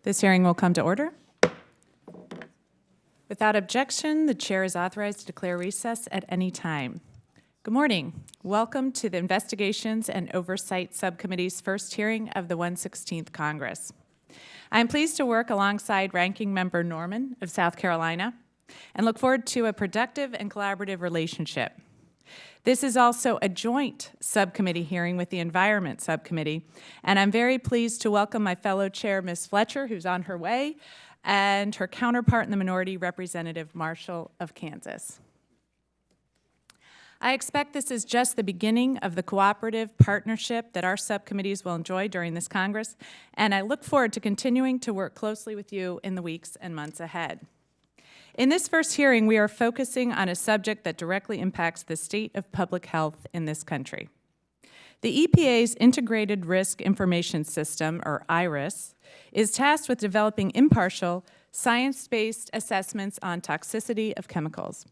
This hearing will come to order. Without objection, the chair is authorized to declare recess at any time. Good morning. Welcome to the Investigations and Oversight Subcommittee's first hearing of the 116th Congress. I am pleased to work alongside Ranking Member Norman of South Carolina and look forward to a productive and collaborative relationship. This is also a joint subcommittee hearing with the Environment Subcommittee, and I'm very pleased to welcome my fellow chair, Ms. Fletcher, who's on her way, and her counterpart in the minority, Representative Marshall of Kansas. I expect this is just the beginning of the cooperative partnership that our subcommittees will enjoy during this Congress, and I look forward to continuing to work closely with you in the weeks and months ahead. In this first hearing, we are focusing on a subject that directly impacts the state of public health in this country. The EPA's Integrated Risk Information System, or IRIS, is tasked with developing impartial, science-based assessments on toxicity of chemicals.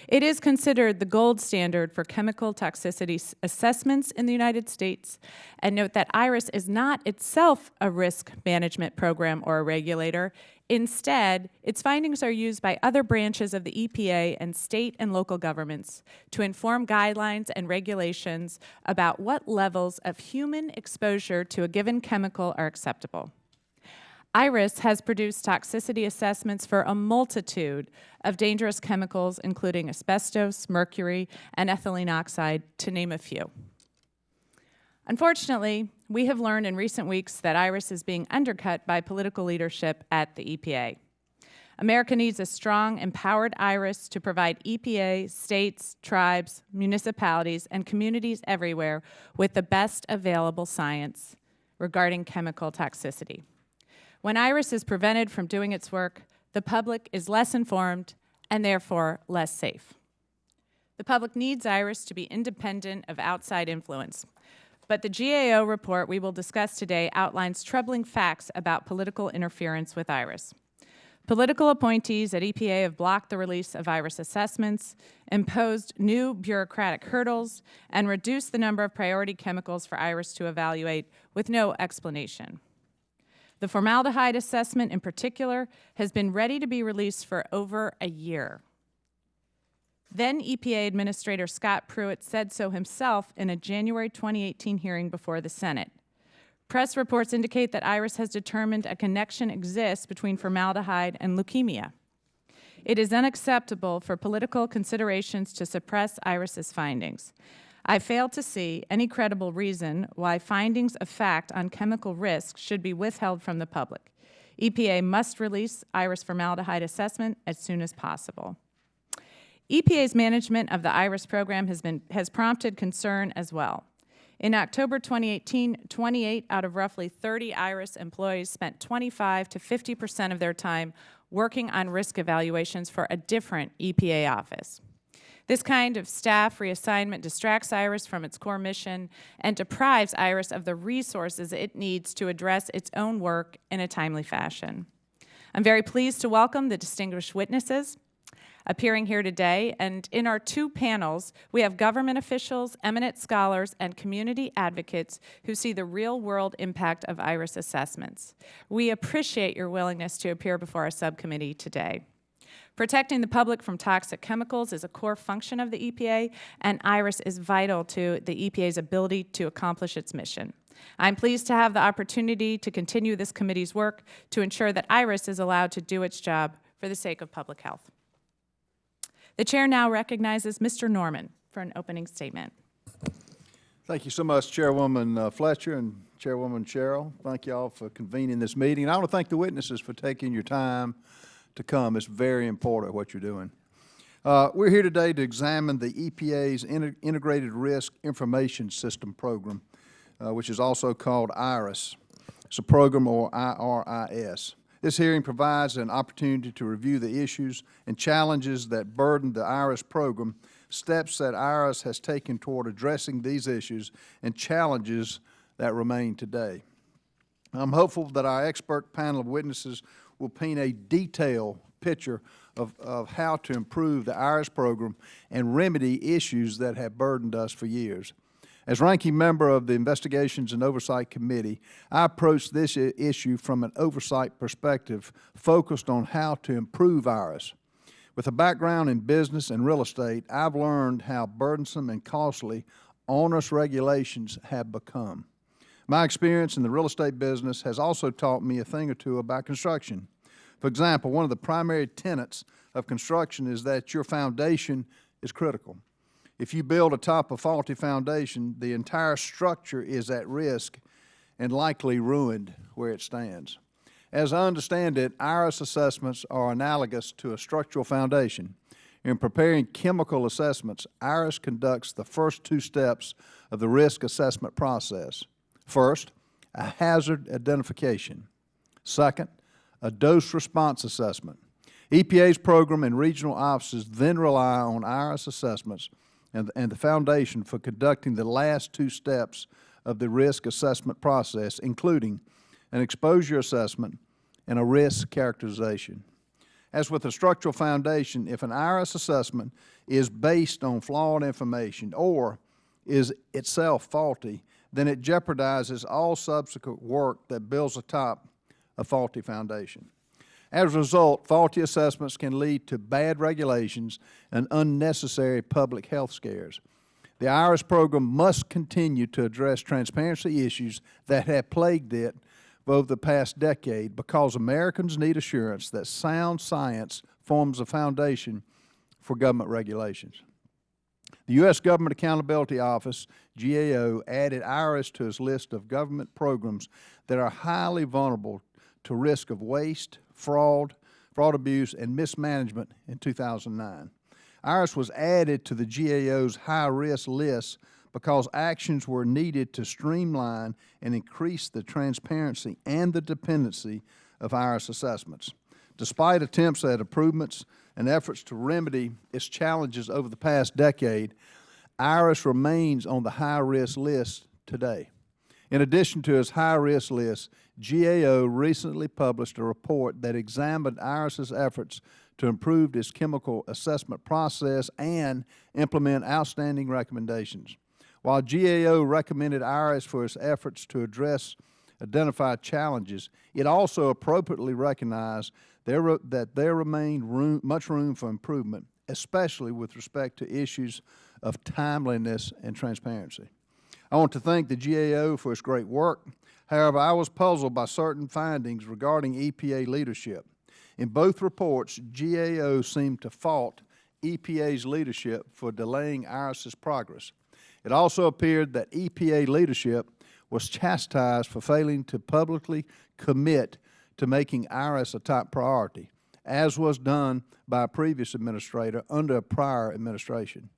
It is considered the gold standard for chemical toxicity assessments in the United States, and note that IRIS is not itself a risk management program or a regulator. Instead, its findings are used by other branches of the EPA and state and local governments to inform guidelines and regulations about what levels of human exposure to a given chemical are acceptable. IRIS has produced toxicity assessments for a multitude of dangerous chemicals, including asbestos, mercury, and ethylene oxide, to name a few. Unfortunately, we have learned in recent weeks that IRIS is being undercut by political leadership at the EPA. America needs a strong, empowered IRIS to provide EPA, states, tribes, municipalities, and communities everywhere with the best available science regarding chemical toxicity. When IRIS is prevented from doing its work, the public is less informed and therefore less safe. The public needs IRIS to be independent of outside influence. But the GAO report we will discuss today outlines troubling facts about political interference with IRIS. Political appointees at EPA have blocked the release of IRIS assessments, imposed new bureaucratic hurdles, and reduced the number of priority chemicals for IRIS to evaluate with no explanation. The formaldehyde assessment, in particular, has been ready to be released for over a year. Then EPA Administrator Scott Pruitt said so himself in a January 2018 hearing before the Senate. Press reports indicate that IRIS has determined a connection exists between formaldehyde and leukemia. It is unacceptable for political considerations to suppress IRIS's findings. I fail to see any credible reason why findings of fact on chemical risk should be withheld from the public. EPA must release IRIS formaldehyde assessment as soon as possible. EPA's management of the IRIS program has prompted concern as well. In October 2018, 28 out of roughly 30 IRIS employees spent 25 to 50% of their time working on risk evaluations for a different EPA office. This kind of staff reassignment distracts IRIS from its core mission and deprives IRIS of the resources it needs to address its own work in a timely fashion. I'm very pleased to welcome the distinguished witnesses appearing here today, and in our two panels, we have government officials, eminent scholars, and community advocates who see the real-world impact of IRIS assessments. We appreciate your willingness to appear before our subcommittee today. Protecting the public from toxic chemicals is a core function of the EPA, and IRIS is vital to the EPA's ability to accomplish its mission. I'm pleased to have the opportunity to continue this committee's work to ensure that IRIS is allowed to do its job for the sake of public health. The chair now recognizes Mr. Norman for an opening statement. Thank you so much, Chairwoman Fletcher and Chairwoman Sherrill. Thank you all for convening this meeting. And I want to thank the witnesses for taking your time to come. It's very important what you're doing. We're here today to examine the EPA's Integrated Risk Information System program, which is also called IRIS. It's a program, or IRIS. This hearing provides an opportunity to review the issues and challenges that burden the IRIS program, steps that IRIS has taken toward addressing these issues, and challenges that remain today. I'm hopeful that our expert panel of witnesses will paint a detailed picture of how to improve the IRIS program and remedy issues that have burdened us for years. As ranking member of the Investigations and Oversight Committee, I approached this issue from an oversight perspective focused on how to improve IRS. With a background in business and real estate, I've learned how burdensome and costly onerous regulations have become. My experience in the real estate business has also taught me a thing or two about construction. For example, one of the primary tenets of construction is that your foundation is critical. If you build atop a faulty foundation, the entire structure is at risk and likely ruined where it stands. As I understand it, IRS assessments are analogous to a structural foundation. In preparing chemical assessments, IRS conducts the first two steps of the risk assessment process. First, a hazard identification. Second, a dose response assessment. EPA's program and regional offices then rely on IRS assessments and the foundation for conducting the last two steps of the risk assessment process, including an exposure assessment and a risk characterization. As with a structural foundation, if an IRS assessment is based on flawed information or is itself faulty, then it jeopardizes all subsequent work that builds atop a faulty foundation. As a result, faulty assessments can lead to bad regulations and unnecessary public health scares. The IRS program must continue to address transparency issues that have plagued it over the past decade because Americans need assurance that sound science forms a foundation for government regulations. The U.S. Government Accountability Office, GAO, added IRS to its list of government programs that are highly vulnerable to risk of waste, fraud abuse, and mismanagement in 2009. IRS was added to the GAO's high-risk list because actions were needed to streamline and increase the transparency and the dependency of IRS assessments. Despite attempts at improvements and efforts to remedy its challenges over the past decade, IRS remains on the high-risk list today. In addition to its high-risk list, GAO recently published a report that examined IRS's efforts to improve its chemical assessment process and implement outstanding recommendations. While GAO recommended IRS for its efforts to address identified challenges, it also appropriately recognized that there remained much room for improvement, especially with respect to issues of timeliness and transparency. I want to thank the GAO for its great work. However, I was puzzled by certain findings regarding EPA leadership. In both reports, GAO seemed to fault EPA's leadership for delaying IRS's progress. It also appeared that EPA leadership was chastised for failing to publicly commit to making IRS a top priority, as was done by a previous administrator under a prior administration.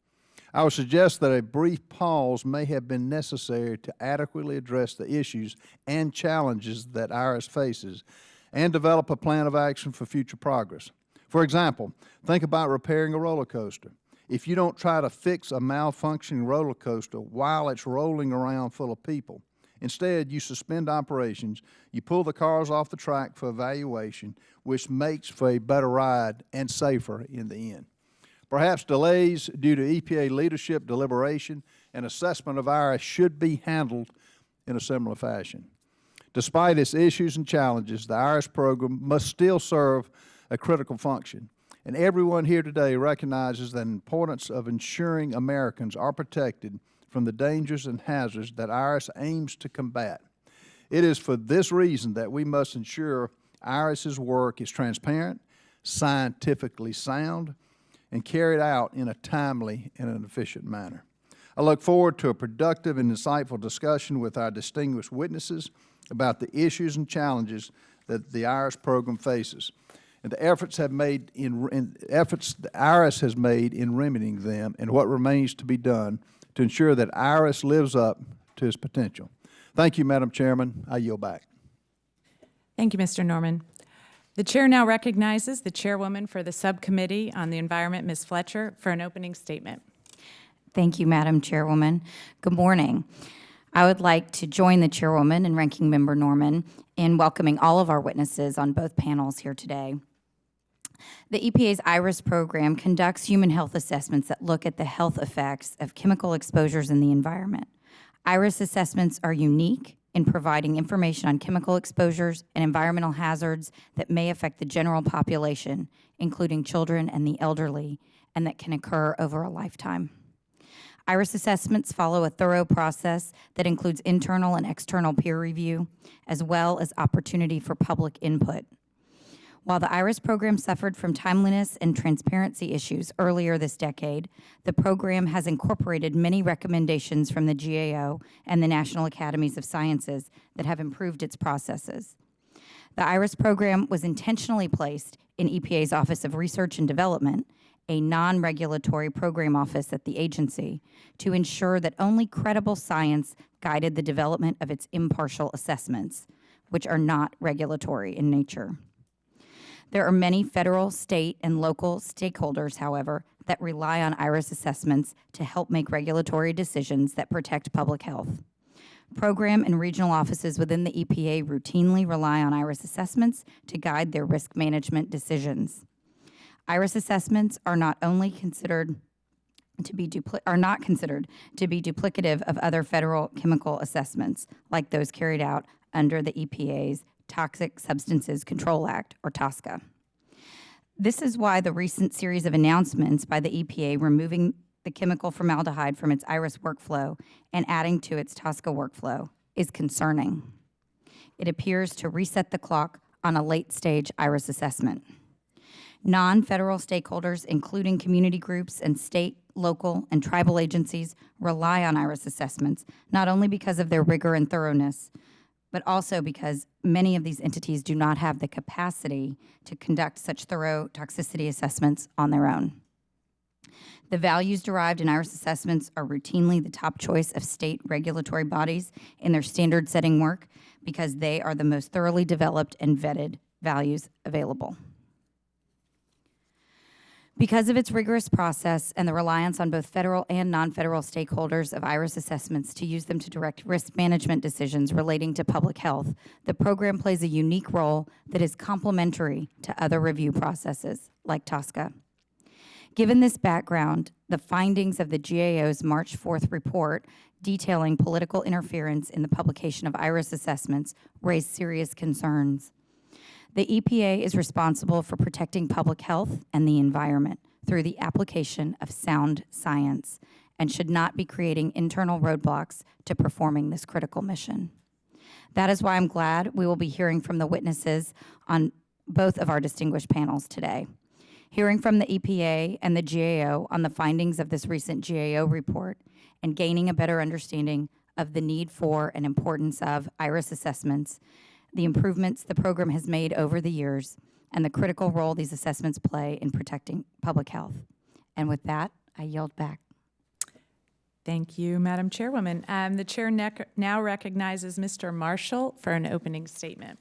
I would suggest that a brief pause may have been necessary to adequately address the issues and challenges that IRS faces and develop a plan of action for future progress. For example, think about repairing a roller coaster. If you don't try to fix a malfunctioning roller coaster while it's rolling around full of people, instead you suspend operations, you pull the cars off the track for evaluation, which makes for a better ride and safer in the end. Perhaps delays due to EPA leadership, deliberation, and assessment of IRS should be handled in a similar fashion. Despite its issues and challenges, the IRS program must still serve a critical function. And everyone here today recognizes the importance of ensuring Americans are protected from the dangers and hazards that IRS aims to combat. It is for this reason that we must ensure IRS's work is transparent, scientifically sound, and carried out in a timely and an efficient manner. I look forward to a productive and insightful discussion with our distinguished witnesses about the issues and challenges that the IRS program faces and the efforts the IRS has made in remedying them and what remains to be done to ensure that IRS lives up to its potential. Thank you, Madam Chairman. I yield back. Thank you, Mr. Norman. The chair now recognizes the chairwoman for the Subcommittee on the Environment, Ms. Fletcher, for an opening statement. Thank you, Madam Chairwoman. Good morning. I would like to join the chairwoman and ranking member Norman in welcoming all of our witnesses on both panels here today. The EPA's IRS program conducts human health assessments that look at the health effects of chemical exposures in the environment. IRS assessments are unique in providing information on chemical exposures and environmental hazards that may affect the general population, including children and the elderly, and that can occur over a lifetime. IRS assessments follow a thorough process that includes internal and external peer review, as well as opportunity for public input. While the IRS program suffered from timeliness and transparency issues earlier this decade, the program has incorporated many recommendations from the GAO and the National Academies of Sciences that have improved its processes. The IRS program was intentionally placed in EPA's Office of Research and Development, a non-regulatory program office at the agency, to ensure that only credible science guided the development of its impartial assessments, which are not regulatory in nature. There are many federal, state, and local stakeholders, however, that rely on IRS assessments to help make regulatory decisions that protect public health. Program and regional offices within the EPA routinely rely on IRS assessments to guide their risk management decisions. IRS assessments are not considered to be duplicative of other federal chemical assessments, like those carried out under the EPA's Toxic Substances Control Act, or TSCA. This is why the recent series of announcements by the EPA removing the chemical formaldehyde from its IRS workflow and adding to its TSCA workflow is concerning. It appears to reset the clock on a late-stage IRS assessment. Non-federal stakeholders, including community groups and state, local, and tribal agencies, rely on IRS assessments, not only because of their rigor and thoroughness, but also because many of these entities do not have the capacity to conduct such thorough toxicity assessments on their own. The values derived in IRS assessments are routinely the top choice of state regulatory bodies in their standard-setting work because they are the most thoroughly developed and vetted values available. Because of its rigorous process and the reliance on both federal and non-federal stakeholders of IRS assessments to use them to direct risk management decisions relating to public health, the program plays a unique role that is complementary to other review processes, like TSCA. Given this background, the findings of the GAO's March 4th report detailing political interference in the publication of IRS assessments raise serious concerns. The EPA is responsible for protecting public health and the environment through the application of sound science and should not be creating internal roadblocks to performing this critical mission. That is why I'm glad we will be hearing from the witnesses on both of our distinguished panels today. Hearing from the EPA and the GAO on the findings of this recent GAO report and gaining a better understanding of the need for and importance of IRS assessments, the improvements the program has made over the years, and the critical role these assessments play in protecting public health. And with that, I yield back. Thank you, Madam Chairwoman. The chair now recognizes Mr. Marshall for an opening statement.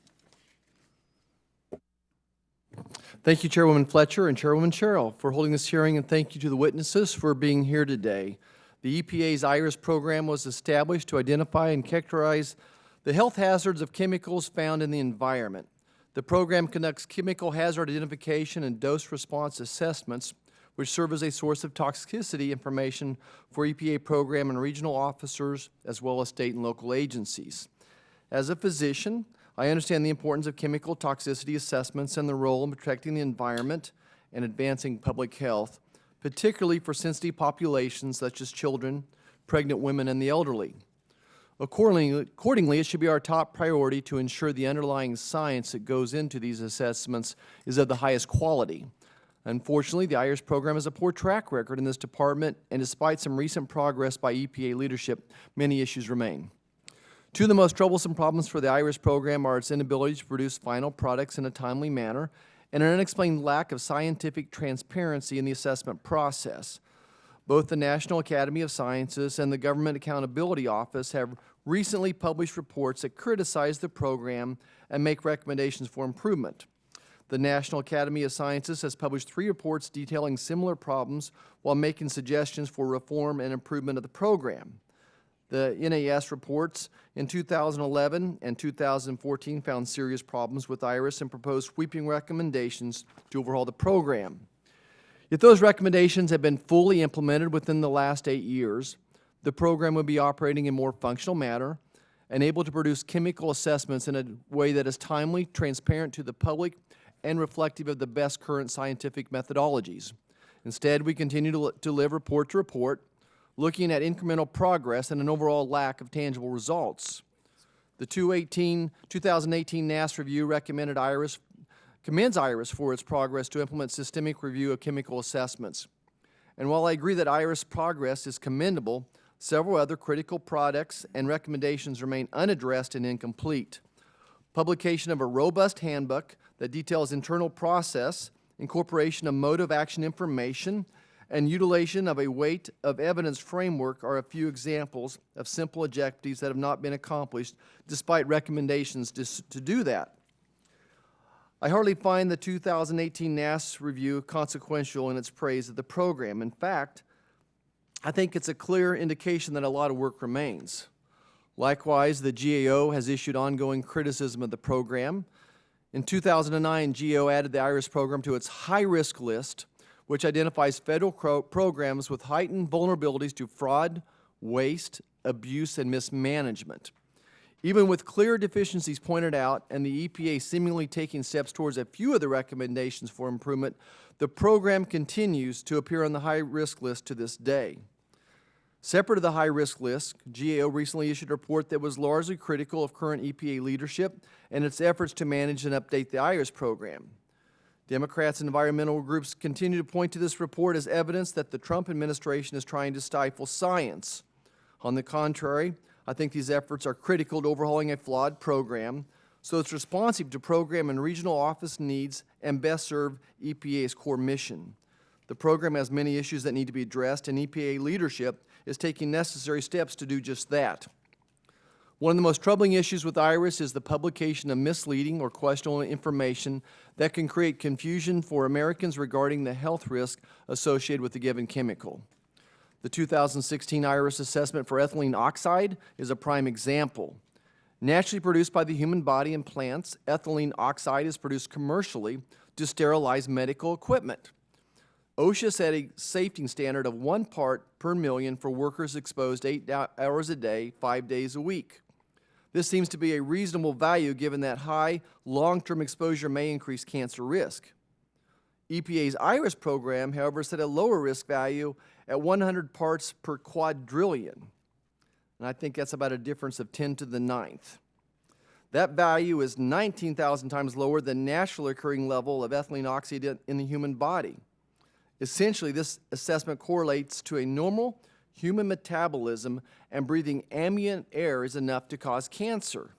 Thank you, Chairwoman Fletcher and Chairwoman Sherrill, for holding this hearing, and thank you to the witnesses for being here today. The EPA's IRS program was established to identify and characterize the health hazards of chemicals found in the environment. The program conducts chemical hazard identification and dose response assessments, which serve as a source of toxicity information for EPA program and regional officers, as well as state and local agencies. As a physician, I understand the importance of chemical toxicity assessments and the role in protecting the environment and advancing public health, particularly for sensitive populations such as children, pregnant women, and the elderly. Accordingly, it should be our top priority to ensure the underlying science that goes into these assessments is of the highest quality. Unfortunately, the IRS program has a poor track record in this department, and despite some recent progress by EPA leadership, many issues remain. Two of the most troublesome problems for the IRS program are its inability to produce final products in a timely manner and an unexplained lack of scientific transparency in the assessment process. Both the National Academy of Sciences and the Government Accountability Office have recently published reports that criticize the program and make recommendations for improvement. The National Academy of Sciences has published 3 reports detailing similar problems while making suggestions for reform and improvement of the program. The NAS reports in 2011 and 2014 found serious problems with IRS and proposed sweeping recommendations to overhaul the program. If those recommendations have been fully implemented within the last 8 years, the program would be operating in a more functional manner and able to produce chemical assessments in a way that is timely, transparent to the public, and reflective of the best current scientific methodologies. Instead, we continue to live report to report, looking at incremental progress and an overall lack of tangible results. The 2018 NAS review commends IRS for its progress to implement systemic review of chemical assessments. And while I agree that IRS progress is commendable, several other critical products and recommendations remain unaddressed and incomplete. Publication of a robust handbook that details internal process, incorporation of mode of action information, and utilization of a weight of evidence framework are a few examples of simple objectives that have not been accomplished despite recommendations to do that. I hardly find the 2018 NAS review consequential in its praise of the program. In fact, I think it's a clear indication that a lot of work remains. Likewise, the GAO has issued ongoing criticism of the program. In 2009, GAO added the IRS program to its high-risk list, which identifies federal programs with heightened vulnerabilities to fraud, waste, abuse, and mismanagement. Even with clear deficiencies pointed out and the EPA seemingly taking steps towards a few of the recommendations for improvement, the program continues to appear on the high-risk list to this day. Separate of the high-risk list, GAO recently issued a report that was largely critical of current EPA leadership and its efforts to manage and update the IRS program. Democrats and environmental groups continue to point to this report as evidence that the Trump administration is trying to stifle science. On the contrary, I think these efforts are critical to overhauling a flawed program so it's responsive to program and regional office needs and best serve EPA's core mission. The program has many issues that need to be addressed, and EPA leadership is taking necessary steps to do just that. One of the most troubling issues with IRS is the publication of misleading or questionable information that can create confusion for Americans regarding the health risk associated with the given chemical. The 2016 IRS assessment for ethylene oxide is a prime example. Naturally produced by the human body and plants, ethylene oxide is produced commercially to sterilize medical equipment. OSHA set a safety standard of 1 part per million for workers exposed 8 hours a day, 5 days a week. This seems to be a reasonable value given that high long-term exposure may increase cancer risk. EPA's IRS program, however, set a lower risk value at 100 parts per quadrillion. And I think that's about a difference of 10 to the 9th. That value is 19,000 times lower than naturally occurring level of ethylene oxide in the human body. Essentially, this assessment correlates to a normal human metabolism, and breathing ambient air is enough to cause cancer.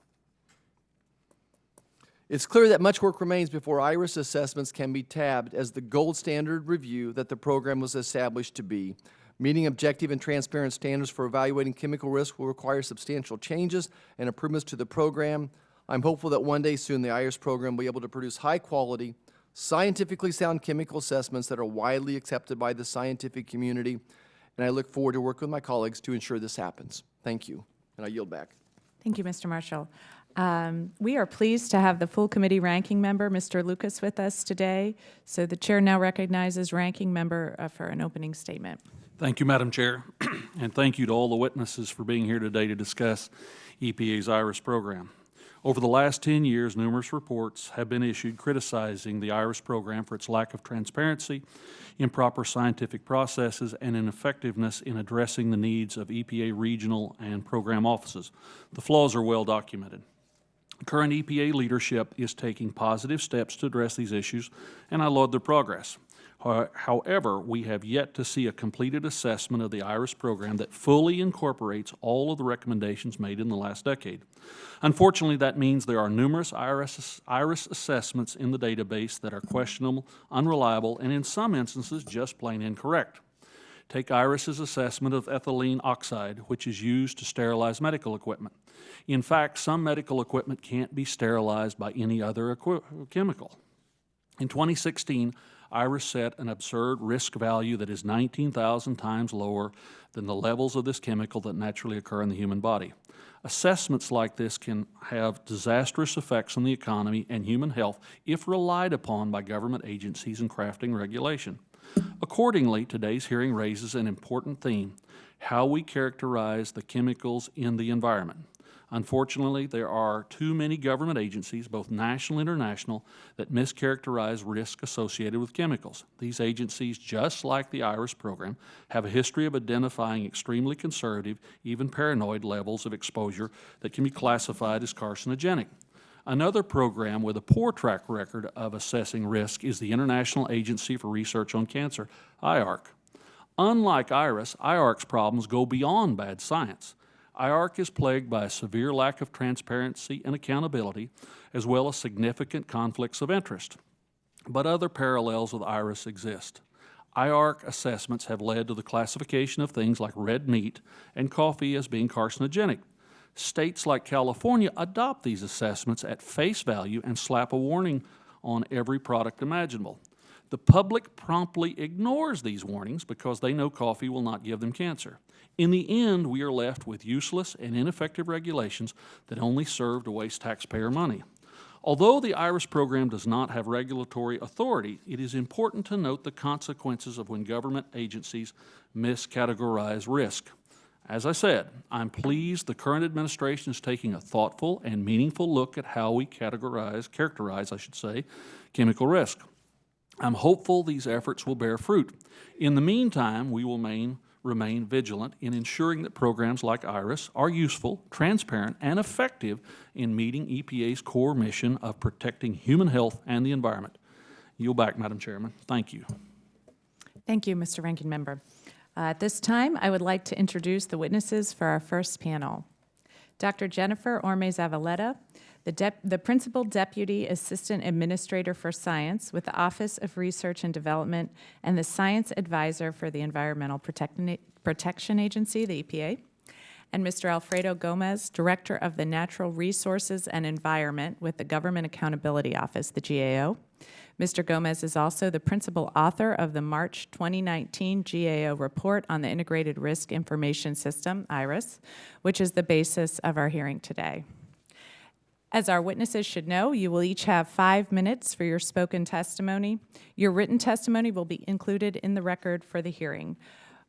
It's clear that much work remains before IRS assessments can be tabbed as the gold standard review that the program was established to be. Meeting objective and transparent standards for evaluating chemical risk will require substantial changes and improvements to the program. I'm hopeful that one day soon the IRS program will be able to produce high-quality, scientifically sound chemical assessments that are widely accepted by the scientific community, and I look forward to working with my colleagues to ensure this happens. Thank you, and I yield back. Thank you, Mr. Marshall. We are pleased to have the full committee ranking member, Mr. Lucas, with us today. So the chair now recognizes ranking member for an opening statement. Thank you, Madam Chair, and thank you to all the witnesses for being here today to discuss EPA's IRS program. Over the last 10 years, numerous reports have been issued criticizing the IRS program for its lack of transparency, improper scientific processes, and ineffectiveness in addressing the needs of EPA regional and program offices. The flaws are well documented. Current EPA leadership is taking positive steps to address these issues, and I laud their progress. However, we have yet to see a completed assessment of the IRS program that fully incorporates all of the recommendations made in the last decade. Unfortunately, that means there are numerous IRS assessments in the database that are questionable, unreliable, and in some instances just plain incorrect. Take IRS's assessment of ethylene oxide, which is used to sterilize medical equipment. In fact, some medical equipment can't be sterilized by any other chemical. In 2016, IRS set an absurd risk value that is 19,000 times lower than the levels of this chemical that naturally occur in the human body. Assessments like this can have disastrous effects on the economy and human health if relied upon by government agencies in crafting regulation. Accordingly, today's hearing raises an important theme. how we characterize the chemicals in the environment. Unfortunately, there are too many government agencies, both national and international, that mischaracterize risk associated with chemicals. These agencies, just like the IRS program, have a history of identifying extremely conservative, even paranoid levels of exposure that can be classified as carcinogenic. Another program with a poor track record of assessing risk is the International Agency for Research on Cancer, IARC. Unlike IRS, IARC's problems go beyond bad science. IARC is plagued by a severe lack of transparency and accountability, as well as significant conflicts of interest. But other parallels with IRS exist. IARC assessments have led to the classification of things like red meat and coffee as being carcinogenic. States like California adopt these assessments at face value and slap a warning on every product imaginable. The public promptly ignores these warnings because they know coffee will not give them cancer. In the end, we are left with useless and ineffective regulations that only serve to waste taxpayer money. Although the IRS program does not have regulatory authority, it is important to note the consequences of when government agencies miscategorize risk. As I said, I'm pleased the current administration is taking a thoughtful and meaningful look at how we characterize chemical risk. I'm hopeful these efforts will bear fruit. In the meantime, we will remain vigilant in ensuring that programs like IRS are useful, transparent, and effective in meeting EPA's core mission of protecting human health and the environment. Yield back, Madam Chairman. Thank you. Thank you, Mr. Ranking Member. At this time, I would like to introduce the witnesses for our first panel. Dr. Jennifer Orme-Zavaleta, the Principal Deputy Assistant Administrator for Science with the Office of Research and Development and the Science Advisor for the Environmental Protection Agency, the EPA, and Mr. Alfredo Gomez, Director of the Natural Resources and Environment with the Government Accountability Office, the GAO. Mr. Gomez is also the principal author of the March 2019 GAO report on the Integrated Risk Information System, IRIS, which is the basis of our hearing today. As our witnesses should know, you will each have 5 minutes for your spoken testimony. Your written testimony will be included in the record for the hearing.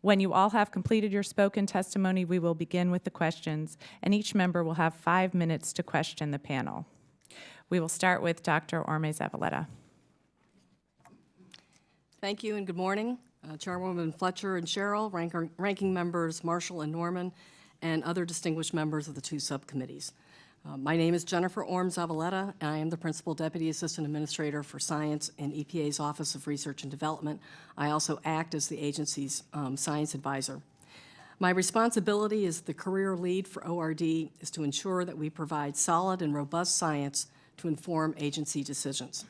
When you all have completed your spoken testimony, we will begin with the questions, and each member will have 5 minutes to question the panel. We will start with Dr. Orme-Zavaleta. Thank you and good morning. Chairwoman Fletcher and Cheryl, ranking members Marshall and Norman, and other distinguished members of the two subcommittees. My name is Jennifer Orme-Zavaleta, and I am the Principal Deputy Assistant Administrator for Science in EPA's Office of Research and Development. I also act as the agency's science advisor. My responsibility as the career lead for ORD is to ensure that we provide solid and robust science to inform agency decisions.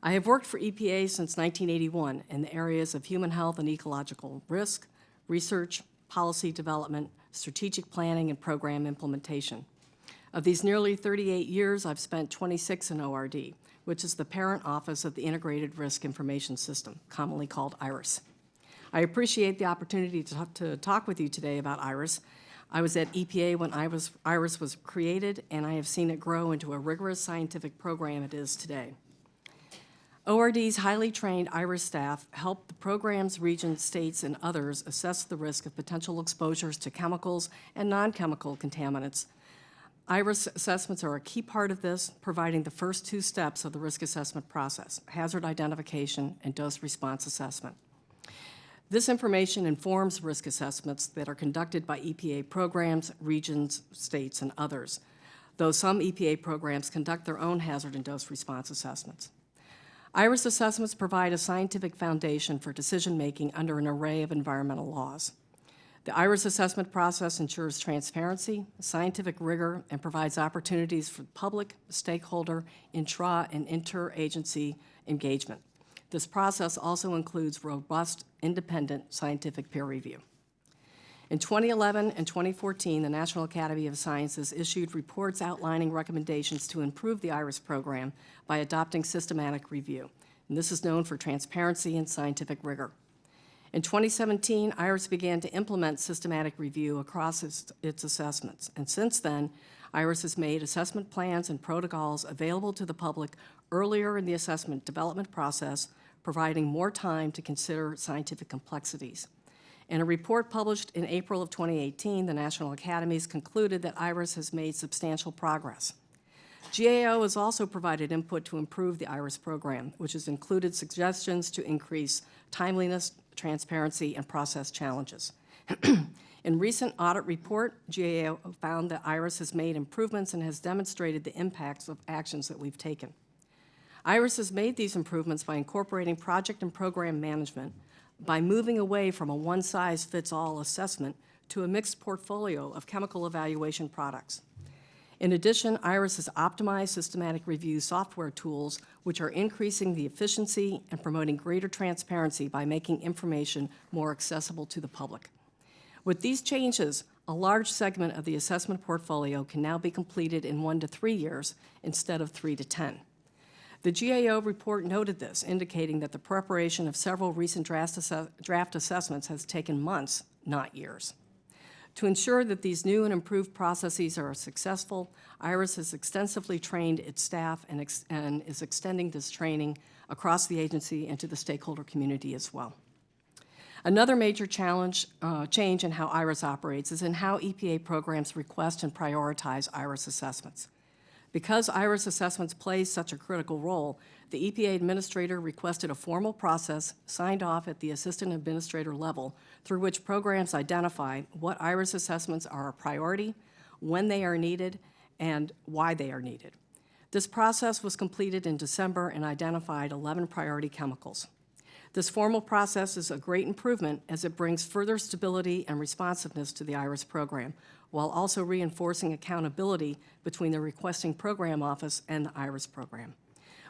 I have worked for EPA since 1981 in the areas of human health and ecological risk, research, policy development, strategic planning, and program implementation. Of these nearly 38 years, I've spent 26 in ORD, which is the parent office of the Integrated Risk Information System, commonly called IRIS. I appreciate the opportunity to talk with you today about IRIS. I was at EPA when IRIS was created, and I have seen it grow into a rigorous scientific program it is today. ORD's highly trained IRIS staff help the programs, regions, states, and others assess the risk of potential exposures to chemicals and non-chemical contaminants. IRIS assessments are a key part of this, providing the first two steps of the risk assessment process, hazard identification and dose response assessment. This information informs risk assessments that are conducted by EPA programs, regions, states, and others, though some EPA programs conduct their own hazard and dose response assessments. IRIS assessments provide a scientific foundation for decision-making under an array of environmental laws. The IRIS assessment process ensures transparency, scientific rigor, and provides opportunities for public, stakeholder, intra- and interagency engagement. This process also includes robust, independent scientific peer review. In 2011 and 2014, the National Academy of Sciences issued reports outlining recommendations to improve the IRIS program by adopting systematic review. And this is known for transparency and scientific rigor. In 2017, IRIS began to implement systematic review across its assessments. And since then, IRIS has made assessment plans and protocols available to the public earlier in the assessment development process, providing more time to consider scientific complexities. In a report published in April of 2018, the National Academies concluded that IRIS has made substantial progress. GAO has also provided input to improve the IRIS program, which has included suggestions to increase timeliness, transparency, and process challenges. In recent audit report, GAO found that IRIS has made improvements and has demonstrated the impacts of actions that we've taken. IRIS has made these improvements by incorporating project and program management, by moving away from a one-size-fits-all assessment to a mixed portfolio of chemical evaluation products. In addition, IRIS has optimized systematic review software tools, which are increasing the efficiency and promoting greater transparency by making information more accessible to the public. With these changes, a large segment of the assessment portfolio can now be completed in 1 to 3 years instead of 3 to 10. The GAO report noted this, indicating that the preparation of several recent draft assessments has taken months, not years. To ensure that these new and improved processes are successful, IRIS has extensively trained its staff and is extending this training across the agency and to the stakeholder community as well. Another major change in how IRIS operates is in how EPA programs request and prioritize IRIS assessments. Because IRIS assessments play such a critical role, the EPA administrator requested a formal process signed off at the assistant administrator level through which programs identify what IRIS assessments are a priority, when they are needed, and why they are needed. This process was completed in December and identified 11 priority chemicals. This formal process is a great improvement as it brings further stability and responsiveness to the IRIS program, while also reinforcing accountability between the requesting program office and the IRIS program.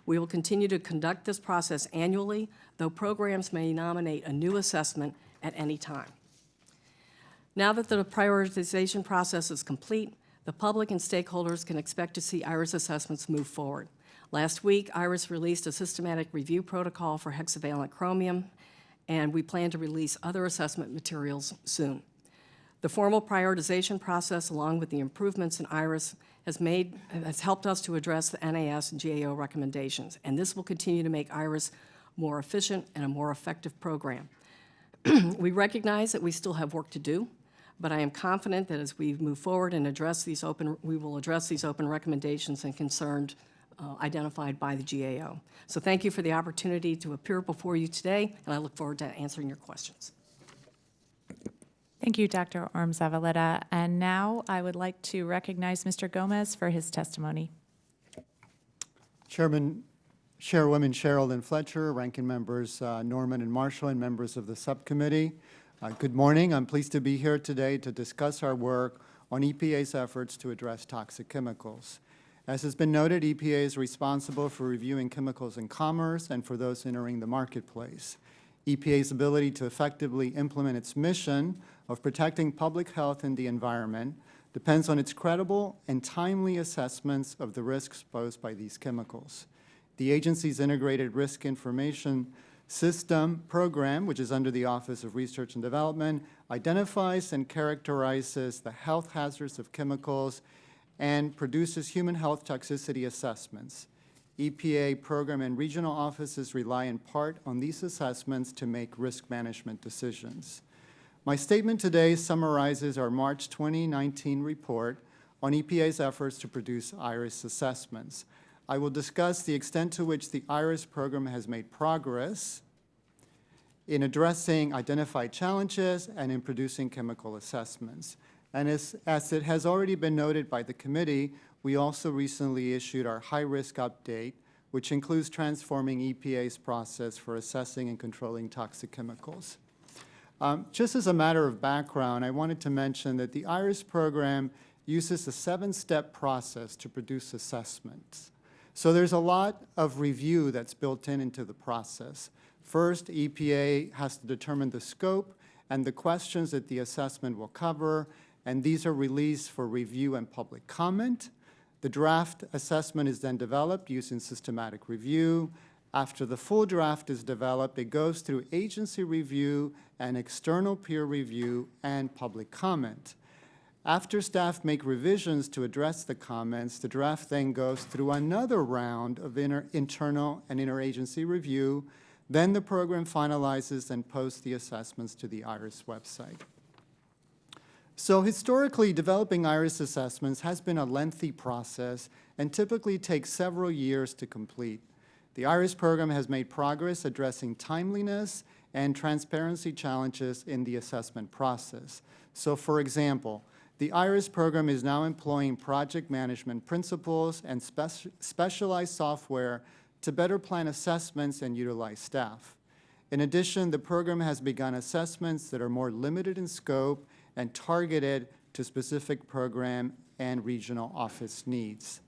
We will continue to conduct this process annually, though programs may nominate a new assessment at any time. Now that the prioritization process is complete, the public and stakeholders can expect to see IRIS assessments move forward. Last week, IRIS released a systematic review protocol for hexavalent chromium, and we plan to release other assessment materials soon. The formal prioritization process, along with the improvements in IRIS, has helped us to address the NAS and GAO recommendations, and this will continue to make IRIS more efficient and a more effective program. We recognize that we still have work to do, but I am confident that as we move forward and we will address these open recommendations and concerns identified by the GAO. So thank you for the opportunity to appear before you today, and I look forward to answering your questions. Thank you, Dr. Orme-Zavaleta. And now I would like to recognize Mr. Gomez for his testimony. Chairwoman Cheryl and Fletcher, ranking members Norman and Marshall, and members of the subcommittee. Good morning. I'm pleased to be here today to discuss our work on EPA's efforts to address toxic chemicals. As has been noted, EPA is responsible for reviewing chemicals in commerce and for those entering the marketplace. EPA's ability to effectively implement its mission of protecting public health and the environment depends on its credible and timely assessments of the risks posed by these chemicals. The agency's Integrated Risk Information System program, which is under the Office of Research and Development, identifies and characterizes the health hazards of chemicals and produces human health toxicity assessments. EPA program and regional offices rely in part on these assessments to make risk management decisions. My statement today summarizes our March 2019 report on EPA's efforts to produce IRIS assessments. I will discuss the extent to which the IRIS program has made progress in addressing identified challenges and in producing chemical assessments. And as it has already been noted by the committee, we also recently issued our high-risk update, which includes transforming EPA's process for assessing and controlling toxic chemicals. Just as a matter of background, I wanted to mention that the IRIS program uses a 7-step process to produce assessments. So there's a lot of review that's built into the process. First, EPA has to determine the scope and the questions that the assessment will cover, and these are released for review and public comment. The draft assessment is then developed using systematic review. After the full draft is developed, it goes through agency review and external peer review and public comment. After staff make revisions to address the comments, the draft then goes through another round of internal and interagency review. Then the program finalizes and posts the assessments to the IRS website. So historically, developing IRS assessments has been a lengthy process and typically takes several years to complete. The IRS program has made progress addressing timeliness and transparency challenges in the assessment process. So for example, the IRS program is now employing project management principles and specialized software to better plan assessments and utilize staff. In addition, the program has begun assessments that are more limited in scope and targeted to specific program and regional office needs.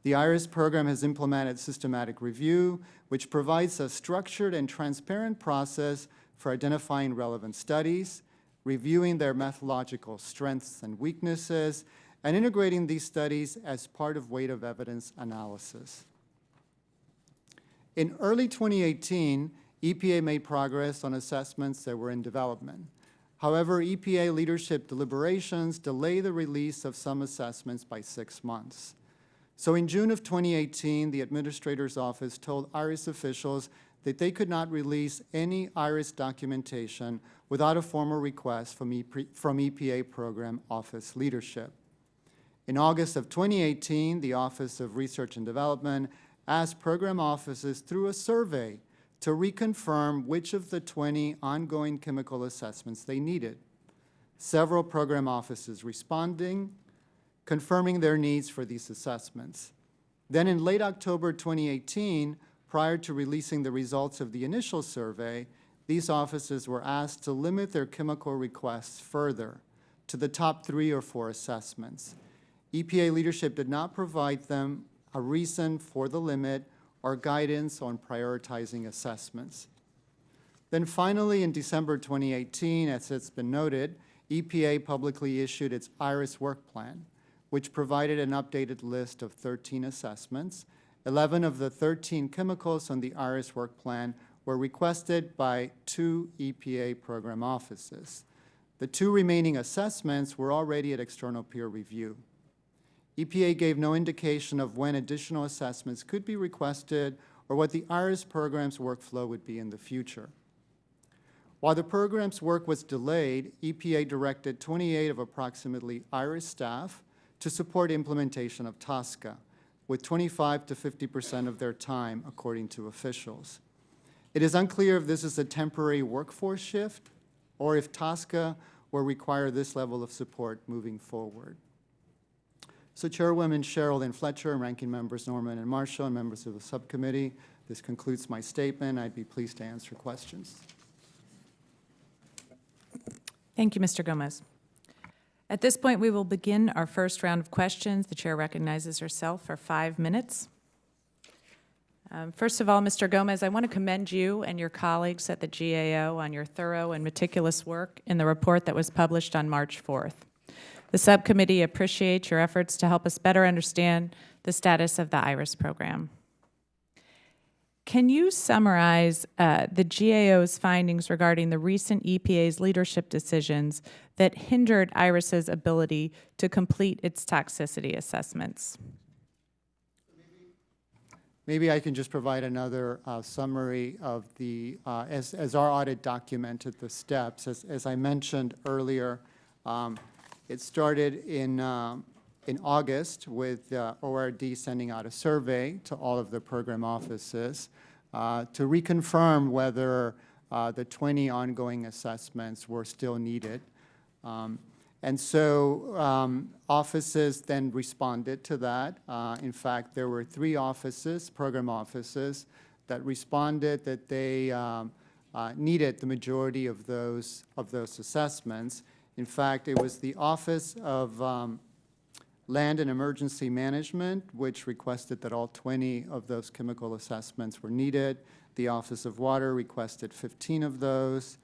The IRS program has implemented systematic review, which provides a structured and transparent process for identifying relevant studies, reviewing their methodological strengths and weaknesses, and integrating these studies as part of weight of evidence analysis. In early 2018, EPA made progress on assessments that were in development. However, EPA leadership deliberations delay the release of some assessments by 6 months. So in June of 2018, the Administrator's Office told IRS officials that they could not release any IRS documentation without a formal request from EPA Program Office leadership. In August of 2018, the Office of Research and Development asked program offices through a survey to reconfirm which of the 20 ongoing chemical assessments they needed. Several program offices responding, confirming their needs for these assessments. Then in late October 2018, prior to releasing the results of the initial survey, these offices were asked to limit their chemical requests further to the top 3 or 4 assessments. EPA leadership did not provide them a reason for the limit or guidance on prioritizing assessments. Then finally, in December 2018, as it's been noted, EPA publicly issued its IRS work plan, which provided an updated list of 13 assessments. 11 of the 13 chemicals on the IRS work plan were requested by 2 EPA program offices. The 2 remaining assessments were already at external peer review. EPA gave no indication of when additional assessments could be requested or what the IRS program's workflow would be in the future. While the program's work was delayed, EPA directed 28 of approximately IRS staff to support implementation of TSCA, with 25 to 50% of their time, according to officials. It is unclear if this is a temporary workforce shift or if TSCA will require this level of support moving forward. So Chairwomen Cheryl and Fletcher, and Ranking Members Norman and Marshall, and members of the subcommittee, this concludes my statement. I'd be pleased to answer questions. Thank you, Mr. Gomez. At this point, we will begin our first round of questions. The chair recognizes herself for 5 minutes. First of all, Mr. Gomez, I want to commend you and your colleagues at the GAO on your thorough and meticulous work in the report that was published on March 4th. The subcommittee appreciates your efforts to help us better understand the status of the IRS program. Can you summarize the GAO's findings regarding the recent EPA's leadership decisions that hindered IRS's ability to complete its toxicity assessments? Maybe I can just provide another summary of the, as our audit documented the steps. As I mentioned earlier, it started in August with ORD sending out a survey to all of the program offices to reconfirm whether the 20 ongoing assessments were still needed. And so offices then responded to that. In fact, there were 3 offices, program offices, that responded that they needed the majority of those assessments. In fact, it was the Office of Land and Emergency Management, which requested that all 20 of those chemical assessments were needed. The Office of Water requested 15 of those,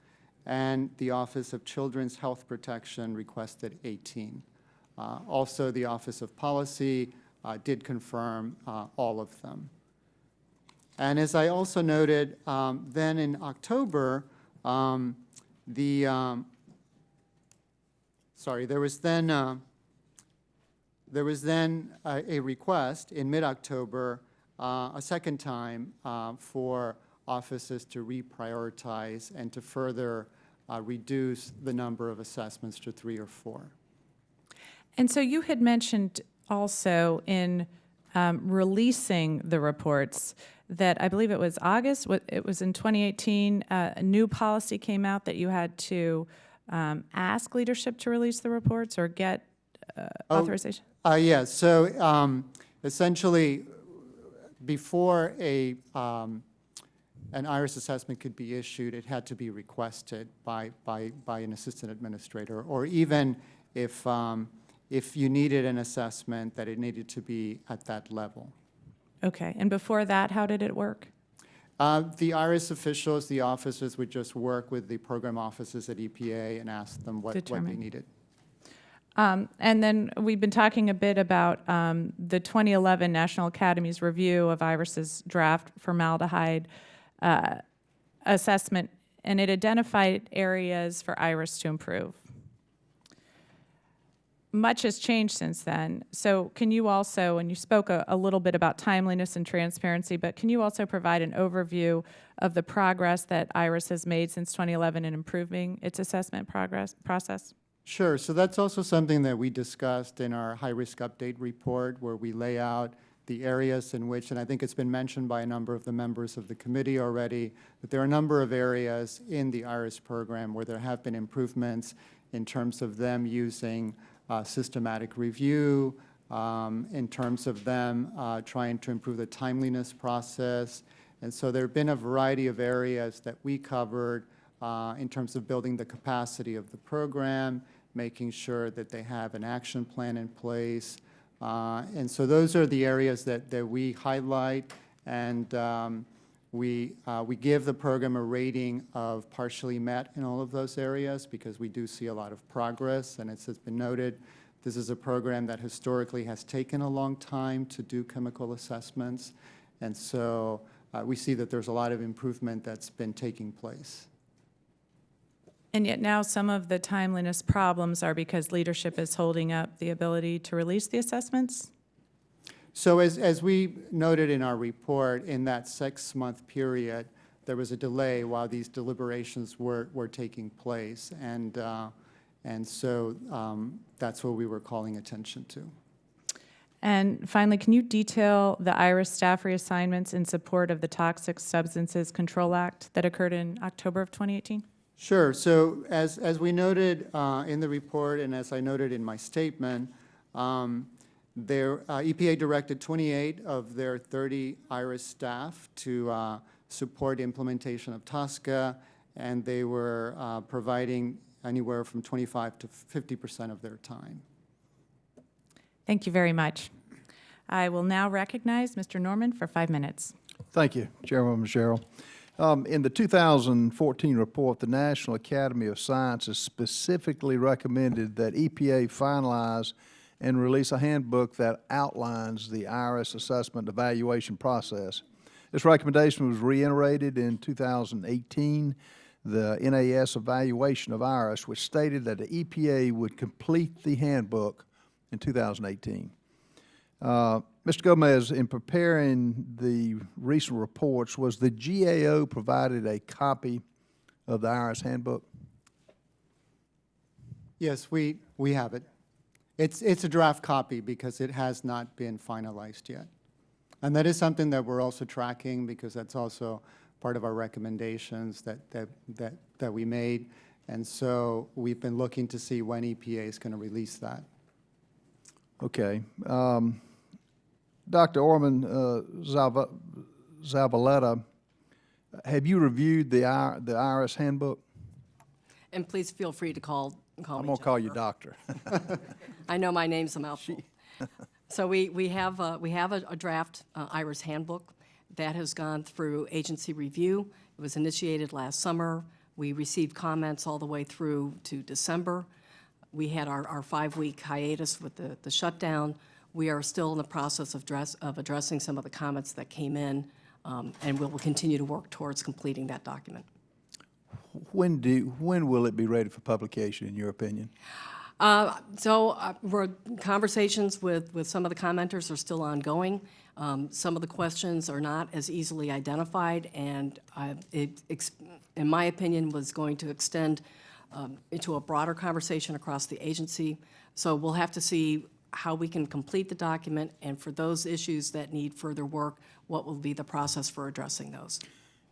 and the Office of Children's Health Protection requested 18. Also, the Office of Policy did confirm all of them. And as I also noted, then in October, there was then a request in mid-October, a second time, for offices to reprioritize and to further reduce the number of assessments to 3 or 4. And so you had mentioned also in releasing the reports that I believe it was August, it was in 2018, a new policy came out that you had to ask leadership to release the reports or get authorization? Yes, so essentially, before an IRS assessment could be issued, it had to be requested by an assistant administrator, or even if you needed an assessment, that it needed to be at that level. Okay, and before that, how did it work? The IRS officials, the officers would just work with the program offices at EPA and ask them what they needed. And then we've been talking a bit about the 2011 National Academy's review of IRS's draft formaldehyde assessment, and it identified areas for IRS to improve. Much has changed since then. So can you also, and you spoke a little bit about timeliness and transparency, but can you also provide an overview of the progress that IRS has made since 2011 in improving its assessment process? Sure. So that's also something that we discussed in our high-risk update report, where we lay out the areas in which, and I think it's been mentioned by a number of the members of the committee already, that there are a number of areas in the IRS program where there have been improvements in terms of them using systematic review, in terms of them trying to improve the timeliness process. And so there have been a variety of areas that we covered in terms of building the capacity of the program, making sure that they have an action plan in place. And so those are the areas that we highlight, and we give the program a rating of partially met in all of those areas, because we do see a lot of progress. And it's been noted, this is a program that historically has taken a long time to do chemical assessments. And so we see that there's a lot of improvement that's been taking place. And yet now some of the timeliness problems are because leadership is holding up the ability to release the assessments? So as we noted in our report, in that 6-month period, there was a delay while these deliberations were taking place. And so that's what we were calling attention to. And finally, can you detail the IRS staff reassignments in support of the Toxic Substances Control Act that occurred in October of 2018? Sure. So as we noted in the report, and as I noted in my statement, EPA directed 28 of their 30 IRS staff to support implementation of TSCA, and they were providing anywhere from 25 to 50% of their time. Thank you very much. I will now recognize Mr. Norman for 5 minutes. Thank you, Chairwoman Cheryl. In the 2014 report, the National Academy of Sciences specifically recommended that EPA finalize and release a handbook that outlines the IRS assessment evaluation process. This recommendation was reiterated in 2018, the NAS evaluation of IRS, which stated that the EPA would complete the handbook in 2018. Mr. Gomez, in preparing the recent reports, was the GAO provided a copy of the IRS handbook? Yes, we have it. It's a draft copy because it has not been finalized yet. And that is something that we're also tracking, because that's also part of our recommendations that we made. And so we've been looking to see when EPA is going to release that. Okay. Dr. Orme-Zavaleta, have you reviewed the IRS handbook? And please feel free to call me I'm going to call you doctor. I know my name's a mouthful. So we have a draft IRS handbook that has gone through agency review. It was initiated last summer. We received comments all the way through to December. We had our 5-week hiatus with the shutdown. We are still in the process of addressing some of the comments that came in, and we will continue to work towards completing that document. When will it be ready for publication, in your opinion? Conversations with some of the commenters are still ongoing. Some of the questions are not as easily identified, and in my opinion, was going to extend into a broader conversation across the agency. So we'll have to see how we can complete the document, and for those issues that need further work, what will be the process for addressing those.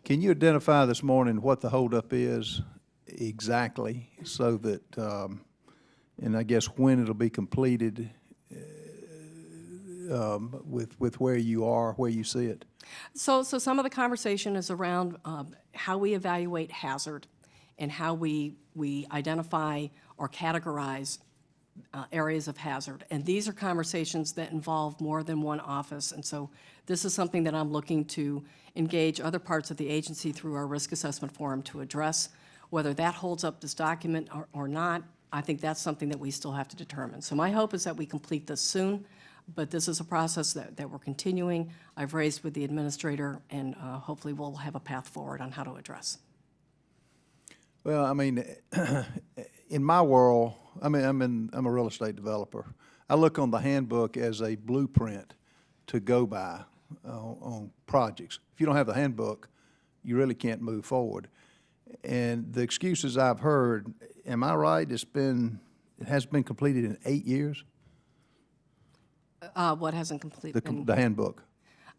Can you identify this morning what the holdup is exactly, so that, and I guess when it'll be completed, with where you are, where you see it? So some of the conversation is around how we evaluate hazard and how we identify or categorize areas of hazard. And these are conversations that involve more than one office. And so this is something that I'm looking to engage other parts of the agency through our risk assessment forum to address. Whether that holds up this document or not, I think that's something that we still have to determine. So my hope is that we complete this soon, but this is a process that we're continuing. I've raised with the administrator, and hopefully we'll have a path forward on how to address. Well, I mean, in my world, I'm a real estate developer. I look on the handbook as a blueprint to go by on projects. If you don't have the handbook, you really can't move forward. And the excuses I've heard, am I right? It has been completed in 8 years? What hasn't completed? The handbook.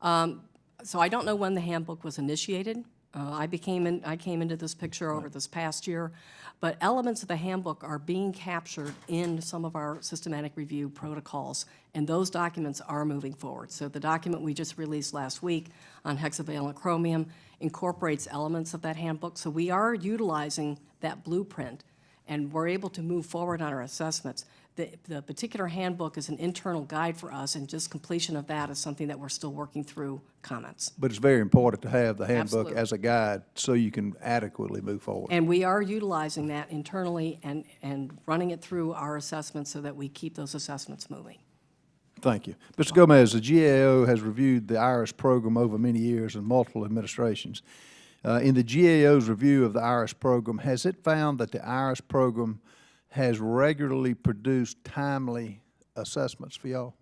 So I don't know when the handbook was initiated. I came into this picture over this past year, but elements of the handbook are being captured in some of our systematic review protocols, and those documents are moving forward. So the document we just released last week on hexavalent chromium incorporates elements of that handbook. So we are utilizing that blueprint, and we're able to move forward on our assessments. The particular handbook is an internal guide for us, and just completion of that is something that we're still working through comments. But it's very important to have the handbook Absolutely. as a guide so you can adequately move forward. And we are utilizing that internally and running it through our assessments so that we keep those assessments moving. Thank you. Mr. Gomez, the GAO has reviewed the IRS program over many years and multiple administrations. In the GAO's review of the IRS program, has it found that the IRS program has regularly produced timely assessments for y'all?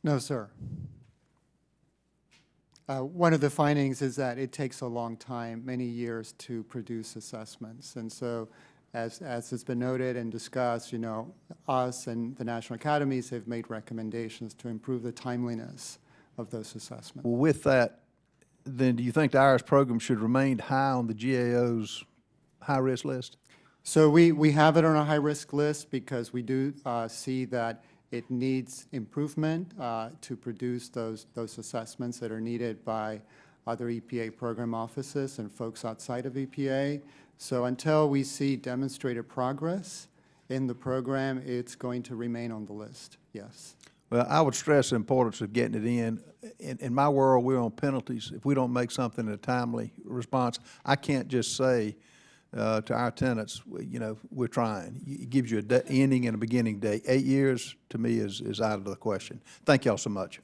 No, sir. One of the findings is that it takes a long time, many years, to produce assessments. And so, as has been noted and discussed, you know, us and the national academies have made recommendations to improve the timeliness of those assessments. Well, with that, then do you think the IRS program should remain high on the GAO's high-risk list? So we have it on a high-risk list because we do see that it needs improvement to produce those assessments that are needed by other EPA program offices and folks outside of EPA. So until we see demonstrated progress in the program, it's going to remain on the list, yes. Well, I would stress the importance of getting it in. In my world, we're on penalties. If we don't make something in a timely response, I can't just say to our tenants, you know, we're trying. It gives you an ending and a beginning date. 8 years, to me, is out of the question. Thank y'all so much.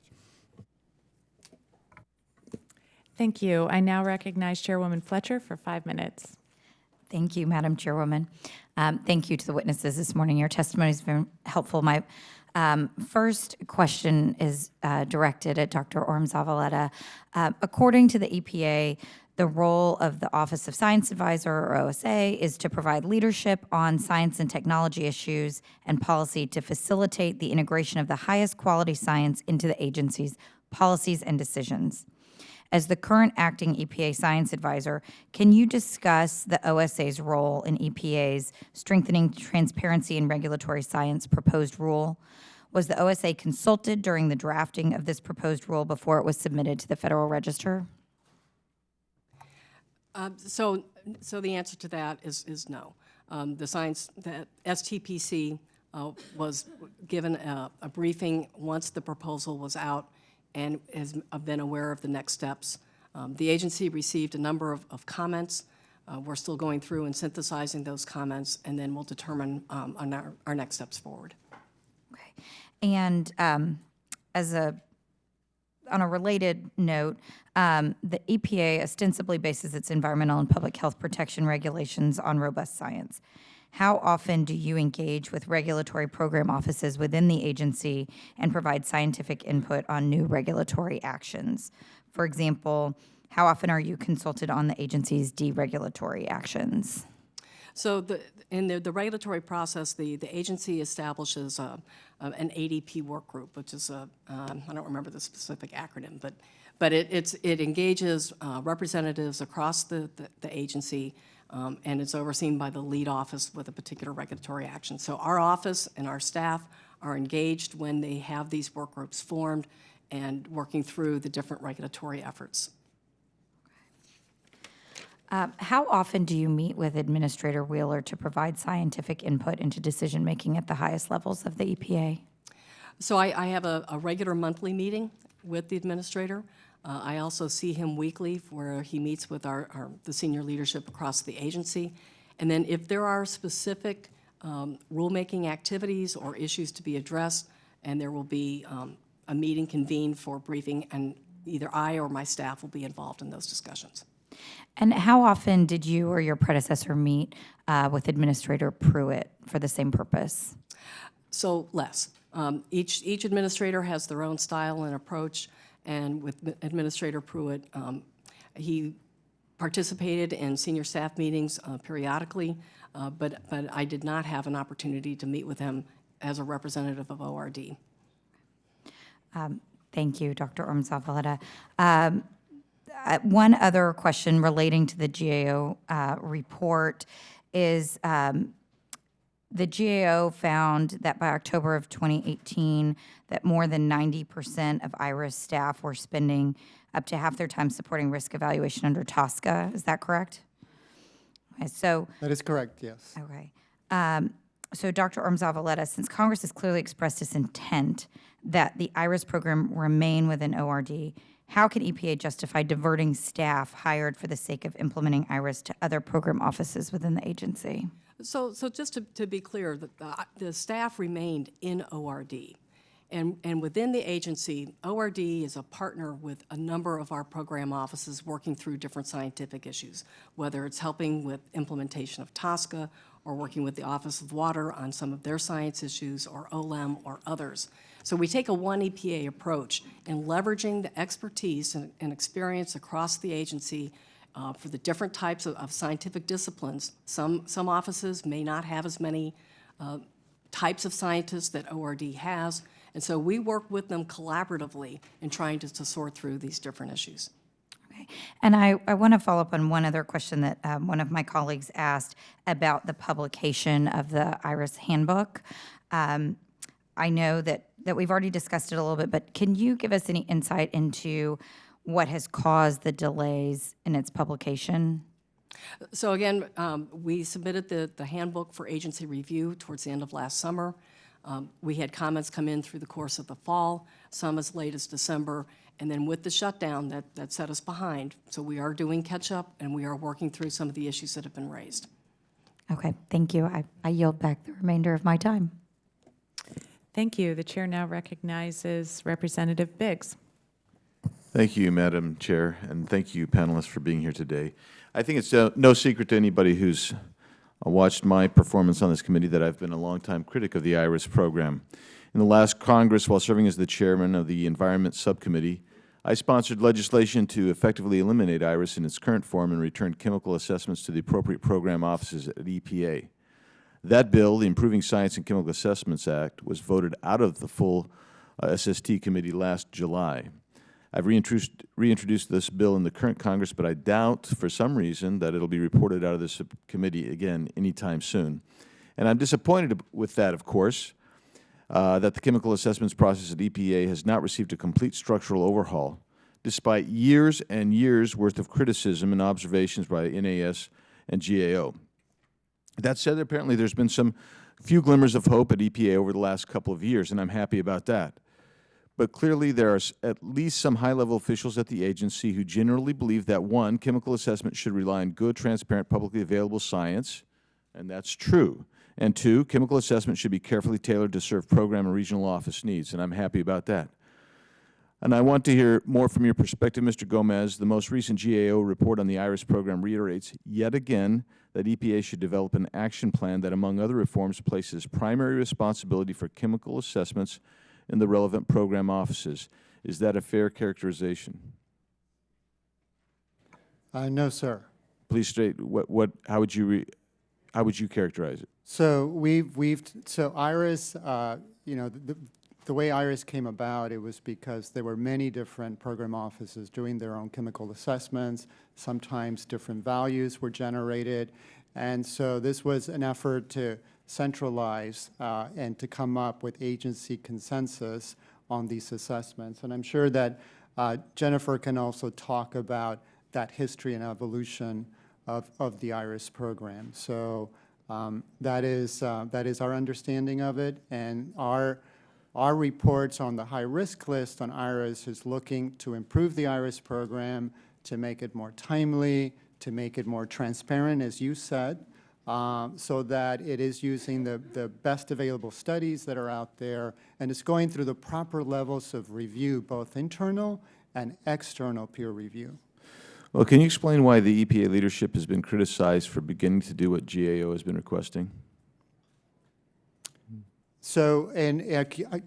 Thank you. I now recognize Chairwoman Fletcher for 5 minutes. Thank you, Madam Chairwoman. Thank you to the witnesses this morning. Your testimony has been helpful. My first question is directed at Dr. Orme-Zavaleta. According to the EPA, the role of the Office of Science Advisor, or OSA, is to provide leadership on science and technology issues and policy to facilitate the integration of the highest quality science into the agency's policies and decisions. As the current acting EPA Science Advisor, can you discuss the OSA's role in EPA's Strengthening Transparency in Regulatory Science proposed rule? Was the OSA consulted during the drafting of this proposed rule before it was submitted to the Federal Register? So the answer to that is no. The STPC was given a briefing once the proposal was out and has been aware of the next steps. The agency received a number of comments. We're still going through and synthesizing those comments, and then we'll determine on our next steps forward. Okay. And on a related note, the EPA ostensibly bases its environmental and public health protection regulations on robust science. how often do you engage with regulatory program offices within the agency and provide scientific input on new regulatory actions? For example, how often are you consulted on the agency's deregulatory actions? So in the regulatory process, the agency establishes an ADP work group, which is I don't remember the specific acronym, but it engages representatives across the agency, and it's overseen by the lead office with a particular regulatory action. So our office and our staff are engaged when they have these work groups formed and working through the different regulatory efforts. How often do you meet with Administrator Wheeler to provide scientific input into decision-making at the highest levels of the EPA? So I have a regular monthly meeting with the administrator. I also see him weekly where he meets with the senior leadership across the agency. And then if there are specific rulemaking activities or issues to be addressed, and there will be a meeting convened for briefing, and either I or my staff will be involved in those discussions. And how often did you or your predecessor meet with Administrator Pruitt for the same purpose? So less. Each administrator has their own style and approach, and with Administrator Pruitt, he participated in senior staff meetings periodically, but I did not have an opportunity to meet with him as a representative of ORD. Thank you, Dr. Orme-Zavaleta. One other question relating to the GAO report is the GAO found that by October of 2018, that more than 90% of IRS staff were spending up to half their time supporting risk evaluation under TSCA. Is that correct? Okay, so That is correct, yes. okay. So Dr. Orme-Zavaleta, since Congress has clearly expressed its intent that the IRS program remain within ORD, how can EPA justify diverting staff hired for the sake of implementing IRS to other program offices within the agency? So just to be clear, the staff remained in ORD. And within the agency, ORD is a partner with a number of our program offices working through different scientific issues, whether it's helping with implementation of TSCA or working with the Office of Water on some of their science issues, or OLEM or others. So we take a one EPA approach in leveraging the expertise and experience across the agency for the different types of scientific disciplines. Some offices may not have as many types of scientists that ORD has, and so we work with them collaboratively in trying to sort through these different issues. Okay. And I want to follow up on one other question that one of my colleagues asked about the publication of the IRS Handbook. I know that we've already discussed it a little bit, but can you give us any insight into what has caused the delays in its publication? So again, we submitted the handbook for agency review towards the end of last summer. We had comments come in through the course of the fall, some as late as December, and then with the shutdown, that set us behind. So we are doing catch-up, and we are working through some of the issues that have been raised. Okay, thank you. I yield back the remainder of my time. Thank you. The chair now recognizes Representative Biggs. Thank you, Madam Chair, and thank you, panelists, for being here today. I think it's no secret to anybody who's watched my performance on this committee that I've been a longtime critic of the IRS program. In the last Congress, while serving as the chairman of the Environment Subcommittee, I sponsored legislation to effectively eliminate IRS in its current form and return chemical assessments to the appropriate program offices at EPA. That bill, the Improving Science and Chemical Assessments Act, was voted out of the full SST committee last July. I've reintroduced this bill in the current Congress, but I doubt, for some reason, that it'll be reported out of this committee again anytime soon. And I'm disappointed with that, of course, that the chemical assessments process at EPA has not received a complete structural overhaul, despite years and years' worth of criticism and observations by NAS and GAO. That said, apparently there's been some few glimmers of hope at EPA over the last couple of years, and I'm happy about that. But clearly there are at least some high-level officials at the agency who generally believe that, one, chemical assessment should rely on good, transparent, publicly available science, and that's true. And two, chemical assessment should be carefully tailored to serve program and regional office needs, and I'm happy about that. And I want to hear more from your perspective, Mr. Gomez. The most recent GAO report on the IRS program reiterates yet again that EPA should develop an action plan that, among other reforms, places primary responsibility for chemical assessments in the relevant program offices. Is that a fair characterization? No, sir. Please state how would you characterize it? So so IRS, you know, the way IRS came about, it was because there were many different program offices doing their own chemical assessments. Sometimes different values were generated. And so this was an effort to centralize and to come up with agency consensus on these assessments. And I'm sure that Jennifer can also talk about that history and evolution of the IRS program. So that is our understanding of it. And our reports on the high-risk list on IRS is looking to improve the IRS program, to make it more timely, to make it more transparent, as you said, so that it is using the best available studies that are out there, and it's going through the proper levels of review, both internal and external peer review. Well, can you explain why the EPA leadership has been criticized for beginning to do what GAO has been requesting? So, and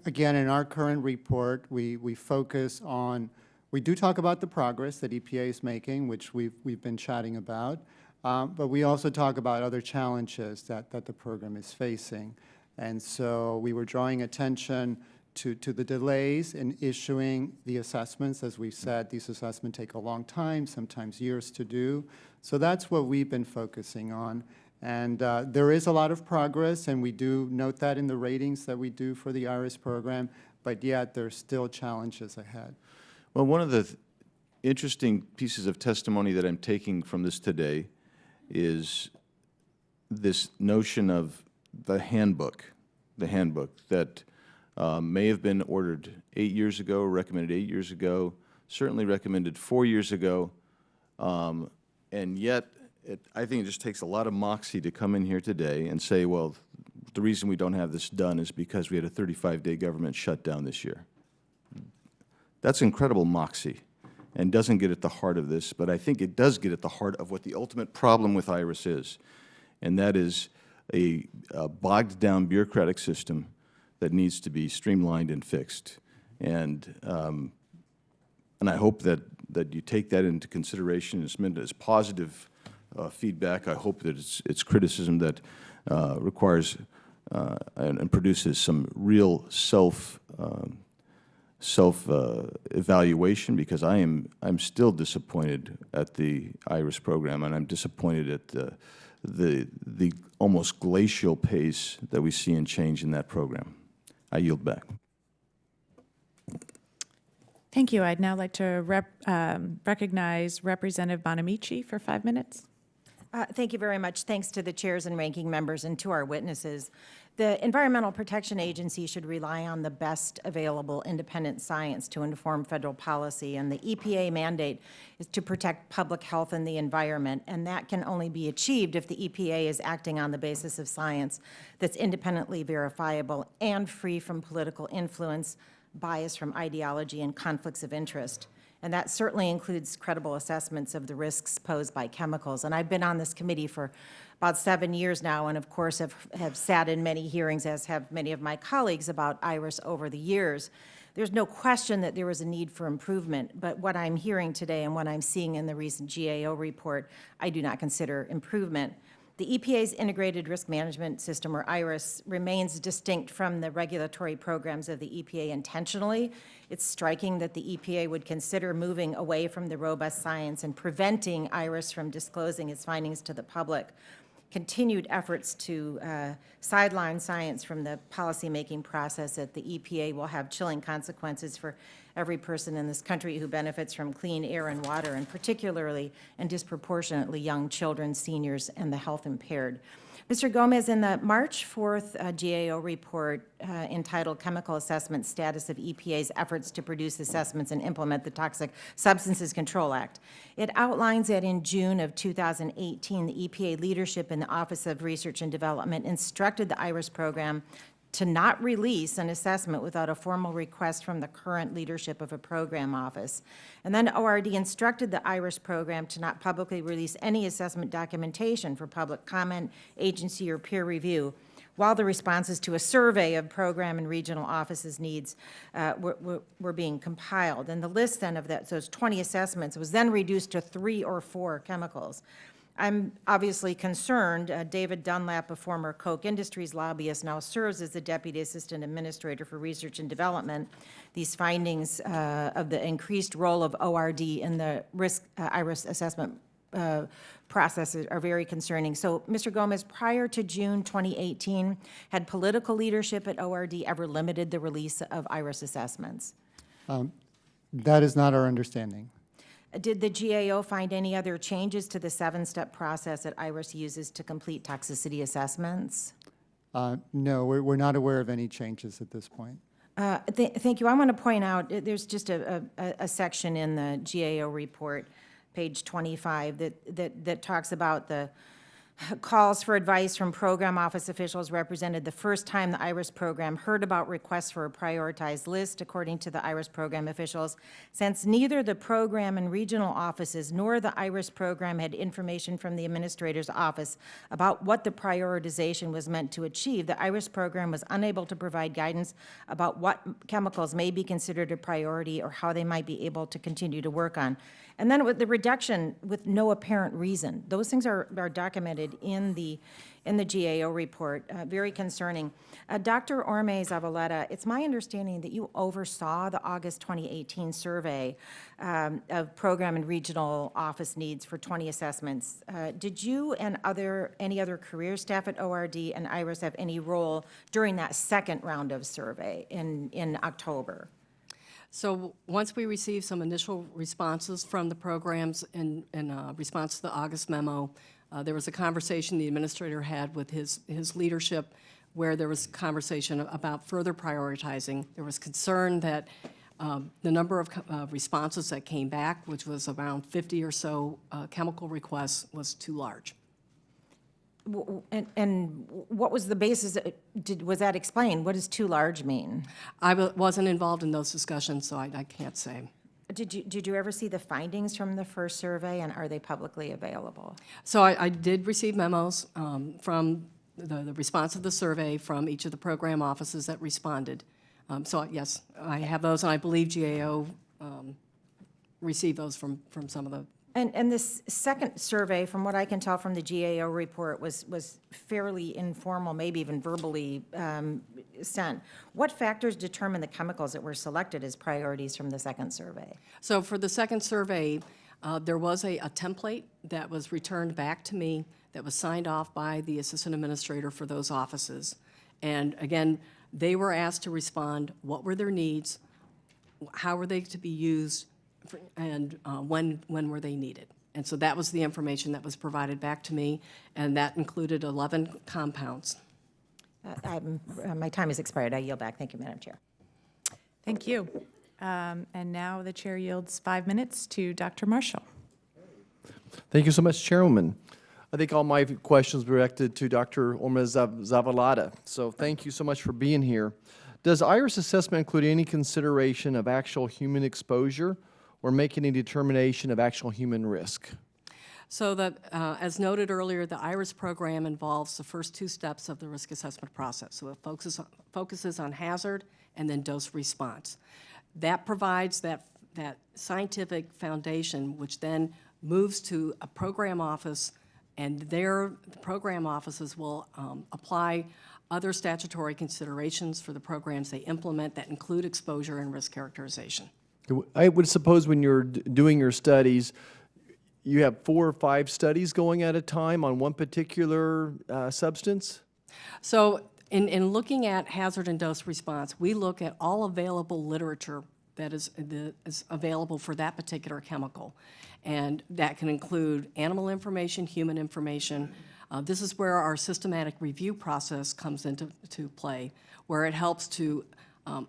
again, in our current report, we focus on, we do talk about the progress that EPA is making, which we've been chatting about, but we also talk about other challenges that the program is facing. And so we were drawing attention to the delays in issuing the assessments. As we've said, these assessments take a long time, sometimes years to do. So that's what we've been focusing on. And there is a lot of progress, and we do note that in the ratings that we do for the IRS program, but yet there's still challenges ahead. Well, one of the interesting pieces of testimony that I'm taking from this today is this notion of the handbook that may have been ordered 8 years ago, recommended 8 years ago, certainly recommended 4 years ago, and yet I think it just takes a lot of moxie to come in here today and say, well, the reason we don't have this done is because we had a 35-day government shutdown this year. That's incredible moxie and doesn't get at the heart of this, but I think it does get at the heart of what the ultimate problem with IRS is, and that is a bogged-down bureaucratic system that needs to be streamlined and fixed. And I hope that you take that into consideration. It's meant as positive feedback. I hope that it's criticism that requires and produces some real self-evaluation, because I'm still disappointed at the IRS program, and I'm disappointed at the almost glacial pace that we see in change in that program. I yield back. Thank you. I'd now like to recognize Representative Bonamici for 5 minutes. Thank you very much. Thanks to the chairs and ranking members and to our witnesses. The Environmental Protection Agency should rely on the best available independent science to inform federal policy, and the EPA mandate is to protect public health and the environment, and that can only be achieved if the EPA is acting on the basis of science that's independently verifiable and free from political influence, bias from ideology, and conflicts of interest. And that certainly includes credible assessments of the risks posed by chemicals. And I've been on this committee for about 7 years now, and of course have sat in many hearings, as have many of my colleagues, about IRS over the years. There's no question that there was a need for improvement, but what I'm hearing today and what I'm seeing in the recent GAO report, I do not consider improvement. The EPA's Integrated Risk Management System, or IRIS, remains distinct from the regulatory programs of the EPA intentionally. It's striking that the EPA would consider moving away from the robust science and preventing IRIS from disclosing its findings to the public. Continued efforts to sideline science from the policymaking process at the EPA will have chilling consequences for every person in this country who benefits from clean air and water, and particularly and disproportionately young children, seniors, and the health impaired. Mr. Gomez, in the March 4th GAO report entitled Chemical Assessment Status of EPA's Efforts to Produce Assessments and Implement the Toxic Substances Control Act, it outlines that in June of 2018, the EPA leadership in the Office of Research and Development instructed the IRIS program to not release an assessment without a formal request from the current leadership of a program office. And then ORD instructed the IRS program to not publicly release any assessment documentation for public comment, agency, or peer review, while the responses to a survey of program and regional offices' needs were being compiled. And the list then of those 20 assessments was then reduced to 3 or 4 chemicals. I'm obviously concerned. David Dunlap, a former Koch Industries lobbyist, now serves as the Deputy Assistant Administrator for Research and Development. These findings of the increased role of ORD in the risk IRS assessment process are very concerning. So, Mr. Gomez, prior to June 2018, had political leadership at ORD ever limited the release of IRS assessments? That is not our understanding. Did the GAO find any other changes to the 7-step process that IRS uses to complete toxicity assessments? No, we're not aware of any changes at this point. Thank you. I want to point out, there's just a section in the GAO report, page 25, that talks about the calls for advice from program office officials represented the first time the IRS program heard about requests for a prioritized list, according to the IRS program officials. Since neither the program and regional offices nor the IRS program had information from the administrator's office about what the prioritization was meant to achieve, the IRS program was unable to provide guidance about what chemicals may be considered a priority or how they might be able to continue to work on. And then with the reduction with no apparent reason. Those things are documented in the GAO report, very concerning. Dr. Orme-Zavaleta, it's my understanding that you oversaw the August 2018 survey of program and regional office needs for 20 assessments. Did you and any other career staff at ORD and IRS have any role during that second round of survey in October? So once we received some initial responses from the programs in response to the August memo, there was a conversation the administrator had with his leadership where there was conversation about further prioritizing. There was concern that the number of responses that came back, which was around 50 or so chemical requests, was too large. And what was the basis? Was that explained? What does too large mean? I wasn't involved in those discussions, so I can't say. Did you ever see the findings from the first survey, and are they publicly available? So I did receive memos from the response of the survey from each of the program offices that responded. So yes, I have those, and I believe GAO received those from some of the. And this second survey, from what I can tell from the GAO report, was fairly informal, maybe even verbally sent. What factors determine the chemicals that were selected as priorities from the second survey? So for the second survey, there was a template that was returned back to me that was signed off by the assistant administrator for those offices. And again, they were asked to respond, what were their needs, how were they to be used, and when were they needed. And so that was the information that was provided back to me, and that included 11 compounds. My time has expired. I yield back. Thank you, Madam Chair. Thank you. And now the chair yields 5 minutes to Dr. Marshall. Thank you so much, Chairwoman. I think all my questions were directed to Dr. Orme-Zavaleta, so thank you so much for being here. Does IRS assessment include any consideration of actual human exposure or making a determination of actual human risk? So that, as noted earlier, the IRS program involves the first 2 steps of the risk assessment process. So it focuses on hazard and then dose response. That provides that scientific foundation, which then moves to a program office, and the program offices will apply other statutory considerations for the programs they implement that include exposure and risk characterization. I would suppose when you're doing your studies, you have 4 or 5 studies going at a time on one particular substance? So in looking at hazard and dose response, we look at all available literature that is available for that particular chemical. And that can include animal information, human information. This is where our systematic review process comes into play, where it helps to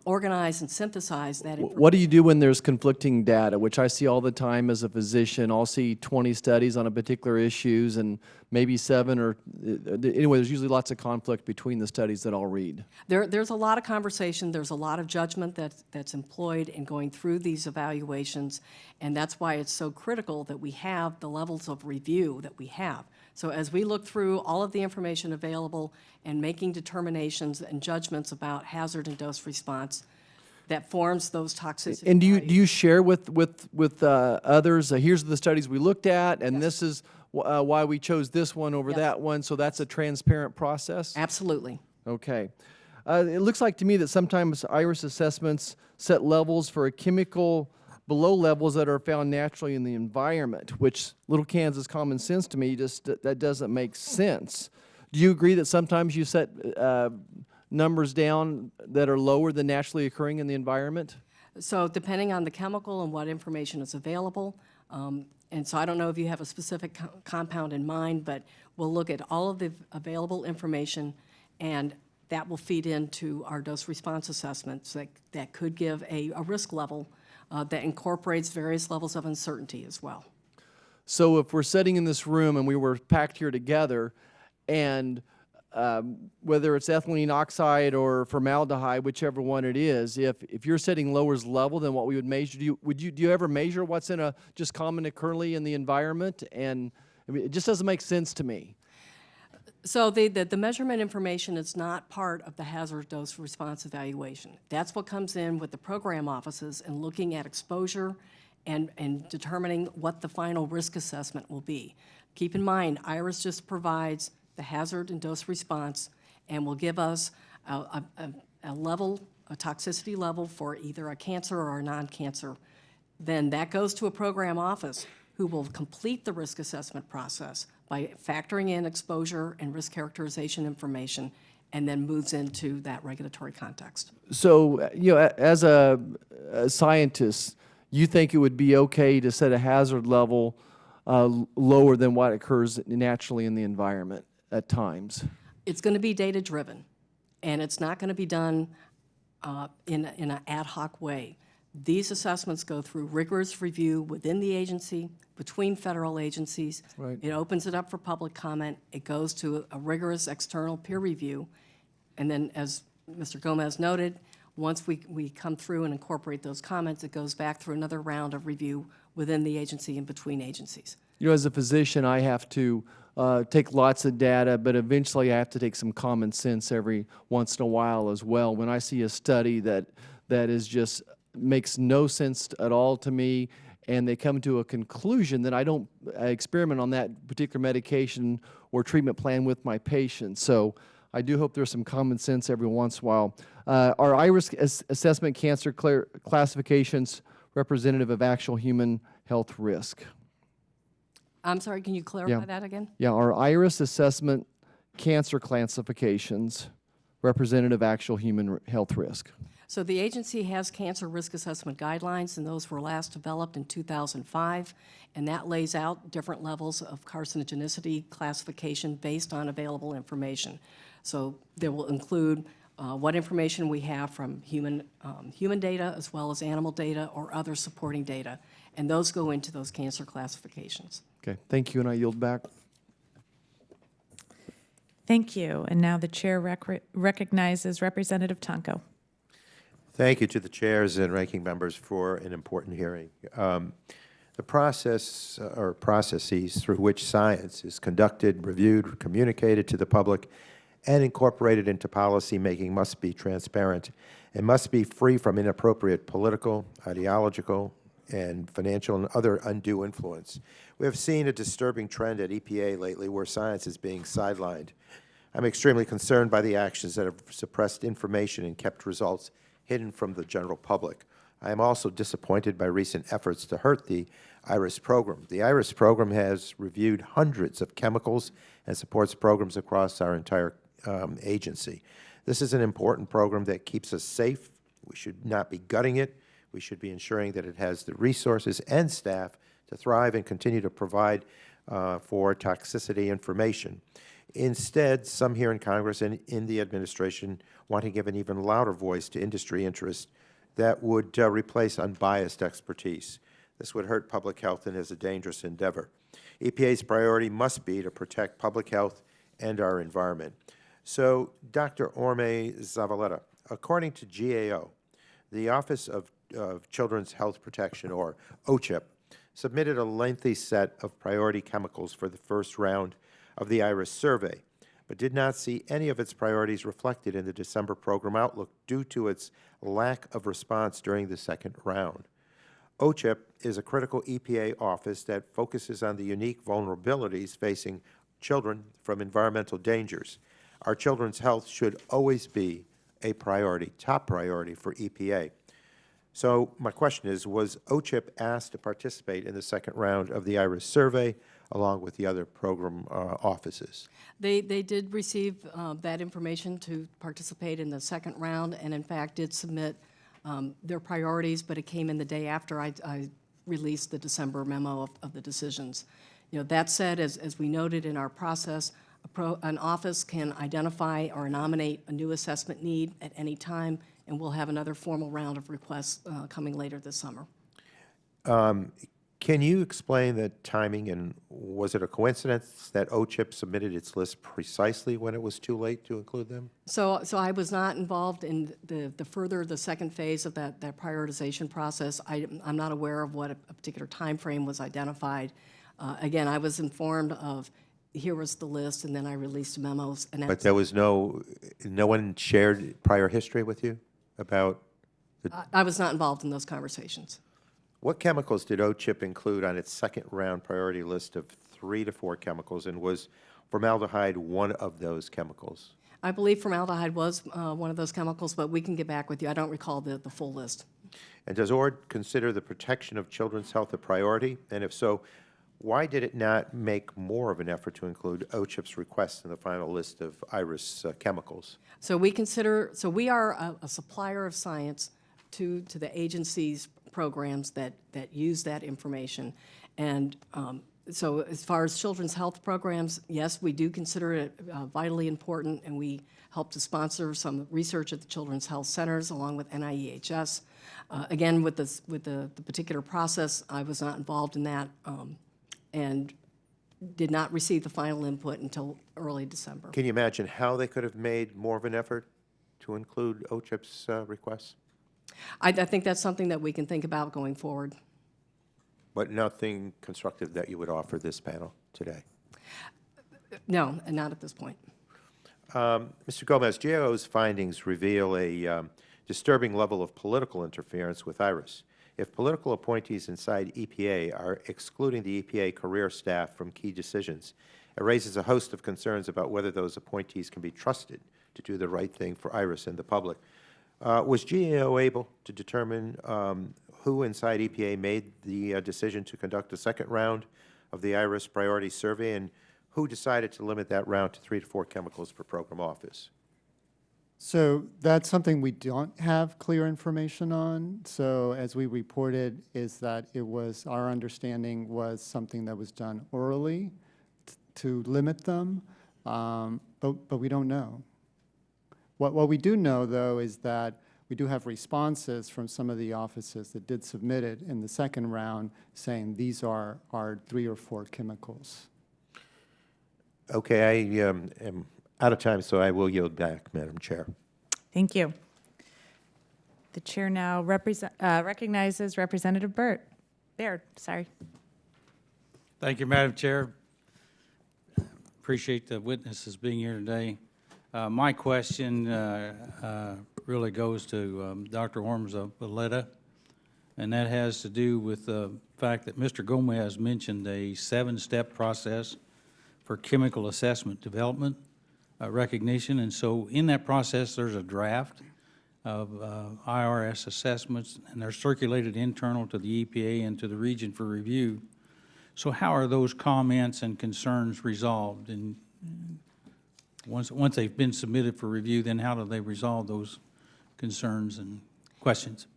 organize and synthesize that information. What do you do when there's conflicting data, which I see all the time as a physician? I'll see 20 studies on a particular issues and maybe 7 or, anyway, there's usually lots of conflict between the studies that I'll read. There's a lot of conversation, there's a lot of judgment that's employed in going through these evaluations, and that's why it's so critical that we have the levels of review that we have. So as we look through all of the information available and making determinations and judgments about hazard and dose response, that forms those toxicity. And do you share with others, here's the studies we looked at, and this is why we chose this one over that one, so that's a transparent process? Absolutely. Okay. It looks like to me that sometimes IRIS assessments set levels for a chemical below levels that are found naturally in the environment, which little Kansas common sense to me, just that doesn't make sense. Do you agree that sometimes you set numbers down that are lower than naturally occurring in the environment? So depending on the chemical and what information is available, and so I don't know if you have a specific compound in mind, but we'll look at all of the available information, and that will feed into our dose response assessments that could give a risk level that incorporates various levels of uncertainty as well. So if we're sitting in this room and we were packed here together, and whether it's ethylene oxide or formaldehyde, whichever one it is, if you're setting lower level than what we would measure, do you ever measure what's in a just common currently in the environment? And I mean, it just doesn't make sense to me. So the measurement information is not part of the hazard dose response evaluation. That's what comes in with the program offices and looking at exposure and determining what the final risk assessment will be. Keep in mind, IRIS just provides the hazard and dose response and will give us a level, a toxicity level for either a cancer or a non-cancer. Then that goes to a program office who will complete the risk assessment process by factoring in exposure and risk characterization information, and then moves into that regulatory context. So, as a scientist, you think it would be okay to set a hazard level lower than what occurs naturally in the environment at times? It's going to be data-driven, and it's not going to be done in an ad hoc way. These assessments go through rigorous review within the agency, between federal agencies. Right. It opens it up for public comment. It goes to a rigorous external peer review. And then, as Mr. Gomez noted, once we come through and incorporate those comments, it goes back through another round of review within the agency and between agencies. As a physician, I have to take lots of data, but eventually I have to take some common sense every once in a while as well. When I see a study that is just makes no sense at all to me, and they come to a conclusion, then I don't experiment on that particular medication or treatment plan with my patients. So I do hope there's some common sense every once in a while. Are IRIS assessment cancer classifications representative of actual human health risk? I'm sorry, can you clarify that again? Yeah, are IRIS assessment cancer classifications representative of actual human health risk? So the agency has cancer risk assessment guidelines, and those were last developed in 2005, and that lays out different levels of carcinogenicity classification based on available information. So there will include what information we have from human data as well as animal data or other supporting data, and those go into those cancer classifications. Okay, thank you, and I yield back. Thank you. And now the chair recognizes Representative Tonko. Thank you to the chairs and ranking members for an important hearing. The process or processes through which science is conducted, reviewed, communicated to the public, and incorporated into policy making must be transparent and must be free from inappropriate political, ideological, and financial and other undue influence. We have seen a disturbing trend at EPA lately where science is being sidelined. I'm extremely concerned by the actions that have suppressed information and kept results hidden from the general public. I am also disappointed by recent efforts to hurt the IRIS program. The IRIS program has reviewed hundreds of chemicals and supports programs across our entire agency. This is an important program that keeps us safe. We should not be gutting it. We should be ensuring that it has the resources and staff to thrive and continue to provide for toxicity information. Instead, some here in Congress and in the administration want to give an even louder voice to industry interests that would replace unbiased expertise. This would hurt public health and is a dangerous endeavor. EPA's priority must be to protect public health and our environment. So, Dr. Orme-Zavaleta, according to GAO, the Office of Children's Health Protection, or OCHIP, submitted a lengthy set of priority chemicals for the first round of the IRS survey, but did not see any of its priorities reflected in the December program outlook due to its lack of response during the second round. OCHIP is a critical EPA office that focuses on the unique vulnerabilities facing children from environmental dangers. Our children's health should always be a priority, top priority for EPA. So my question is, was OCHIP asked to participate in the second round of the IRS survey along with the other program offices? They did receive that information to participate in the second round, and in fact did submit their priorities, but it came in the day after I released the December memo of the decisions. You know, that said, as we noted in our process, an office can identify or nominate a new assessment need at any time, and we'll have another formal round of requests coming later this summer. Can you explain the timing, and was it a coincidence that OCHIP submitted its list precisely when it was too late to include them? So I was not involved in the second phase of that prioritization process. I'm not aware of what a particular time frame was identified. Again, I was informed of, here was the list, and then I released memos. And But there was no one shared prior history with you about I was not involved in those conversations. What chemicals did OCHIP include on its second round priority list of 3 to 4 chemicals, and was formaldehyde one of those chemicals? I believe formaldehyde was one of those chemicals, but we can get back with you. I don't recall the full list. And does ORD consider the protection of children's health a priority? And if so, why did it not make more of an effort to include OCHIP's request in the final list of IRS chemicals? So we are a supplier of science to the agency's programs that use that information. And so as far as children's health programs, yes, we do consider it vitally important, and we help to sponsor some research at the Children's Health Centers along with NIEHS. Again, with the particular process, I was not involved in that and did not receive the final input until early December. Can you imagine how they could have made more of an effort to include OCHIP's requests? I think that's something that we can think about going forward. But nothing constructive that you would offer this panel today? No, and not at this point. Mr. Gomez, GAO's findings reveal a disturbing level of political interference with IRS. If political appointees inside EPA are excluding the EPA career staff from key decisions, it raises a host of concerns about whether those appointees can be trusted to do the right thing for IRS and the public. Was GAO able to determine who inside EPA made the decision to conduct a second round of the IRS priority survey, and who decided to limit that round to 3 to 4 chemicals per program office? So that's something we don't have clear information on. So as we reported, is that it was, our understanding was something that was done orally to limit them, but we don't know. What we do know, though, is that we do have responses from some of the offices that did submit it in the second round saying these are 3 or 4 chemicals. Okay, I am out of time, so I will yield back, Madam Chair. Thank you. The chair now recognizes Representative Baird. Sorry. Thank you, Madam Chair. Appreciate the witnesses being here today. My question really goes to Dr. Orme-Zavaleta, and that has to do with the fact that Mr. Gomez mentioned a 7-step process for chemical assessment development recognition. And so in that process, there's a draft of IRS assessments, and they're circulated internal to the EPA and to the region for review. So how are those comments and concerns resolved? And once they've been submitted for review, then how do they resolve those concerns and questions?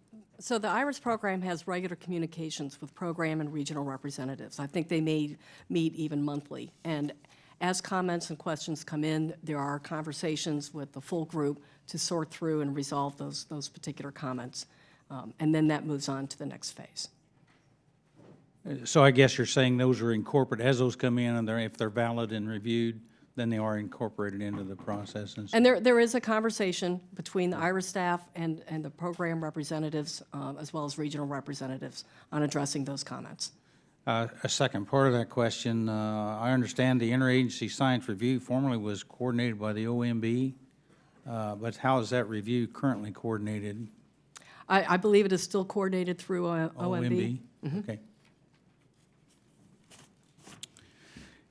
So the IRS program has regular communications with program and regional representatives. I think they may meet even monthly. And As comments and questions come in, there are conversations with the full group to sort through and resolve those particular comments. And then that moves on to the next phase. So I guess you're saying those are incorporated, as those come in, and if they're valid and reviewed, then they are incorporated into the process. And there is a conversation between the IRS staff and the program representatives, as well as regional representatives, on addressing those comments. A second part of that question, I understand the interagency science review formerly was coordinated by the OMB, but how is that review currently coordinated? I believe it is still coordinated through OMB. Okay.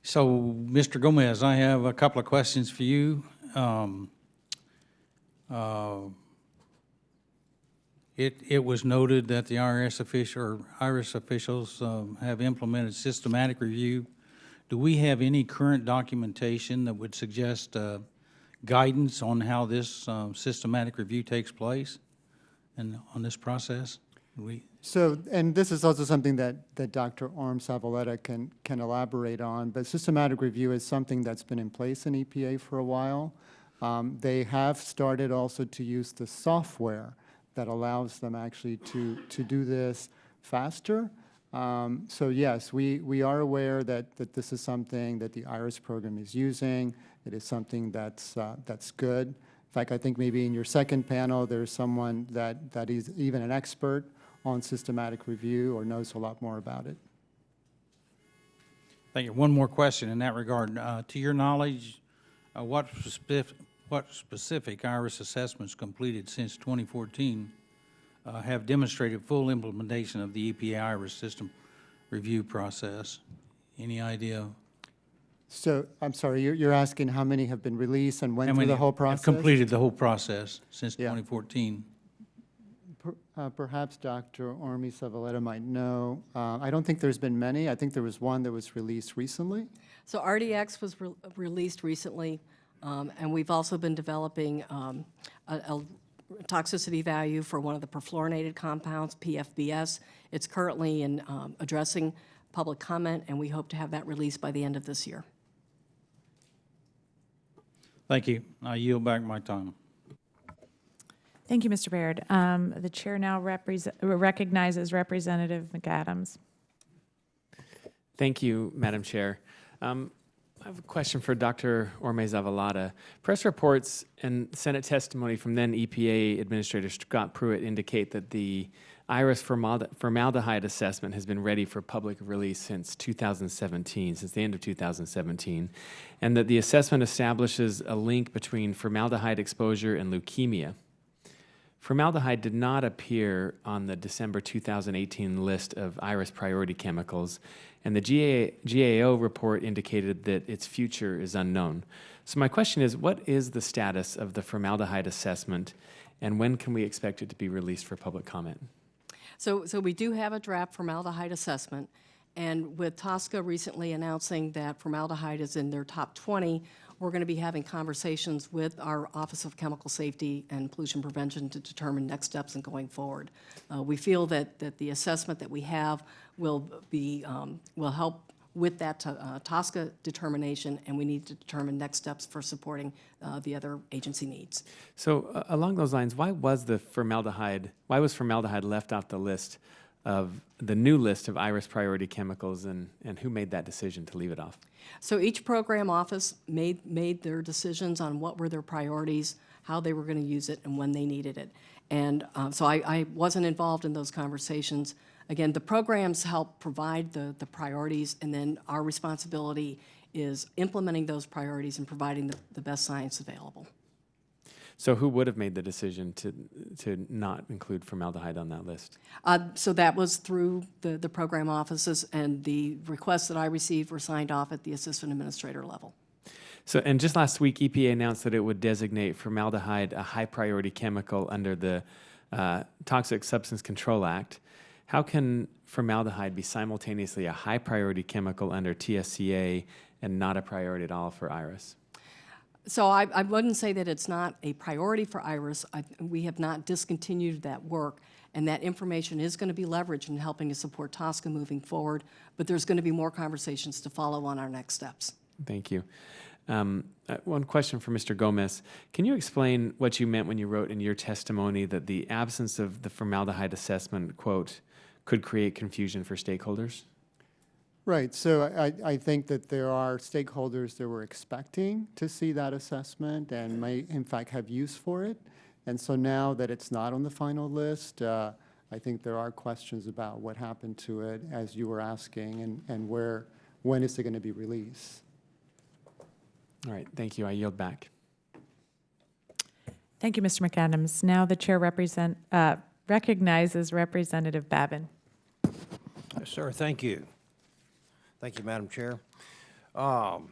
So, Mr. Gomez, I have a couple of questions for you. It was noted that the IRS officials have implemented systematic review. Do we have any current documentation that would suggest guidance on how this systematic review takes place and on this process? So, and this is also something that Dr. Orme-Zavaleta can elaborate on, but systematic review is something that's been in place in EPA for a while. They have started also to use the software that allows them actually to do this faster. So yes, we are aware that this is something that the IRS program is using. It is something that's good. In fact, I think maybe in your second panel, there's someone that is even an expert on systematic review or knows a lot more about it. Thank you. One more question in that regard. To your knowledge, what specific IRS assessments completed since 2014 have demonstrated full implementation of the EPA IRS system review process? Any idea? So, I'm sorry, you're asking how many have been released and went through the whole process? Have completed the whole process since Yeah. 2014. Perhaps Dr. Orme-Zavaleta might know. I don't think there's been many. I think there was one that was released recently. So RDX was released recently, and we've also been developing a toxicity value for one of the perfluorinated compounds, PFBS. It's currently in addressing public comment, and we hope to have that released by the end of this year. Thank you. I yield back my time. Thank you, Mr. Baird. The chair now recognizes Representative McAdams. Thank you, Madam Chair. I have a question for Dr. Orme-Zavaleta. Press reports and Senate testimony from then EPA Administrator Scott Pruitt indicate that the IRS formaldehyde assessment has been ready for public release since 2017, since the end of 2017, and that the assessment establishes a link between formaldehyde exposure and leukemia. Formaldehyde did not appear on the December 2018 list of IRS priority chemicals, and the GAO report indicated that its future is unknown. So my question is, what is the status of the formaldehyde assessment, and when can we expect it to be released for public comment? So we do have a draft formaldehyde assessment, and with TSCA recently announcing that formaldehyde is in their top 20, we're going to be having conversations with our Office of Chemical Safety and Pollution Prevention to determine next steps and going forward. We feel that the assessment that we have will help with that TSCA determination, and we need to determine next steps for supporting the other agency needs. So along those lines, why was formaldehyde left off the list of the new list of IRS priority chemicals, and who made that decision to leave it off? So each program office made their decisions on what were their priorities, how they were going to use it, and when they needed it. And so I wasn't involved in those conversations. Again, the programs help provide the priorities, and then our responsibility is implementing those priorities and providing the best science available. So who would have made the decision to not include formaldehyde on that list? So that was through the program offices, and the requests that I received were signed off at the assistant administrator level. So, and just last week, EPA announced that it would designate formaldehyde a high priority chemical under the Toxic Substance Control Act. How can formaldehyde be simultaneously a high priority chemical under TSCA and not a priority at all for IRS? So I wouldn't say that it's not a priority for IRS. We have not discontinued that work, and that information is going to be leveraged in helping to support TSCA moving forward, but there's going to be more conversations to follow on our next steps. Thank you. One question for Mr. Gomez. Can you explain what you meant when you wrote in your testimony that the absence of the formaldehyde assessment, quote, could create confusion for stakeholders? Right, so I think that there are stakeholders that were expecting to see that assessment and may, in fact, have use for it. And so now that it's not on the final list, I think there are questions about what happened to it, as you were asking, and when is it going to be released? All right, thank you. I yield back. Thank you, Mr. McAdams. Now the chair recognizes Representative Babin. Yes, sir. Thank you. Thank you, Madam Chair. Mr.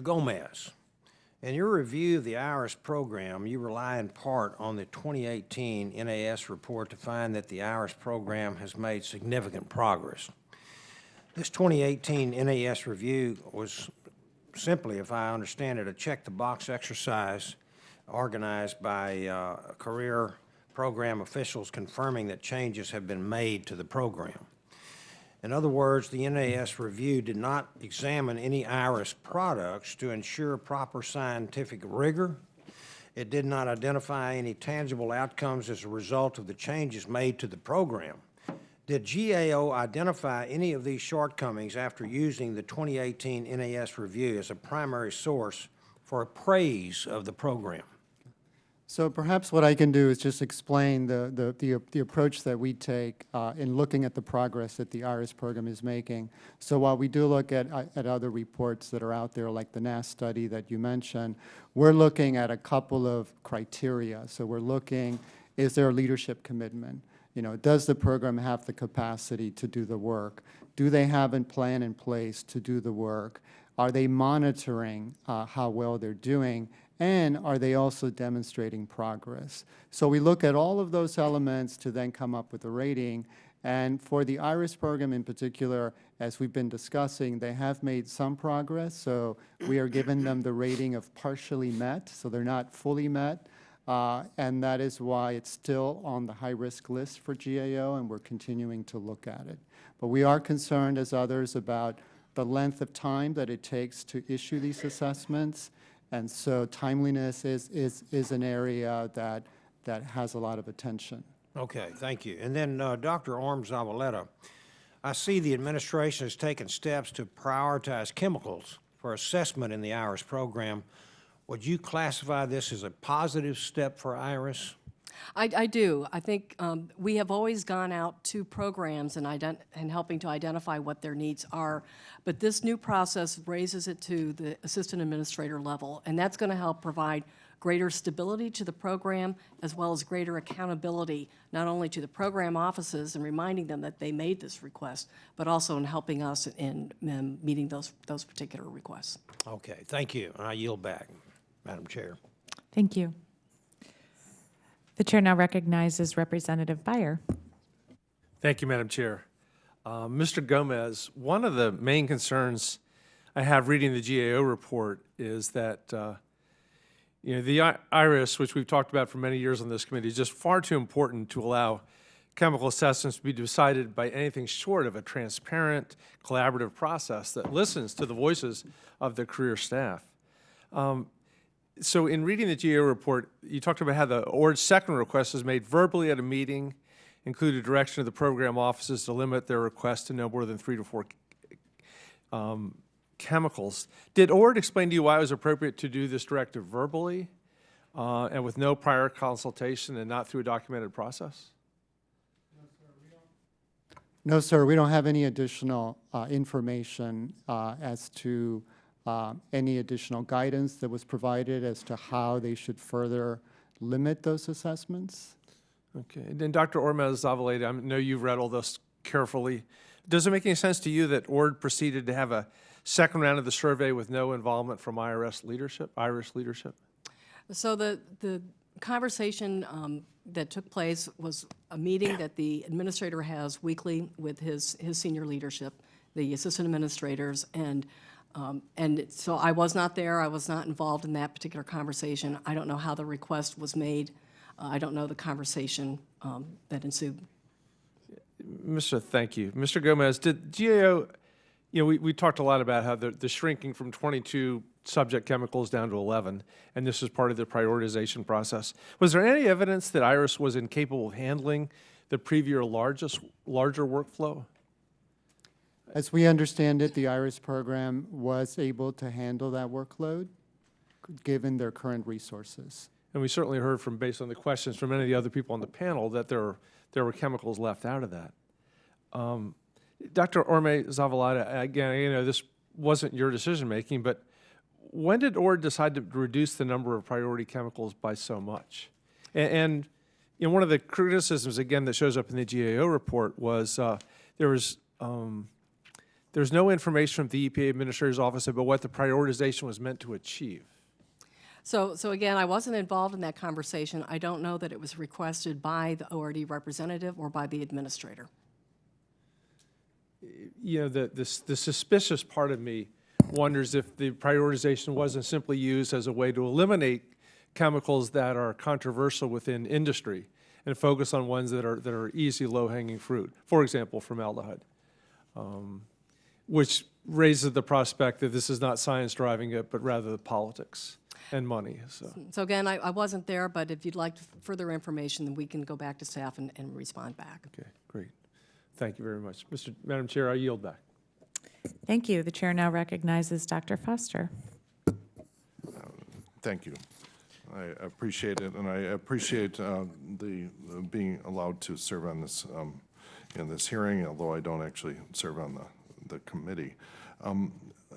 Gomez, in your review of the IRS program, you rely in part on the 2018 NAS report to find that the IRS program has made significant progress. This 2018 NAS review was simply, if I understand it, a check-the-box exercise organized by career program officials confirming that changes have been made to the program. In other words, the NAS review did not examine any IRS products to ensure proper scientific rigor. It did not identify any tangible outcomes as a result of the changes made to the program. Did GAO identify any of these shortcomings after using the 2018 NAS review as a primary source for appraise of the program? So perhaps what I can do is just explain the approach that we take in looking at the progress that the IRS program is making. So while we do look at other reports that are out there, like the NAS study that you mentioned, we're looking at a couple of criteria. So we're looking, is there a leadership commitment? You know, does the program have the capacity to do the work? Do they have a plan in place to do the work? Are they monitoring how well they're doing? And are they also demonstrating progress? So we look at all of those elements to then come up with a rating. And for the IRS program in particular, as we've been discussing, they have made some progress. So we are giving them the rating of partially met, so they're not fully met. And that is why it's still on the high-risk list for GAO, and we're continuing to look at it. But we are concerned, as others, about the length of time that it takes to issue these assessments. And so timeliness is an area that has a lot of attention. Okay, thank you. And then Dr. Orme-Zavaleta, I see the administration has taken steps to prioritize chemicals for assessment in the IRS program. Would you classify this as a positive step for IRS? I do. I think we have always gone out to programs and helping to identify what their needs are, but this new process raises it to the assistant administrator level, and that's going to help provide greater stability to the program as well as greater accountability, not only to the program offices and reminding them that they made this request, but also in helping us in meeting those particular requests. Okay, thank you. And I yield back, Madam Chair. Thank you. The chair now recognizes Representative Byer. Thank you, Madam Chair. Mr. Gomez, one of the main concerns I have reading the GAO report is that the IRS, which we've talked about for many years on this committee, is just far too important to allow chemical assessments to be decided by anything short of a transparent, collaborative process that listens to the voices of the career staff. So in reading the GAO report, you talked about how the OR's second request was made verbally at a meeting, included direction of the program offices to limit their request to no more than 3 to 4 chemicals. Did ORD explain to you why it was appropriate to do this directive verbally and with no prior consultation and not through a documented process? No, sir, we don't have any additional information as to any additional guidance that was provided as to how they should further limit those assessments. Okay, and then Dr. Orme-Zavaleta, I know you've read all this carefully. Does it make any sense to you that ORD proceeded to have a second round of the survey with no involvement from Irish leadership? So the conversation that took place was a meeting that the administrator has weekly with his senior leadership, the assistant administrators, and so I was not there. I was not involved in that particular conversation. I don't know how the request was made. I don't know the conversation that ensued. Thank you. Mr. Gomez, did GAO, you know, we talked a lot about how the shrinking from 22 subject chemicals down to 11, and this is part of the prioritization process. Was there any evidence that IRS was incapable of handling the previous larger workflow? As we understand it, the IRS program was able to handle that workload, given their current resources. And we certainly heard from, based on the questions from many of the other people on the panel, that there were chemicals left out of that. Dr. Orme-Zavaleta, again, you know, this wasn't your decision-making, but when did ORD decide to reduce the number of priority chemicals by so much? And you know, one of the criticisms, again, that shows up in the GAO report was there's no information from the EPA Administrator's Office about what the prioritization was meant to achieve. So again, I wasn't involved in that conversation. I don't know that it was requested by the ORD representative or by the administrator. You know, the suspicious part of me wonders if the prioritization wasn't simply used as a way to eliminate chemicals that are controversial within industry and focus on ones that are easy, low-hanging fruit. For example, formaldehyde, which raises the prospect that this is not science driving it, but rather the politics and money. So again, I wasn't there, but if you'd like further information, then we can go back to staff and respond back. Okay, great. Thank you very much. Madam Chair, I yield back. Thank you. The chair now recognizes Dr. Foster. Thank you. I appreciate it, and I appreciate the being allowed to serve on this in this hearing, although I don't actually serve on the committee.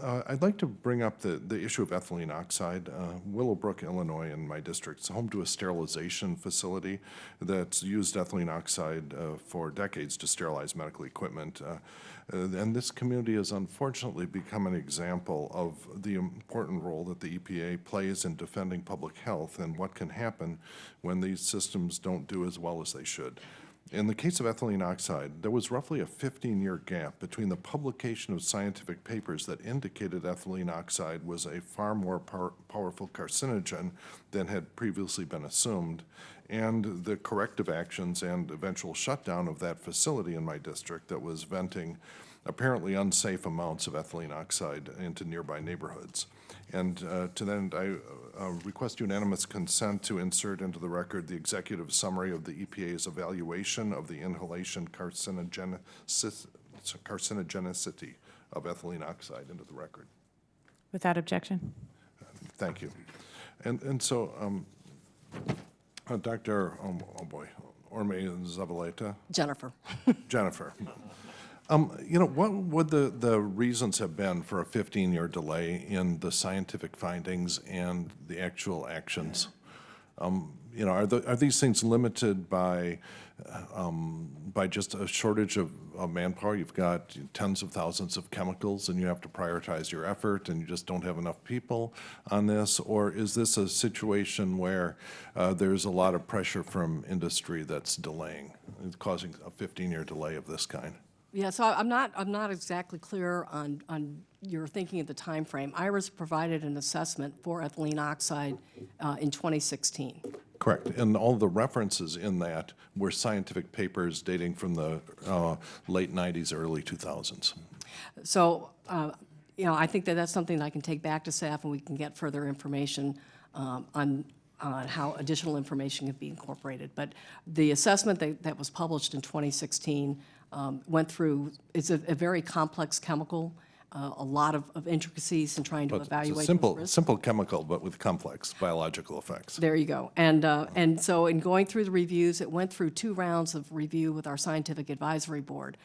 I'd like to bring up the issue of ethylene oxide. Willowbrook, Illinois, in my district, is home to a sterilization facility that's used ethylene oxide for decades to sterilize medical equipment. And this community has unfortunately become an example of the important role that the EPA plays in defending public health and what can happen when these systems don't do as well as they should. In the case of ethylene oxide, there was roughly a 15-year gap between the publication of scientific papers that indicated ethylene oxide was a far more powerful carcinogen than had previously been assumed, and the corrective actions and eventual shutdown of that facility in my district that was venting apparently unsafe amounts of ethylene oxide into nearby neighborhoods. And to that end, I request unanimous consent to insert into the record the executive summary of the EPA's evaluation of the inhalation carcinogenicity of ethylene oxide into the record. Without objection. Thank you. And so, Dr. Orme-Zavaleta. Jennifer. Jennifer. You know, what would the reasons have been for a 15-year delay in the scientific findings and the actual actions? You know, are these things limited by just a shortage of manpower? You've got tens of thousands of chemicals and you have to prioritize your effort and you just don't have enough people on this? Or is this a situation where there's a lot of pressure from industry that's delaying, causing a 15-year delay of this kind? Yeah, so I'm not exactly clear on your thinking of the time frame. IRS provided an assessment for ethylene oxide in 2016. Correct, and all the references in that were scientific papers dating from the late 90s, early 2000s. So, you know, I think that's something that I can take back to staff and we can get further information on how additional information can be incorporated. But the assessment that was published in 2016 went through, it's a very complex chemical, a lot of intricacies in trying to evaluate those risks. Simple chemical, but with complex biological effects. There you go. And so in going through the reviews, it went through 2 rounds of review with our scientific advisory board,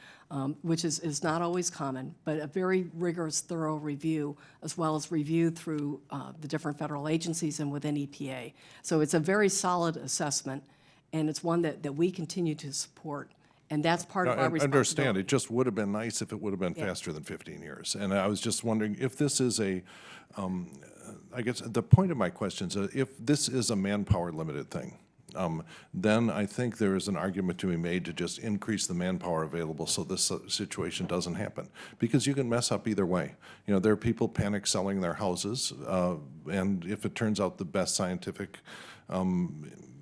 which is not always common, but a very rigorous, thorough review, as well as review through the different federal agencies and within EPA. So it's a very solid assessment, and it's one that we continue to support. And that's part of our responsibility. I understand. It just would have been nice if it would have been faster than 15 years. And I was just wondering if this is I guess the point of my question is if this is a manpower limited thing, then I think there is an argument to be made to just increase the manpower available so this situation doesn't happen. Because you can mess up either way. You know, there are people panic selling their houses, and if it turns out the best scientific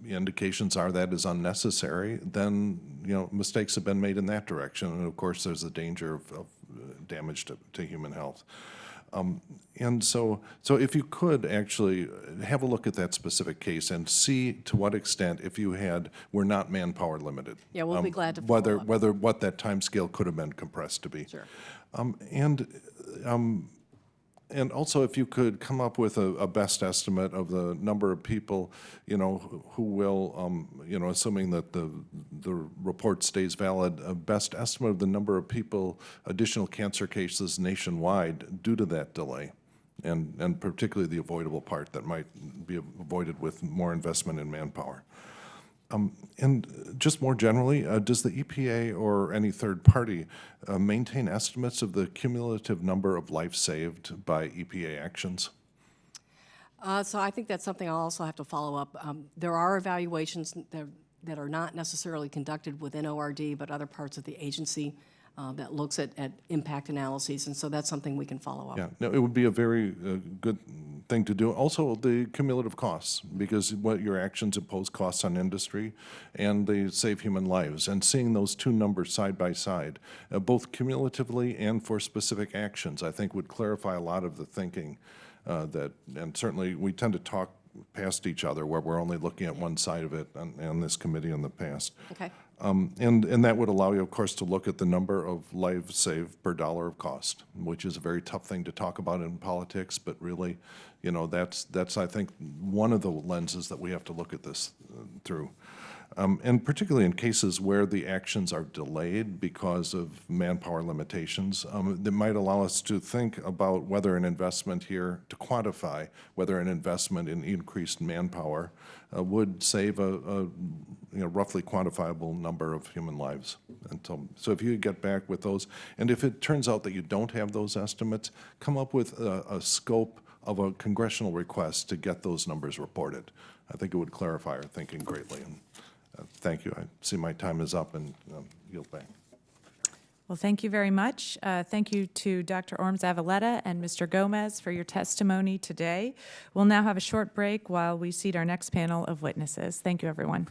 indications are that is unnecessary, then, you know, mistakes have been made in that direction. And of course, there's the danger of damage to human health. And so if you could actually have a look at that specific case and see to what extent, if you were not manpower limited. Yeah, we'll be glad to follow up. Whether what that time scale could have been compressed to be. Sure. And also, if you could come up with a best estimate of the number of people, who will, assuming that the report stays valid, a best estimate of the number of people, additional cancer cases nationwide due to that delay, and particularly the avoidable part that might be avoided with more investment in manpower. And just more generally, does the EPA or any third party maintain estimates of the cumulative number of lives saved by EPA actions? So I think that's something I'll also have to follow up. There are evaluations that are not necessarily conducted within ORD, but other parts of the agency that looks at impact analyses, and so that's something we can follow up. Yeah, no, it would be a very good thing to do. Also, the cumulative costs, because what your actions impose costs on industry, and they save human lives. And seeing those two numbers side by side, both cumulatively and for specific actions, I think would clarify a lot of the thinking and certainly we tend to talk past each other where we're only looking at one side of it on this committee in the past. Okay. And that would allow you, of course, to look at the number of lives saved per dollar of cost, which is a very tough thing to talk about in politics, but really, that's I think, one of the lenses that we have to look at this through. And particularly in cases where the actions are delayed because of manpower limitations, that might allow us to think about whether an investment here, to quantify whether an investment in increased manpower would save a roughly quantifiable number of human lives. So if you get back with those, and if it turns out that you don't have those estimates, come up with a scope of a congressional request to get those numbers reported. I think it would clarify our thinking greatly. And, thank you. I see my time is up and yield back. Well, thank you very much. Thank you to Dr. Orme-Zavaleta and Mr. Gomez for your testimony today. We'll now have a short break while we seat our next panel of witnesses. Thank you, everyone.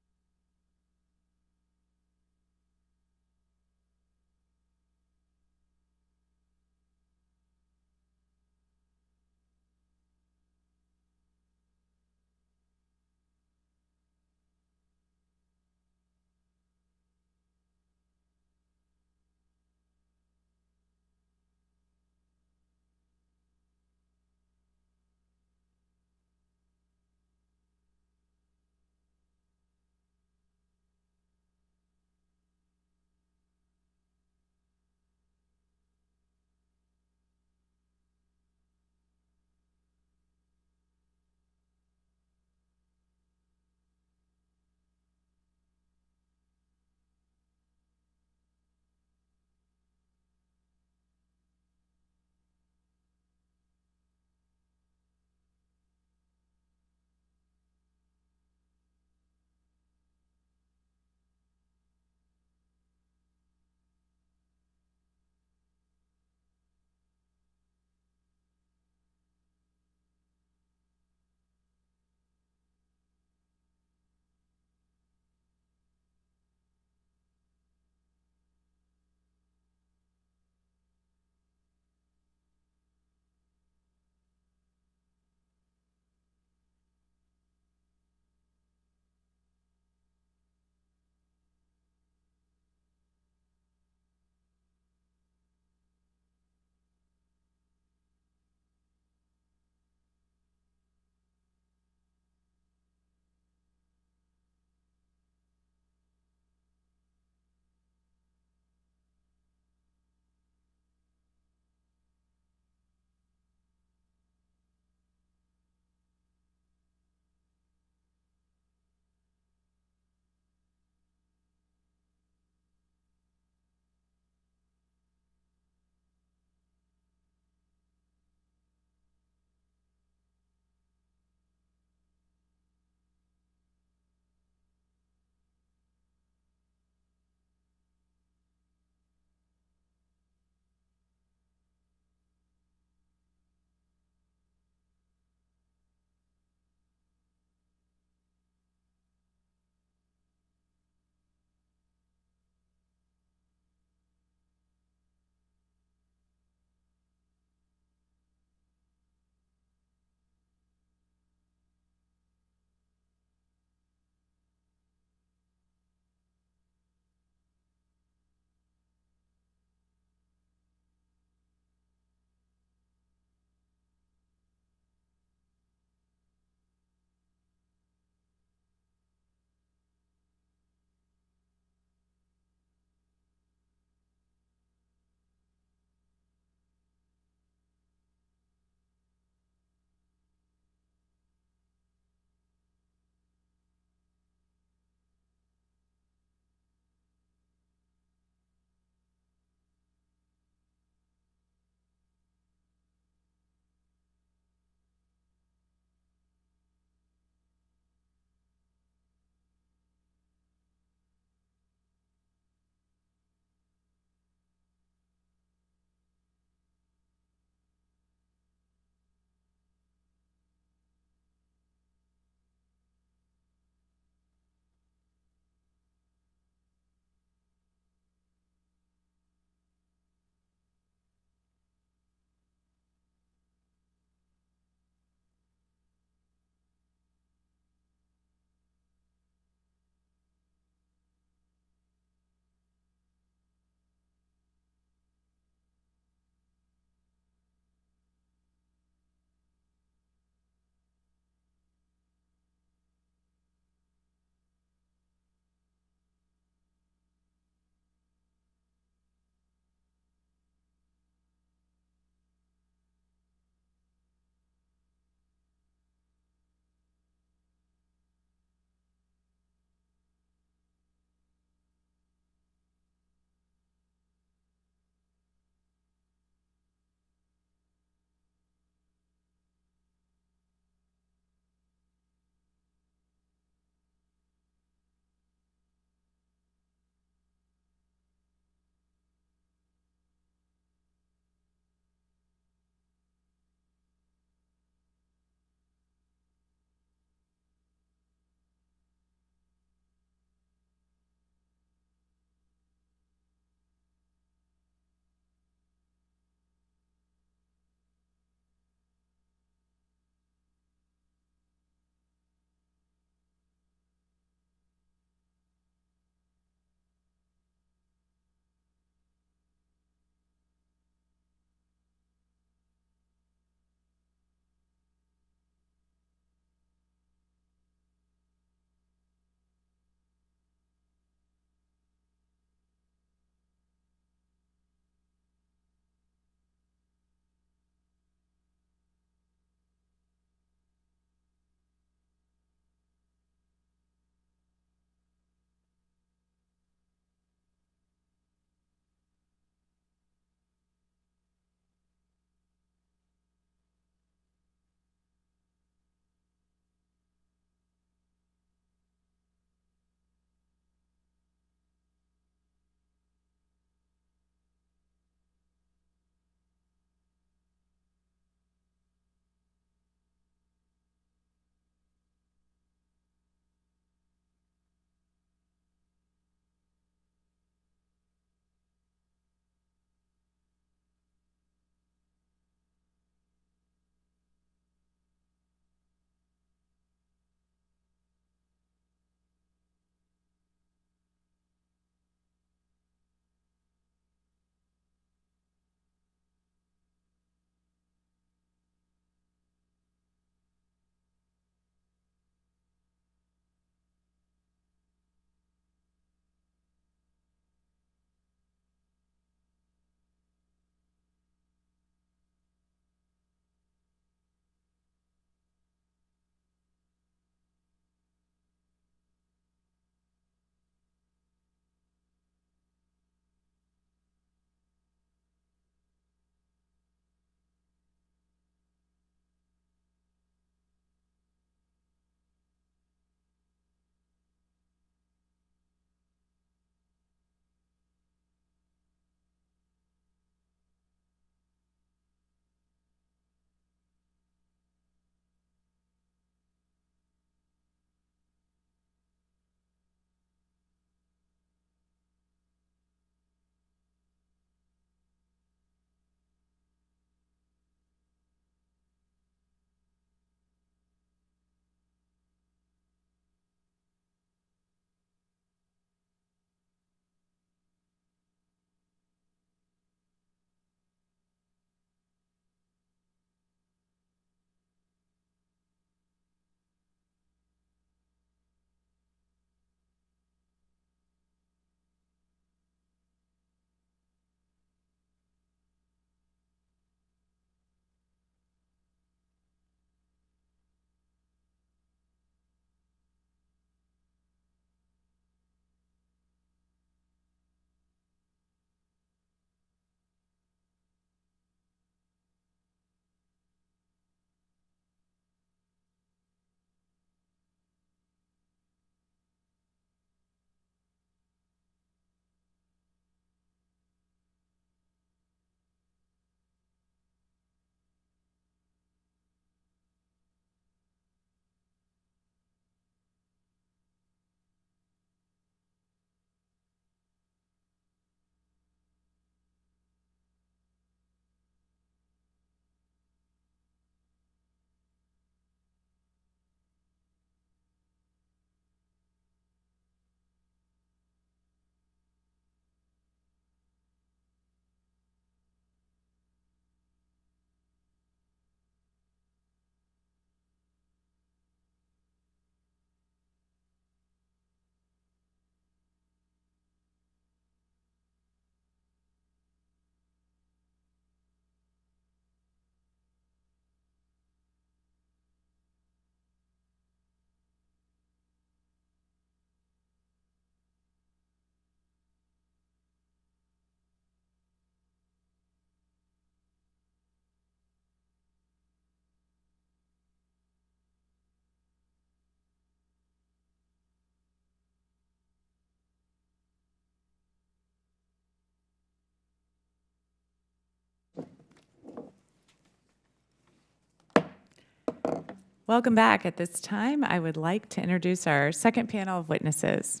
Welcome back. At this time, I would like to introduce our second panel of witnesses.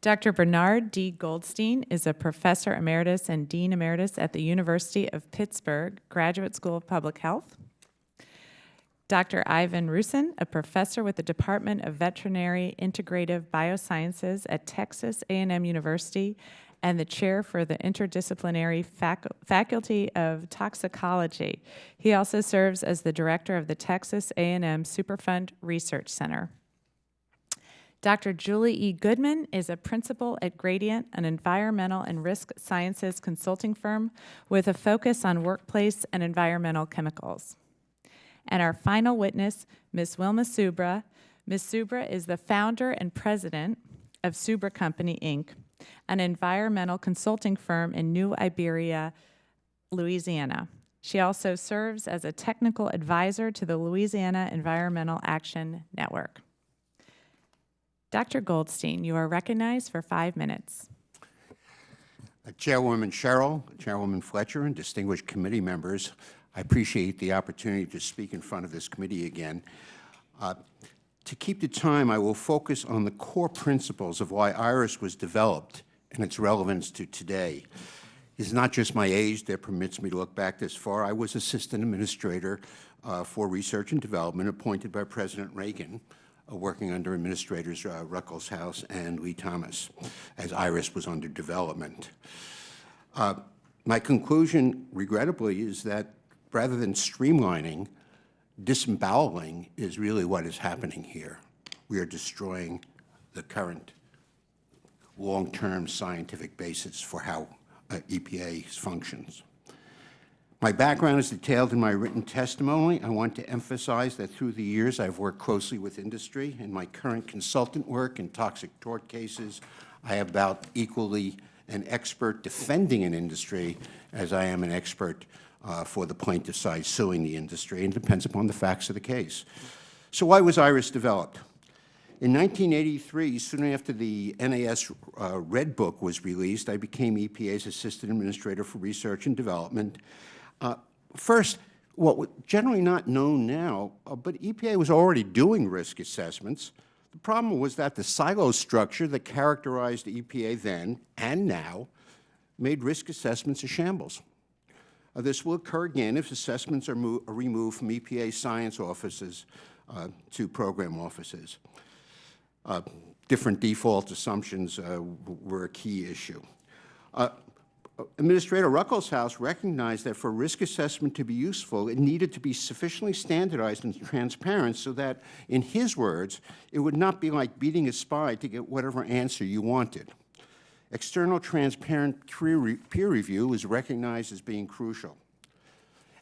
Dr. Bernard D. Goldstein is a professor emeritus and dean emeritus at the University of Pittsburgh Graduate School of Public Health. Dr. Ivan Rusyn, a professor with the Department of Veterinary Integrative Biosciences at Texas A&M University and the chair for the Interdisciplinary Faculty of Toxicology. He also serves as the director of the Texas A&M Superfund Research Center. Dr. Julie E. Goodman is a principal at Gradient, an environmental and risk sciences consulting firm with a focus on workplace and environmental chemicals. And our final witness, Ms. Wilma Subra. Ms. Subra is the founder and president of Subra Company, Inc., an environmental consulting firm in New Iberia, Louisiana. She also serves as a technical advisor to the Louisiana Environmental Action Network. Dr. Goldstein, you are recognized for 5 minutes. Chairwoman Sherrill, Chairwoman Fletcher, and distinguished committee members, I appreciate the opportunity to speak in front of this committee again. To keep the time, I will focus on the core principles of why IRIS was developed and its relevance to today. It's not just my age that permits me to look back this far. I was assistant administrator for research and development appointed by President Reagan, working under Administrators Ruckelshaus and Lee Thomas, as IRIS was under development. My conclusion, regrettably, is that rather than streamlining, disemboweling is really what is happening here. We are destroying the current long-term scientific basis for how EPA functions. My background is detailed in my written testimony. I want to emphasize that through the years I've worked closely with industry. In my current consultant work in toxic tort cases, I am about equally an expert defending an industry as I am an expert for the plaintiff side suing the industry, and it depends upon the facts of the case. So why was IRIS developed? In 1983, soon after the NAS Red Book was released, I became EPA's Assistant Administrator for Research and Development. First, what was generally not known now, but EPA was already doing risk assessments. The problem was that the silo structure that characterized EPA then and now made risk assessments a shambles. This will occur again if assessments are removed from EPA science offices to program offices. Different default assumptions were a key issue. Administrator Ruckelshaus recognized that for risk assessment to be useful, it needed to be sufficiently standardized and transparent so that, in his words, it would not be like beating a spy to get whatever answer you wanted. External transparent peer review is recognized as being crucial.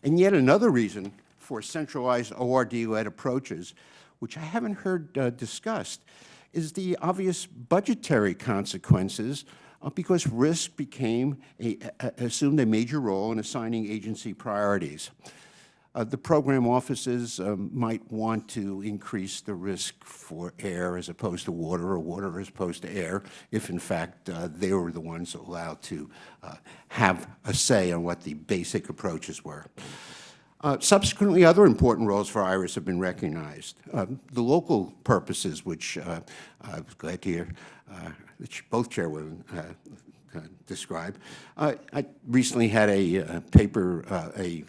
And yet another reason for centralized ORD-led approaches, which I haven't heard discussed, is the obvious budgetary consequences because risk assumed a major role in assigning agency priorities. The program offices might want to increase the risk for air as opposed to water, or water as opposed to air, if in fact they were the ones allowed to have a say on what the basic approaches were. Subsequently, other important roles for IRIS have been recognized. The local purposes, which I was glad to hear both chairwomen describe. I recently had a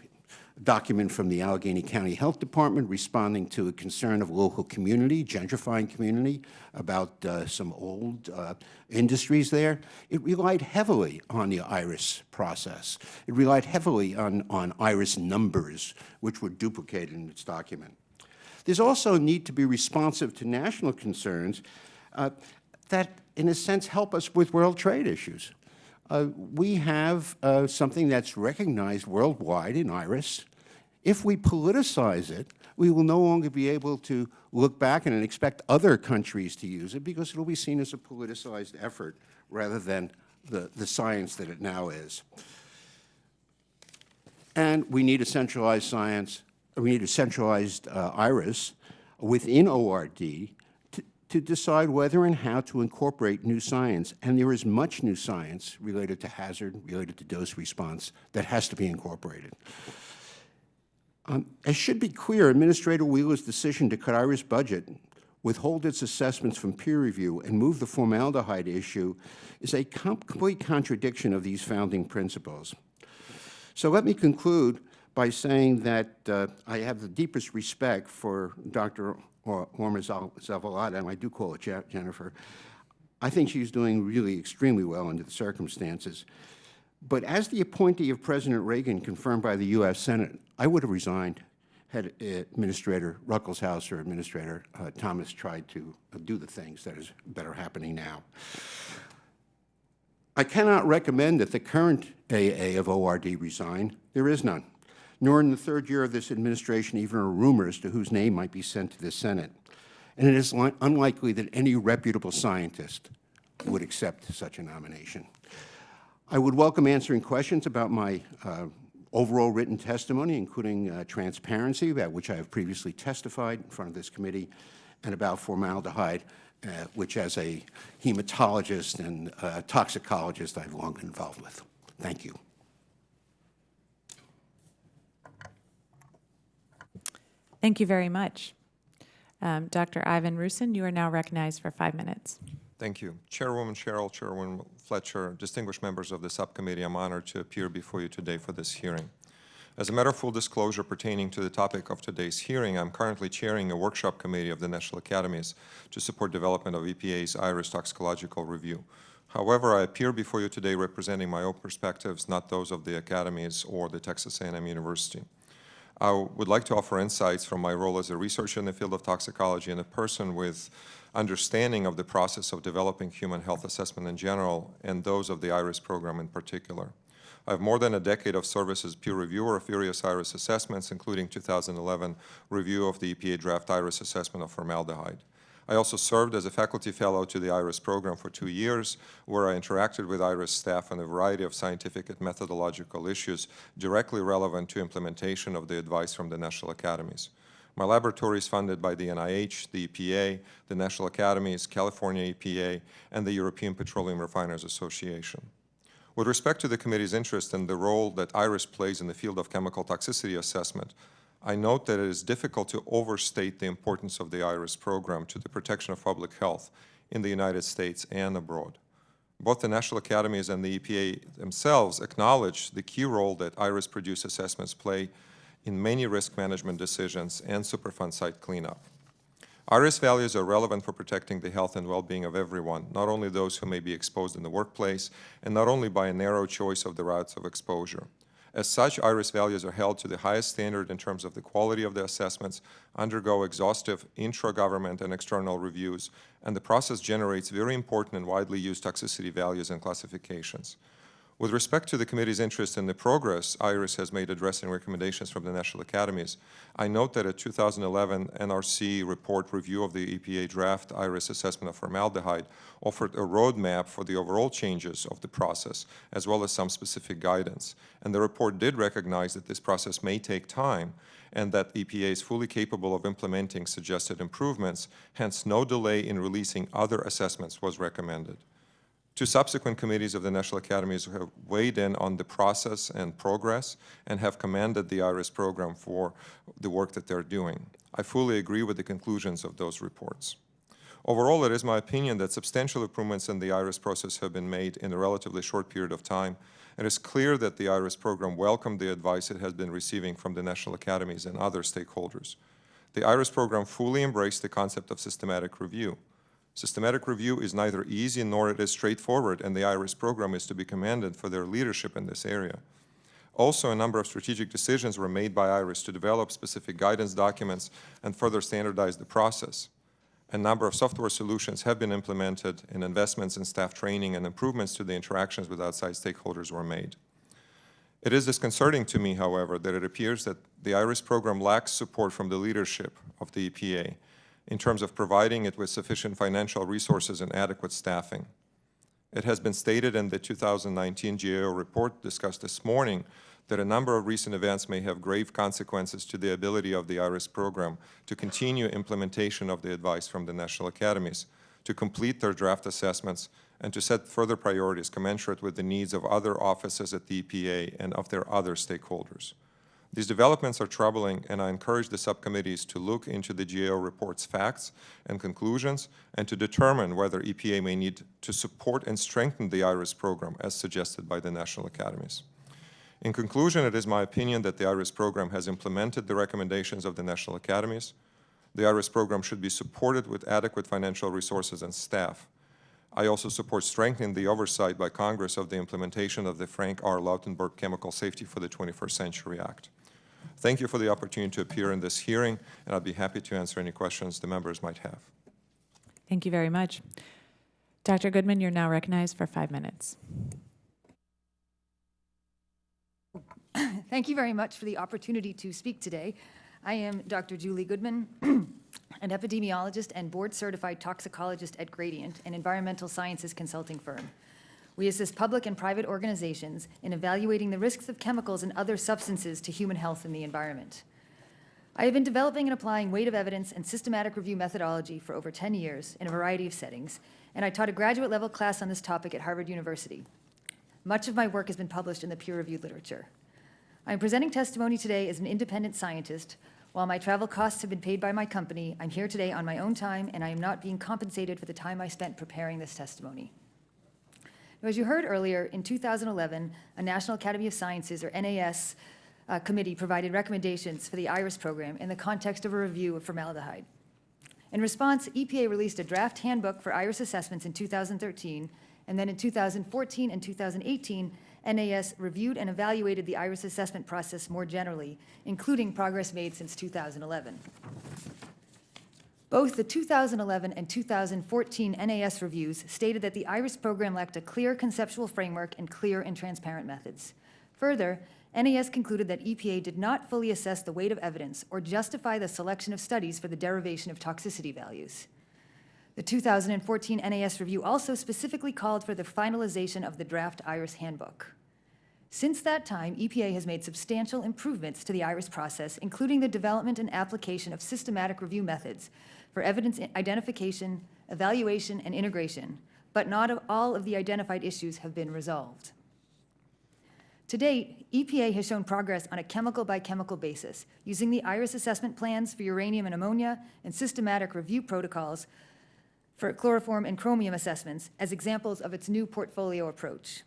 document from the Allegheny County Health Department responding to a concern of local community, gentrifying community, about some old industries there. It relied heavily on the IRIS process. It relied heavily on IRIS numbers, which were duplicated in its document. There's also a need to be responsive to national concerns that, in a sense, help us with world trade issues. We have something that's recognized worldwide in IRIS. If we politicize it, we will no longer be able to look back and expect other countries to use it because it will be seen as a politicized effort rather than the science that it now is. And we need a centralized science, we need a centralized IRIS within ORD to decide whether and how to incorporate new science. And there is much new science related to hazard, related to dose response, that has to be incorporated. As should be clear, Administrator Wheeler's decision to cut IRIS budget, withhold its assessments from peer review, and move the formaldehyde issue is a complete contradiction of these founding principles. So let me conclude by saying that I have the deepest respect for Dr. Orme-Zavaleta, and I do call her Jennifer. I think she's doing really extremely well under the circumstances. But as the appointee of President Reagan confirmed by the U.S. Senate, I would have resigned had Administrator Ruckelshaus or Administrator Thomas tried to do the things that are happening now. I cannot recommend that the current AA of ORD resign. There is none. Nor in the third year of this administration even are rumors to whose name might be sent to the Senate. And it is unlikely that any reputable scientist would accept such a nomination. I would welcome answering questions about my overall written testimony, including transparency, about which I have previously testified in front of this committee, and about formaldehyde, which as a hematologist and toxicologist I've long been involved with. Thank you. Thank you very much. Dr. Ivan Rusyn, you are now recognized for 5 minutes. Thank you. Chairwoman Cheryl, Chairwoman Fletcher, distinguished members of the subcommittee, I'm honored to appear before you today for this hearing. As a matter of full disclosure pertaining to the topic of today's hearing, I'm currently chairing a workshop committee of the National Academies to support development of EPA's IRIS toxicological review. However, I appear before you today representing my own perspectives, not those of the academies or the Texas A&M University. I would like to offer insights from my role as a researcher in the field of toxicology and a person with understanding of the process of developing human health assessment in general and those of the IRIS program in particular. I have more than a decade of service as peer reviewer of various IRIS assessments, including 2011 review of the EPA draft IRIS assessment of formaldehyde. I also served as a faculty fellow to the IRIS program for 2 years, where I interacted with IRIS staff on a variety of scientific and methodological issues directly relevant to implementation of the advice from the National Academies. My laboratory is funded by the NIH, the EPA, the National Academies, California EPA, and the European Petroleum Refiners Association. With respect to the committee's interest in the role that IRIS plays in the field of chemical toxicity assessment, I note that it is difficult to overstate the importance of the IRIS program to the protection of public health in the United States and abroad. Both the National Academies and the EPA themselves acknowledge the key role that IRIS-produced assessments play in many risk management decisions and Superfund site cleanup. IRIS values are relevant for protecting the health and well-being of everyone, not only those who may be exposed in the workplace, and not only by a narrow choice of the routes of exposure. As such, IRIS values are held to the highest standard in terms of the quality of the assessments, undergo exhaustive intra-government and external reviews, and the process generates very important and widely used toxicity values and classifications. With respect to the committee's interest in the progress IRIS has made addressing recommendations from the National Academies, I note that a 2011 NRC report review of the EPA draft IRIS assessment of formaldehyde offered a roadmap for the overall changes of the process, as well as some specific guidance. And the report did recognize that this process may take time and that EPA is fully capable of implementing suggested improvements, hence no delay in releasing other assessments was recommended. 2 subsequent committees of the National Academies have weighed in on the process and progress and have commended the IRIS program for the work that they're doing. I fully agree with the conclusions of those reports. Overall, it is my opinion that substantial improvements in the IRIS process have been made in a relatively short period of time. It is clear that the IRIS program welcomed the advice it has been receiving from the National Academies and other stakeholders. The IRIS program fully embraced the concept of systematic review. Systematic review is neither easy nor it is straightforward, and the IRIS program is to be commended for their leadership in this area. Also, a number of strategic decisions were made by IRIS to develop specific guidance documents and further standardize the process. A number of software solutions have been implemented, and investments in staff training and improvements to the interactions with outside stakeholders were made. It is disconcerting to me, however, that it appears that the IRIS program lacks support from the leadership of the EPA in terms of providing it with sufficient financial resources and adequate staffing. It has been stated in the 2019 GAO report discussed this morning that a number of recent events may have grave consequences to the ability of the IRIS program to continue implementation of the advice from the National Academies, to complete their draft assessments, and to set further priorities commensurate with the needs of other offices at the EPA and of their other stakeholders. These developments are troubling, and I encourage the subcommittees to look into the GAO report's facts and conclusions and to determine whether EPA may need to support and strengthen the IRIS program as suggested by the national academies. In conclusion, it is my opinion that the IRIS program has implemented the recommendations of the national academies. The IRIS program should be supported with adequate financial resources and staff. I also support strengthening the oversight by Congress of the implementation of the Frank R. Lautenberg Chemical Safety for the 21st Century Act. Thank you for the opportunity to appear in this hearing, and I'd be happy to answer any questions the members might have. Thank you very much. Dr. Goodman, you're now recognized for 5 minutes. Thank you very much for the opportunity to speak today. I am Dr. Julie Goodman, an epidemiologist and board-certified toxicologist at Gradient, an environmental sciences consulting firm. We assist public and private organizations in evaluating the risks of chemicals and other substances to human health and the environment. I have been developing and applying weight of evidence and systematic review methodology for over 10 years in a variety of settings, and I taught a graduate-level class on this topic at Harvard University. Much of my work has been published in the peer-reviewed literature. I am presenting testimony today as an independent scientist. While my travel costs have been paid by my company, I'm here today on my own time, and I am not being compensated for the time I spent preparing this testimony. Now, as you heard earlier, in 2011, a National Academy of Sciences, or NAS, committee provided recommendations for the IRIS program in the context of a review of formaldehyde. In response, EPA released a draft handbook for IRIS assessments in 2013, and then in 2014 and 2018, NAS reviewed and evaluated the IRIS assessment process more generally, including progress made since 2011. Both the 2011 and 2014 NAS reviews stated that the IRIS program lacked a clear conceptual framework and clear and transparent methods. Further, NAS concluded that EPA did not fully assess the weight of evidence or justify the selection of studies for the derivation of toxicity values. The 2014 NAS review also specifically called for the finalization of the draft IRIS handbook. Since that time, EPA has made substantial improvements to the IRIS process, including the development and application of systematic review methods for evidence identification, evaluation, and integration, but not all of the identified issues have been resolved. To date, EPA has shown progress on a chemical-by-chemical basis, using the IRIS assessment plans for uranium and ammonia and systematic review protocols for chloroform and chromium assessments as examples of its new portfolio approach.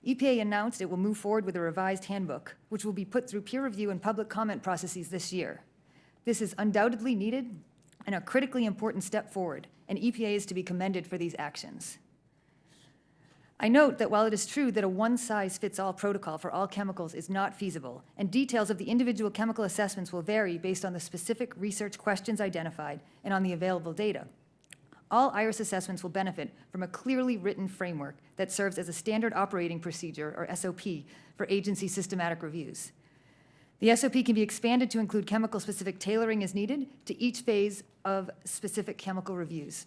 EPA announced it will move forward with a revised handbook, which will be put through peer review and public comment processes this year. This is undoubtedly needed and a critically important step forward, and EPA is to be commended for these actions. I note that while it is true that a one-size-fits-all protocol for all chemicals is not feasible, and details of the individual chemical assessments will vary based on the specific research questions identified and on the available data, all IRIS assessments will benefit from a clearly written framework that serves as a standard operating procedure, or SOP, for agency systematic reviews. The SOP can be expanded to include chemical-specific tailoring as needed to each phase of specific chemical reviews.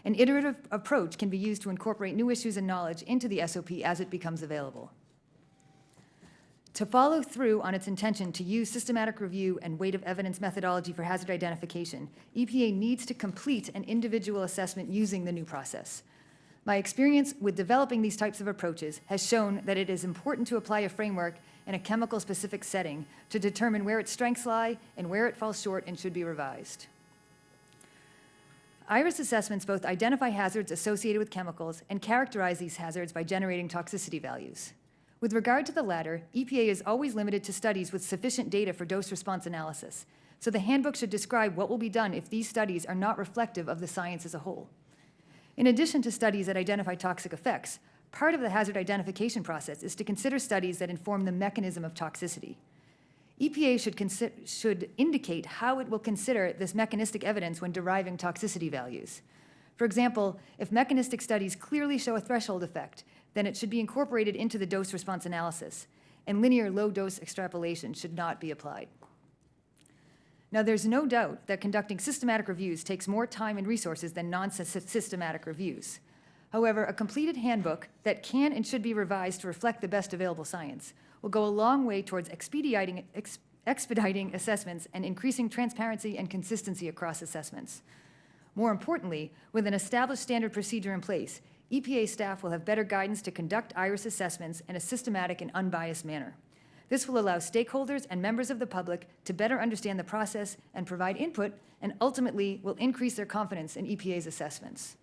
An iterative approach can be used to incorporate new issues and knowledge into the SOP as it becomes available. To follow through on its intention to use systematic review and weight of evidence methodology for hazard identification, EPA needs to complete an individual assessment using the new process. My experience with developing these types of approaches has shown that it is important to apply a framework in a chemical-specific setting to determine where its strengths lie and where it falls short and should be revised. IRIS assessments both identify hazards associated with chemicals and characterize these hazards by generating toxicity values. With regard to the latter, EPA is always limited to studies with sufficient data for dose-response analysis, so the handbook should describe what will be done if these studies are not reflective of the science as a whole. In addition to studies that identify toxic effects, part of the hazard identification process is to consider studies that inform the mechanism of toxicity. EPA should indicate how it will consider this mechanistic evidence when deriving toxicity values. For example, if mechanistic studies clearly show a threshold effect, then it should be incorporated into the dose-response analysis, and linear low-dose extrapolation should not be applied. Now, there's no doubt that conducting systematic reviews takes more time and resources than non-systematic reviews. However, a completed handbook that can and should be revised to reflect the best available science will go a long way towards expediting assessments and increasing transparency and consistency across assessments. More importantly, with an established standard procedure in place, EPA staff will have better guidance to conduct IRIS assessments in a systematic and unbiased manner. This will allow stakeholders and members of the public to better understand the process and provide input, and ultimately will increase their confidence in EPA's assessments.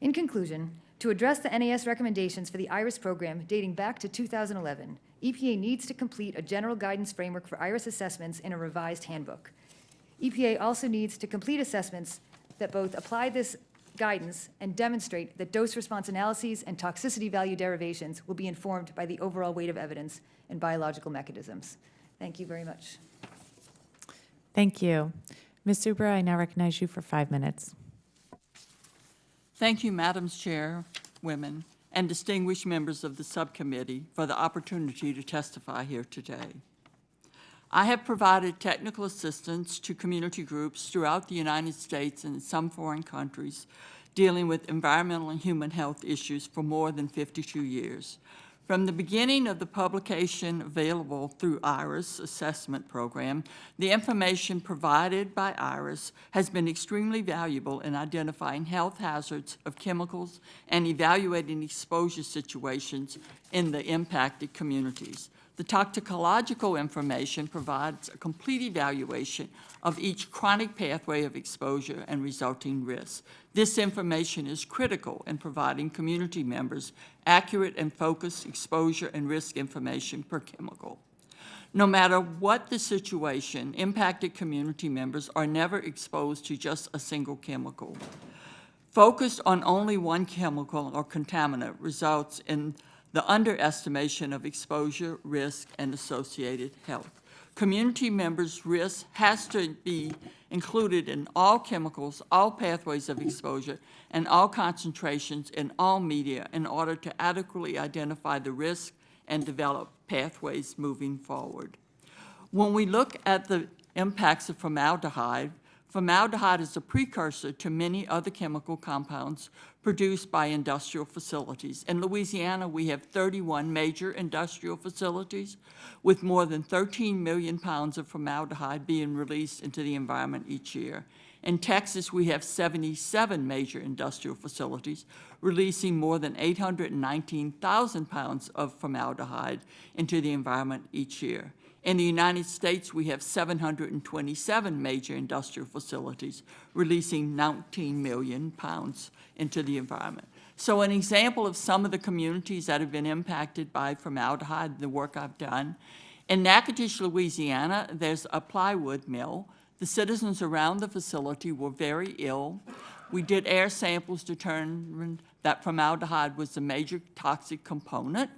In conclusion, to address the NAS recommendations for the IRIS program dating back to 2011, EPA needs to complete a general guidance framework for IRIS assessments in a revised handbook. EPA also needs to complete assessments that both apply this guidance and demonstrate that dose response analyses and toxicity value derivations will be informed by the overall weight of evidence and biological mechanisms. Thank you very much. Thank you. Ms. Subra, I now recognize you for 5 minutes. Thank you, Madam Chair, women, and distinguished members of the subcommittee for the opportunity to testify here today. I have provided technical assistance to community groups throughout the United States and in some foreign countries dealing with environmental and human health issues for more than 52 years. From the beginning of the publication available through IRIS assessment program, the information provided by IRIS has been extremely valuable in identifying health hazards of chemicals and evaluating exposure situations in the impacted communities. The toxicological information provides a complete evaluation of each chronic pathway of exposure and resulting risks. This information is critical in providing community members accurate and focused exposure and risk information per chemical. No matter what the situation, impacted community members are never exposed to just a single chemical. Focused on only one chemical or contaminant results in the underestimation of exposure, risk, and associated health. Community members' risk has to be included in all chemicals, all pathways of exposure, and all concentrations in all media in order to adequately identify the risk and develop pathways moving forward. When we look at the impacts of formaldehyde, formaldehyde is a precursor to many other chemical compounds produced by industrial facilities. In Louisiana, we have 31 major industrial facilities with more than 13 million pounds of formaldehyde being released into the environment each year. In Texas, we have 77 major industrial facilities releasing more than 819,000 pounds of formaldehyde into the environment each year. In the United States, we have 727 major industrial facilities releasing 19 million pounds into the environment. So an example of some of the communities that have been impacted by formaldehyde, the work I've done. In Natchitoches, Louisiana, there's a plywood mill. The citizens around the facility were very ill. We did air samples to determine that formaldehyde was a major toxic component.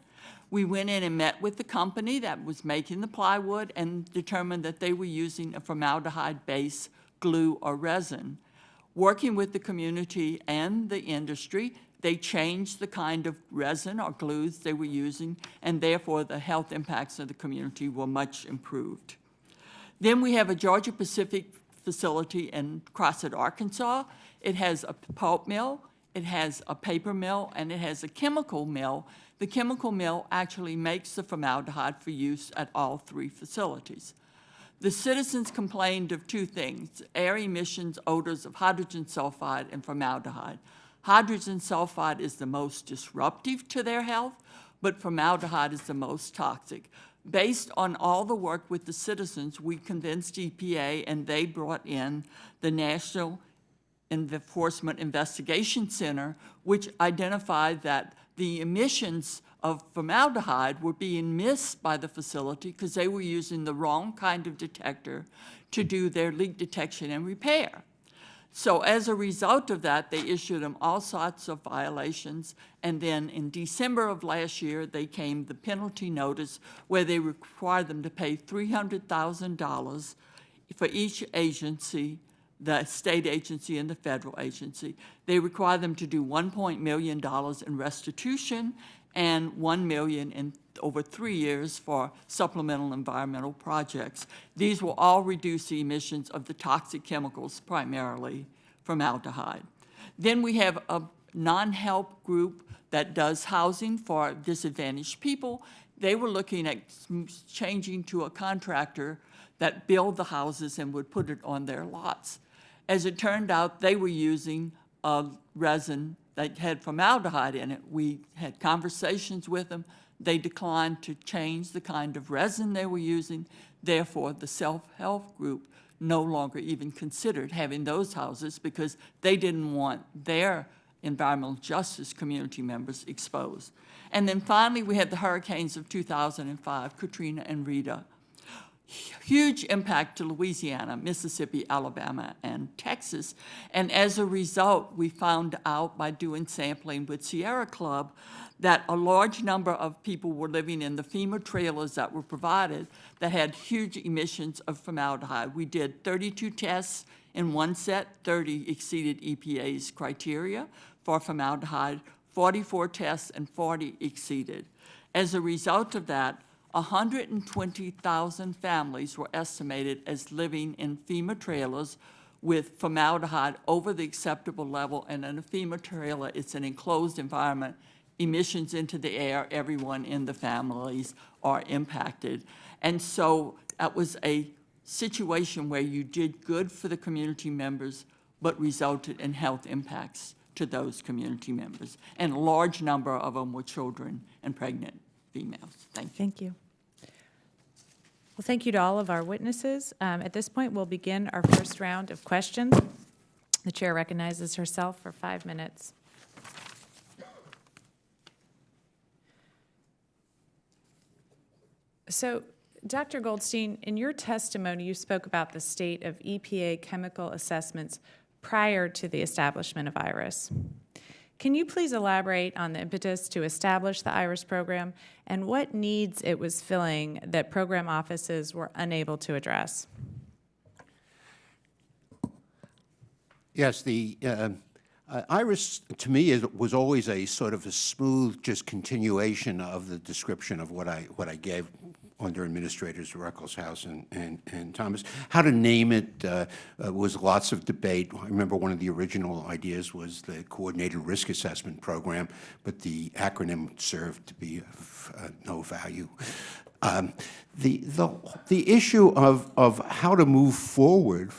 We went in and met with the company that was making the plywood and determined that they were using a formaldehyde-based glue or resin. Working with the community and the industry, they changed the kind of resin or glues they were using, and therefore the health impacts of the community were much improved. Then we have a Georgia Pacific facility in Crossett, Arkansas. It has a pulp mill, it has a paper mill, and it has a chemical mill. The chemical mill actually makes the formaldehyde for use at all 3 facilities. The citizens complained of 2 things: air emissions, odors of hydrogen sulfide, and formaldehyde. Hydrogen sulfide is the most disruptive to their health, but formaldehyde is the most toxic. Based on all the work with the citizens, we convinced EPA, and they brought in the National Enforcement Investigation Center, which identified that the emissions of formaldehyde were being missed by the facility because they were using the wrong kind of detector to do their leak detection and repair. So as a result of that, they issued them all sorts of violations, and then in December of last year, they came the penalty notice where they required them to pay $300,000 for each agency, the state agency and the federal agency. They require them to do $1 million in restitution and $1 million in over 3 years for supplemental environmental projects. These will all reduce the emissions of the toxic chemicals, primarily formaldehyde. Then we have a non-help group that does housing for disadvantaged people. They were looking at changing to a contractor that built the houses and would put it on their lots. As it turned out, they were using a resin that had formaldehyde in it. We had conversations with them. They declined to change the kind of resin they were using. Therefore, the self-help group no longer even considered having those houses because they didn't want their environmental justice community members exposed. And then finally, we had the hurricanes of 2005, Katrina and Rita. Huge impact to Louisiana, Mississippi, Alabama, and Texas. And as a result, we found out by doing sampling with Sierra Club that a large number of people were living in the FEMA trailers that were provided that had huge emissions of formaldehyde. We did 32 tests in one set, 30 exceeded EPA's criteria for formaldehyde, 44 tests, and 40 exceeded. As a result of that, 120,000 families were estimated as living in FEMA trailers with formaldehyde over the acceptable level. And in a FEMA trailer, it's an enclosed environment. Emissions into the air, everyone in the families are impacted. And so that was a situation where you did good for the community members, but resulted in health impacts to those community members. And a large number of them were children and pregnant females. Thank you. Thank you. Well, thank you to all of our witnesses. At this point, we'll begin our first round of questions. The chair recognizes herself for 5 minutes. So, Dr. Goldstein, in your testimony, you spoke about the state of EPA chemical assessments prior to the establishment of IRIS. Can you please elaborate on the impetus to establish the IRIS program and what needs it was filling that program offices were unable to address? Yes, the IRIS, to me, was always a sort of a smooth, just continuation of the description of what I gave under Administrators Ruckelshaus and Thomas. How to name it was lots of debate. I remember one of the original ideas was the Coordinated Risk Assessment Program, but the acronym served to be of no value. The issue of how to move forward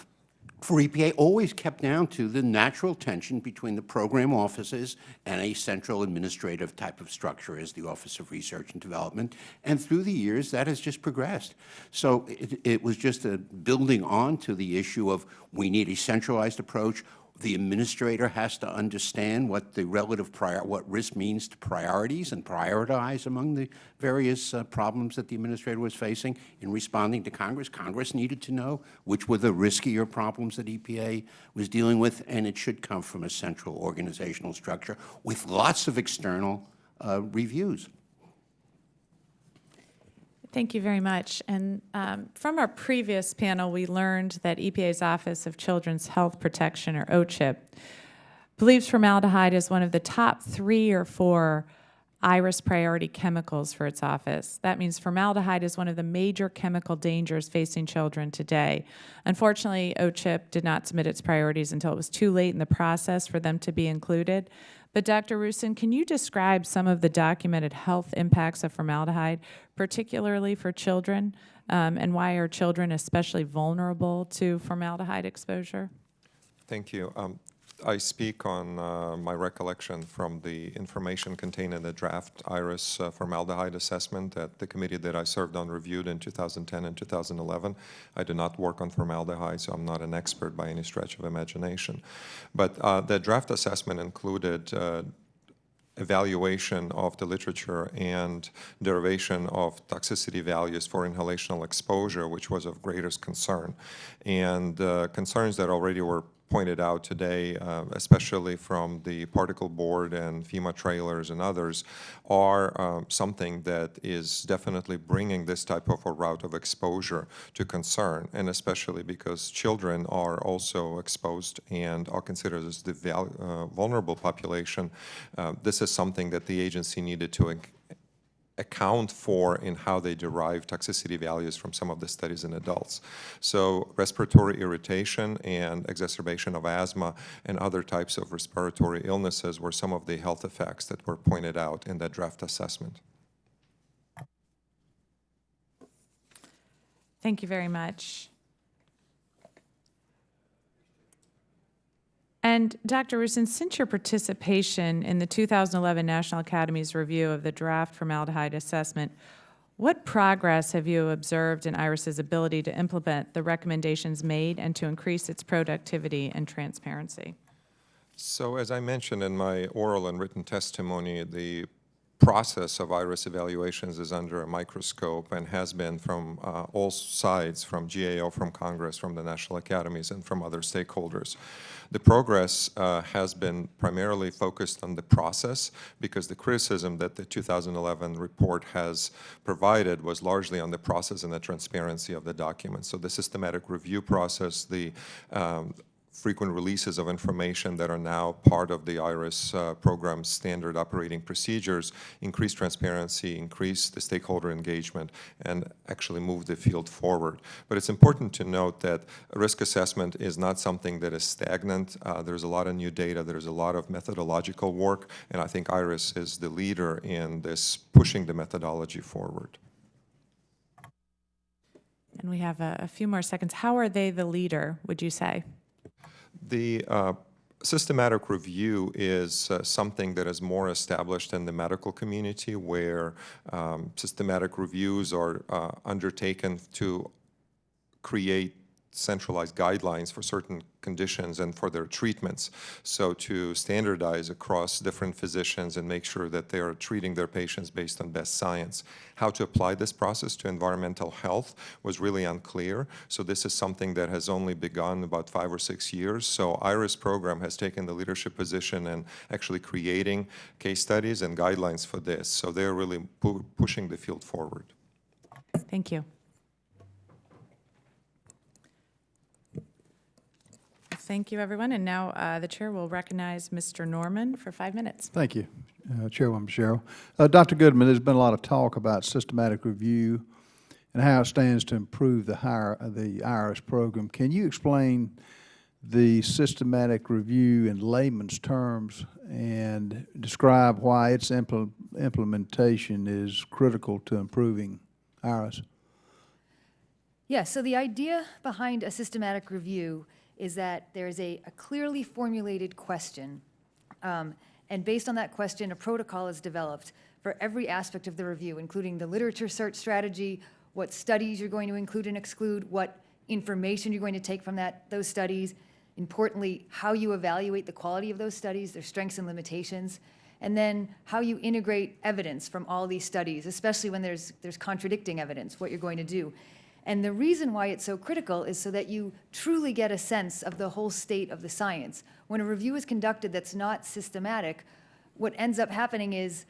for EPA always kept down to the natural tension between the program offices and a central administrative type of structure as the Office of Research and Development. And through the years, that has just progressed. So it was just a building on to the issue of we need a centralized approach. The administrator has to understand what the relative what risk means to priorities and prioritize among the various problems that the administrator was facing in responding to Congress. Congress needed to know which were the riskier problems that EPA was dealing with, and it should come from a central organizational structure with lots of external reviews. Thank you very much. And from our previous panel, we learned that EPA's Office of Children's Health Protection, or OCHIP, believes formaldehyde is one of the top 3 or 4 IRIS priority chemicals for its office. That means formaldehyde is one of the major chemical dangers facing children today. Unfortunately, OCHIP did not submit its priorities until it was too late in the process for them to be included. But Dr. Rusyn, can you describe some of the documented health impacts of formaldehyde, particularly for children, and why are children especially vulnerable to formaldehyde exposure? Thank you. I speak on my recollection from the information contained in the draft IRIS formaldehyde assessment that the committee that I served on reviewed in 2010 and 2011. I did not work on formaldehyde, so I'm not an expert by any stretch of imagination. But the draft assessment included evaluation of the literature and derivation of toxicity values for inhalational exposure, which was of greatest concern. And concerns that already were pointed out today, especially from the particle board and FEMA trailers and others, are something that is definitely bringing this type of a route of exposure to concern, and especially because children are also exposed and are considered as the vulnerable population. This is something that the agency needed to account for in how they derive toxicity values from some of the studies in adults. So respiratory irritation and exacerbation of asthma and other types of respiratory illnesses were some of the health effects that were pointed out in that draft assessment. Thank you very much. And Dr. Rusyn, since your participation in the 2011 National Academy's review of the draft formaldehyde assessment, what progress have you observed in IRIS's ability to implement the recommendations made and to increase its productivity and transparency? So as I mentioned in my oral and written testimony, the process of IRIS evaluations is under a microscope and has been from all sides, from GAO, from Congress, from the National Academies, and from other stakeholders. The progress has been primarily focused on the process, because the criticism that the 2011 report has provided was largely on the process and the transparency of the documents. So the systematic review process, the frequent releases of information that are now part of the IRIS program's standard operating procedures, increase transparency, increase the stakeholder engagement, and actually move the field forward. But it's important to note that risk assessment is not something that is stagnant. There's a lot of new data, there's a lot of methodological work, and I think IRIS is the leader in this, pushing the methodology forward. And we have a few more seconds. How are they the leader, would you say? The systematic review is something that is more established in the medical community, where systematic reviews are undertaken to create centralized guidelines for certain conditions and for their treatments. So to standardize across different physicians and make sure that they are treating their patients based on best science. How to apply this process to environmental health was really unclear. So this is something that has only begun about 5 or 6 years. So IRIS program has taken the leadership position in actually creating case studies and guidelines for this. So they're really pushing the field forward. Thank you. Thank you, everyone. And now the chair will recognize Mr. Norman for 5 minutes. Thank you, Chairwoman Cheryl. Dr. Goodman, there's been a lot of talk about systematic review and how it stands to improve the IRS program. Can you explain the systematic review in layman's terms and describe why its implementation is critical to improving IRS? Yeah, so the idea behind a systematic review is that there is a clearly formulated question, and based on that question, a protocol is developed for every aspect of the review, including the literature search strategy, what studies you're going to include and exclude, what information you're going to take from those studies, importantly, how you evaluate the quality of those studies, their strengths and limitations, and then how you integrate evidence from all these studies, especially when there's contradicting evidence, what you're going to do. And the reason why it's so critical is so that you truly get a sense of the whole state of the science. When a review is conducted that's not systematic, what ends up happening is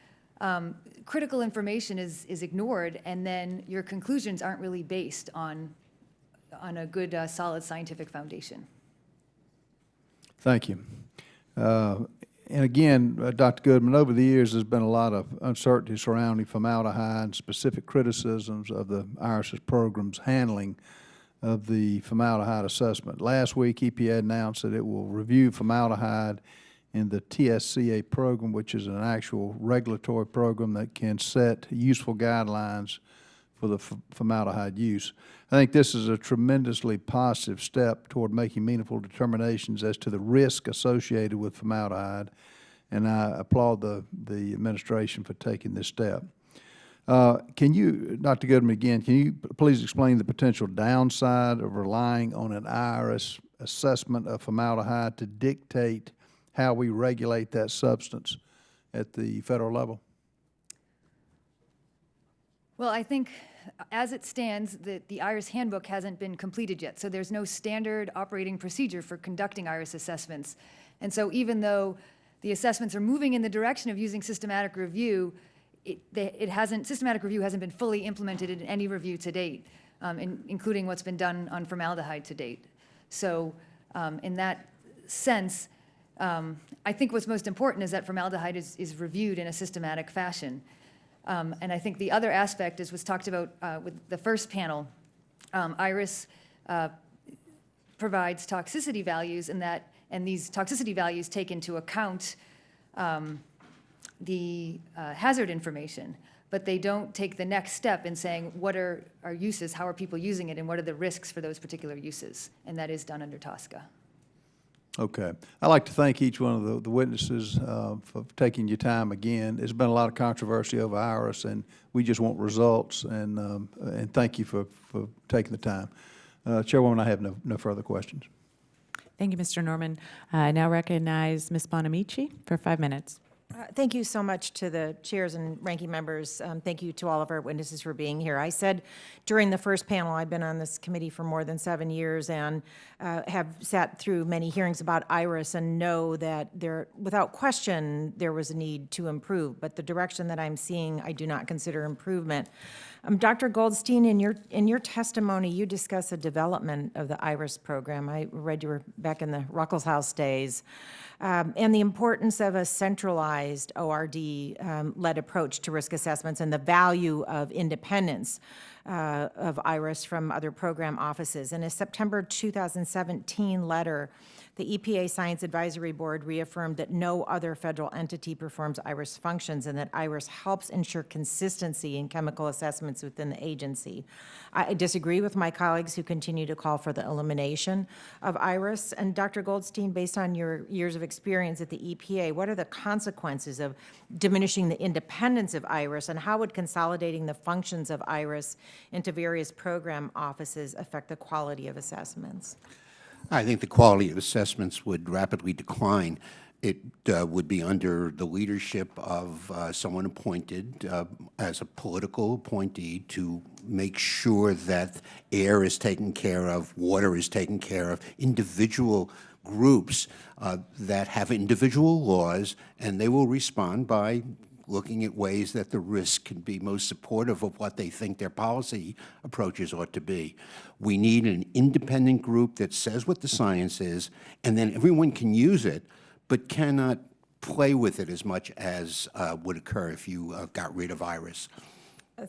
critical information is ignored, and then your conclusions aren't really based on a good, solid scientific foundation. Thank you. And again, Dr. Goodman, over the years, there's been a lot of uncertainty surrounding formaldehyde and specific criticisms of the IRS's program's handling of the formaldehyde assessment. Last week, EPA announced that it will review formaldehyde in the TSCA program, which is an actual regulatory program that can set useful guidelines for the formaldehyde use. I think this is a tremendously positive step toward making meaningful determinations as to the risk associated with formaldehyde, and I applaud the administration for taking this step. Can you, Dr. Goodman, again, can you please explain the potential downside of relying on an IRS assessment of formaldehyde to dictate how we regulate that substance at the federal level? Well, I think as it stands, the IRS Handbook hasn't been completed yet, so there's no standard operating procedure for conducting IRS assessments. And so even though the assessments are moving in the direction of using systematic review, systematic review hasn't been fully implemented in any review to date, including what's been done on formaldehyde to date. So in that sense, I think what's most important is that formaldehyde is reviewed in a systematic fashion. And I think the other aspect was talked about with the first panel. IRIS provides toxicity values, and these toxicity values take into account the hazard information, but they don't take the next step in saying what are our uses, how are people using it, and what are the risks for those particular uses, and that is done under TSCA. Okay. I'd like to thank each one of the witnesses for taking your time again. There's been a lot of controversy over IRS, and we just want results, and thank you for taking the time. Chairwoman, I have no further questions. Thank you, Mr. Norman. I now recognize Ms. Bonamici for 5 minutes. Thank you so much to the chairs and ranking members. Thank you to all of our witnesses for being here. I said during the first panel, I've been on this committee for more than 7 years and have sat through many hearings about IRS and know that without question, there was a need to improve. But the direction that I'm seeing, I do not consider improvement. Dr. Goldstein, in your testimony, you discuss the development of the IRS program. I read you were back in the Ruckelshaus days, and the importance of a centralized ORD-led approach to risk assessments and the value of independence of IRS from other program offices. In a September 2017 letter, the EPA Science Advisory Board reaffirmed that no other federal entity performs IRS functions and that IRS helps ensure consistency in chemical assessments within the agency. I disagree with my colleagues who continue to call for the elimination of IRS. And Dr. Goldstein, based on your years of experience at the EPA, what are the consequences of diminishing the independence of IRS, and how would consolidating the functions of IRS into various program offices affect the quality of assessments? I think the quality of assessments would rapidly decline. It would be under the leadership of someone appointed as a political appointee to make sure that air is taken care of, water is taken care of, individual groups that have individual laws, and they will respond by looking at ways that the risk can be most supportive of what they think their policy approaches ought to be. We need an independent group that says what the science is, and then everyone can use it, but cannot play with it as much as would occur if you got rid of IRS.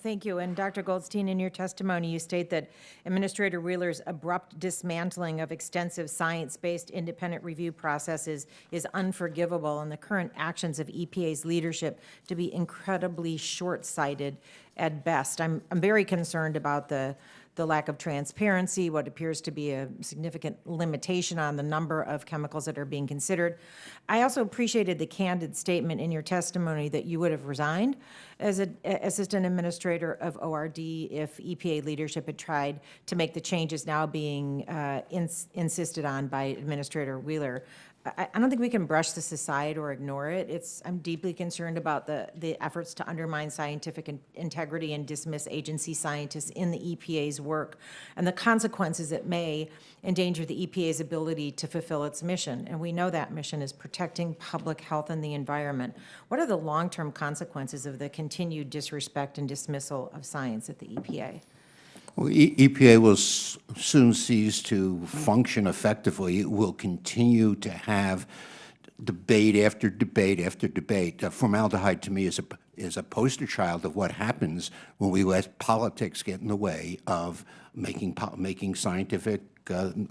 Thank you. And Dr. Goldstein, in your testimony, you state that Administrator Wheeler's abrupt dismantling of extensive science-based independent review processes is unforgivable, and the current actions of EPA's leadership to be incredibly short-sighted at best. I'm very concerned about the lack of transparency, what appears to be a significant limitation on the number of chemicals that are being considered. I also appreciated the candid statement in your testimony that you would have resigned as an assistant administrator of ORD if EPA leadership had tried to make the changes now being insisted on by Administrator Wheeler. I don't think we can brush this aside or ignore it. I'm deeply concerned about the efforts to undermine scientific integrity and dismiss agency scientists in the EPA's work and the consequences it may endanger the EPA's ability to fulfill its mission. And we know that mission is protecting public health and the environment. What are the long-term consequences of the continued disrespect and dismissal of science at the EPA? Well, EPA will soon cease to function effectively. It will continue to have debate after debate after debate. Formaldehyde, to me, is a poster child of what happens when we let politics get in the way of making scientific,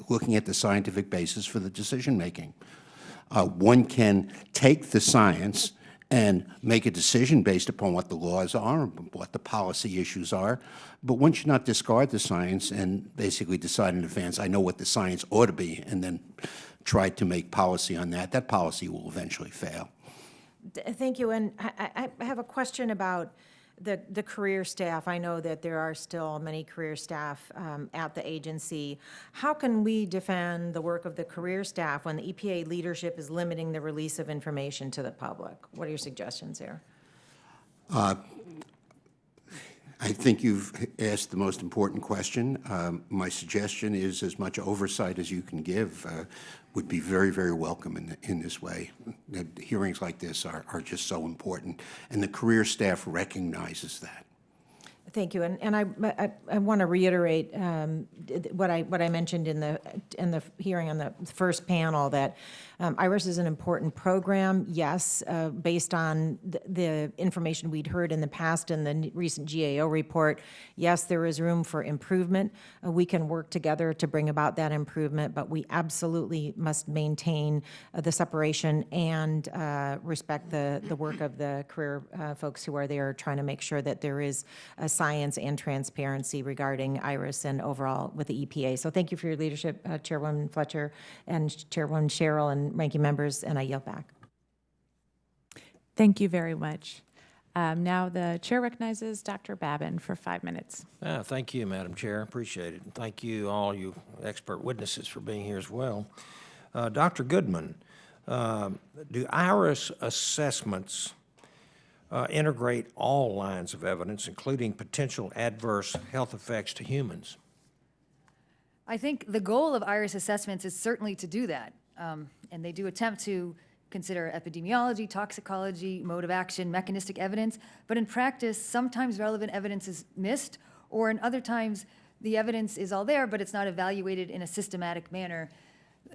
looking at the scientific basis for the decision-making. One can take the science and make a decision based upon what the laws are, what the policy issues are, but one should not discard the science and basically decide in advance, I know what the science ought to be, and then try to make policy on that. That policy will eventually fail. Thank you, and I have a question about the career staff. I know that there are still many career staff at the agency. How can we defend the work of the career staff when the EPA leadership is limiting the release of information to the public? What are your suggestions here? I think you've asked the most important question. My suggestion is as much oversight as you can give would be very, very welcome in this way. The hearings like this are just so important, and the career staff recognizes that. Thank you, and I want to reiterate what I mentioned in the hearing on the first panel, that IRS is an important program. Yes, based on the information we'd heard in the past in the recent GAO report, yes, there is room for improvement. We can work together to bring about that improvement, but we absolutely must maintain the separation and respect the work of the career folks who are there trying to make sure that there is a science and transparency regarding IRIS and overall with the EPA. So thank you for your leadership, Chairwoman Fletcher and Chairwoman Cheryl and ranking members, and I yield back. Thank you very much. Now the chair recognizes Dr. Babin for 5 minutes. Thank you, Madam Chair. Appreciate it. And thank you, all you expert witnesses, for being here as well. Dr. Goodman, do IRIS assessments integrate all lines of evidence, including potential adverse health effects to humans? I think the goal of IRIS assessments is certainly to do that. And they do attempt to consider epidemiology, toxicology, mode of action, mechanistic evidence, but in practice, sometimes relevant evidence is missed, or in other times, the evidence is all there, but it's not evaluated in a systematic manner,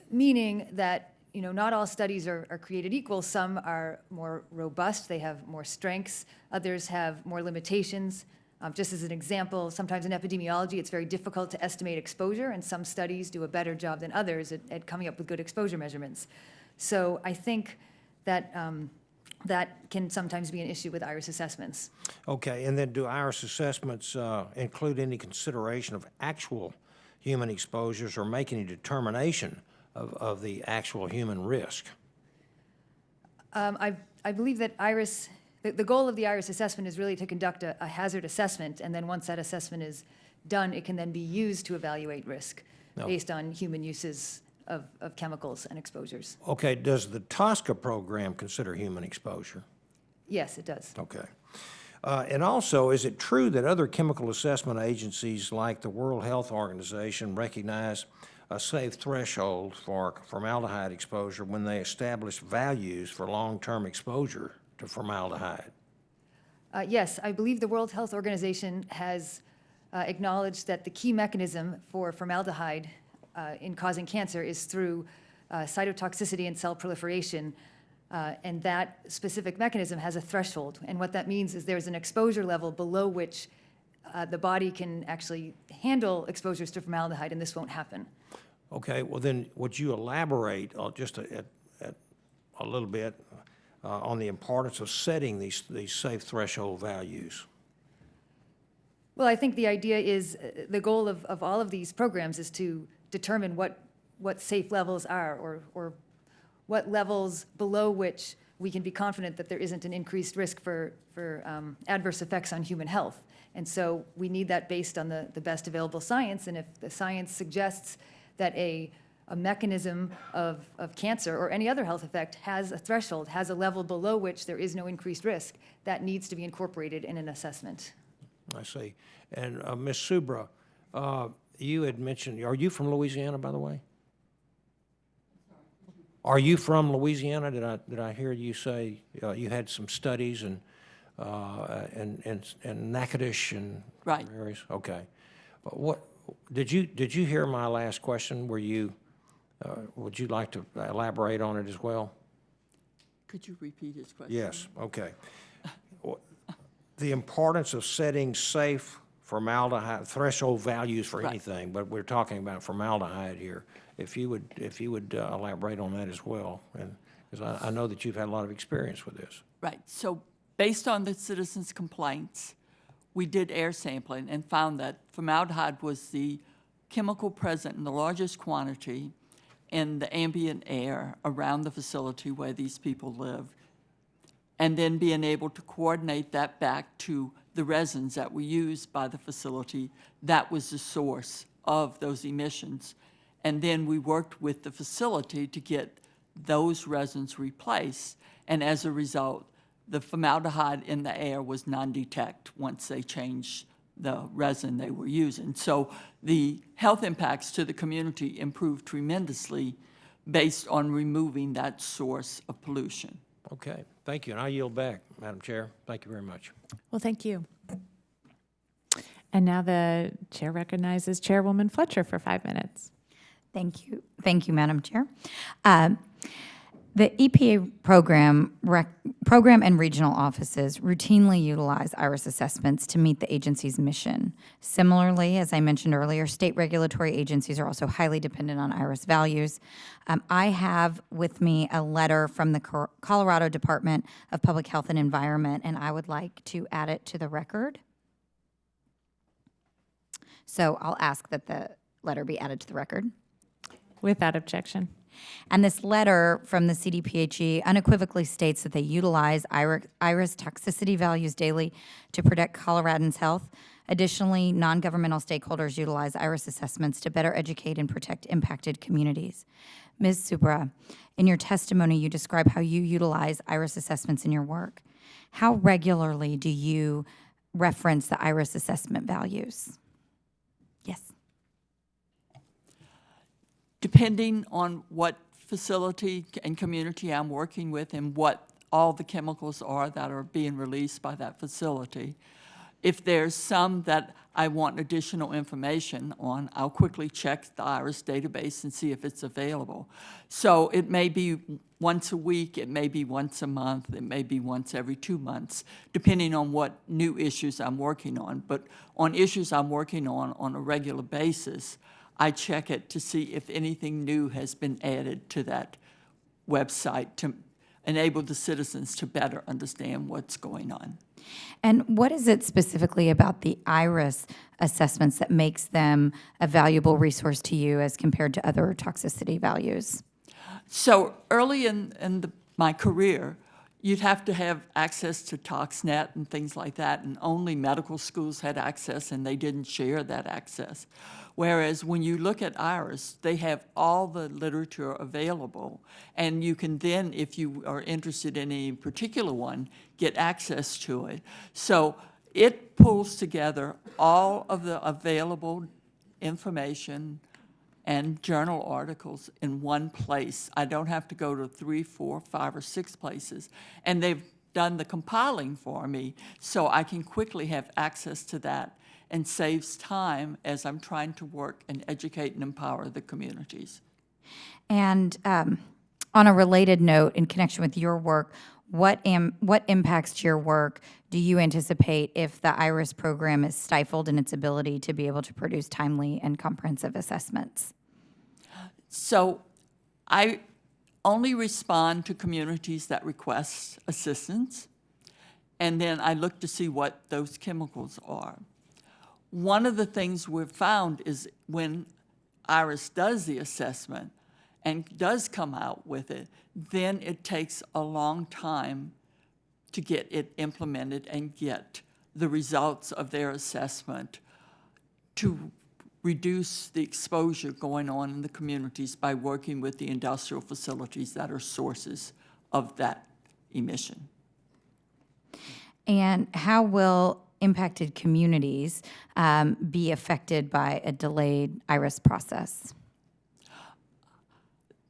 meaning that not all studies are created equal. Some are more robust, they have more strengths, others have more limitations. Just as an example, sometimes in epidemiology, it's very difficult to estimate exposure, and some studies do a better job than others at coming up with good exposure measurements. So I think that that can sometimes be an issue with IRIS assessments. Okay, and then do IRIS assessments include any consideration of actual human exposures or make any determination of the actual human risk? I believe that IRIS, the goal of the IRIS assessment is really to conduct a hazard assessment, and then once that assessment is done, it can then be used to evaluate risk based on human uses of chemicals and exposures. Okay, does the TSCA program consider human exposure? Yes, it does. Okay. And also, is it true that other chemical assessment agencies like the World Health Organization recognize a safe threshold for formaldehyde exposure when they establish values for long-term exposure to formaldehyde? Yes, I believe the World Health Organization has acknowledged that the key mechanism for formaldehyde in causing cancer is through cytotoxicity and cell proliferation, and that specific mechanism has a threshold. And what that means is there's an exposure level below which the body can actually handle exposures to formaldehyde, and this won't happen. Okay, well then, would you elaborate just a little bit on the importance of setting these safe threshold values? Well, I think the idea is the goal of all of these programs is to determine what safe levels are, or what levels below which we can be confident that there isn't an increased risk for adverse effects on human health. And so we need that based on the best available science, and if the science suggests that a mechanism of cancer or any other health effect has a threshold, has a level below which there is no increased risk, that needs to be incorporated in an assessment. I see. And Ms. Subra, you had mentioned, are you from Louisiana, by the way? Are you from Louisiana? Did I hear you say you had some studies and Natchitoches and right areas? Okay. What did you hear my last question? Were you would you like to elaborate on it as well? Could you repeat his question? Yes. Okay. The importance of setting safe formaldehyde threshold values for anything, but we're talking about formaldehyde here. If you would elaborate on that as well, and because I know that you've had a lot of experience with this. Right. So based on the citizens' complaints, we did air sampling and found that formaldehyde was the chemical present in the largest quantity in the ambient air around the facility where these people live, and then being able to coordinate that back to the resins that were used by the facility. That was the source of those emissions. And then we worked with the facility to get those resins replaced, and as a result, the formaldehyde in the air was non-detect once they changed the resin they were using. So the health impacts to the community improved tremendously based on removing that source of pollution. Okay, thank you, and I yield back, Madam Chair. Thank you very much. Well, thank you. And now the chair recognizes Chairwoman Fletcher for 5 minutes. Thank you. Thank you, Madam Chair. The EPA program and regional offices routinely utilize IRIS assessments to meet the agency's mission. Similarly, as I mentioned earlier, state regulatory agencies are also highly dependent on IRIS values. I have with me a letter from the Colorado Department of Public Health and Environment, and I would like to add it to the record. So I'll ask that the letter be added to the record. Without objection. And this letter from the CDPHE unequivocally states that they utilize IRIS toxicity values daily to protect Coloradans' health. Additionally, non-governmental stakeholders utilize IRIS assessments to better educate and protect impacted communities. Ms. Subra, in your testimony, you describe how you utilize IRIS assessments in your work. How regularly do you reference the IRIS assessment values? Yes. Depending on what facility and community I'm working with and what all the chemicals are that are being released by that facility. If there's some that I want additional information on, I'll quickly check the IRIS database and see if it's available. So it may be once a week, it may be once a month, it may be once every 2 months, depending on what new issues I'm working on. But on issues I'm working on a regular basis, I check it to see if anything new has been added to that website to enable the citizens to better understand what's going on. And what is it specifically about the IRIS assessments that makes them a valuable resource to you as compared to other toxicity values? So early in my career, you'd have to have access to ToxNet and things like that, and only medical schools had access, and they didn't share that access. Whereas when you look at IRIS, they have all the literature available, and you can then, if you are interested in any particular one, get access to it. So it pulls together all of the available information and journal articles in one place. I don't have to go to 3, 4, 5, or 6 places. And they've done the compiling for me, so I can quickly have access to that, and saves time as I'm trying to work and educate and empower the communities. And on a related note, in connection with your work, what impacts to your work do you anticipate if the IRIS program is stifled in its ability to be able to produce timely and comprehensive assessments? So I only respond to communities that request assistance, and then I look to see what those chemicals are. One of the things we've found is when IRIS does the assessment and does come out with it, then it takes a long time to get it implemented and get the results of their assessment to reduce the exposure going on in the communities by working with the industrial facilities that are sources of that emission. And how will impacted communities be affected by a delayed IRIS process?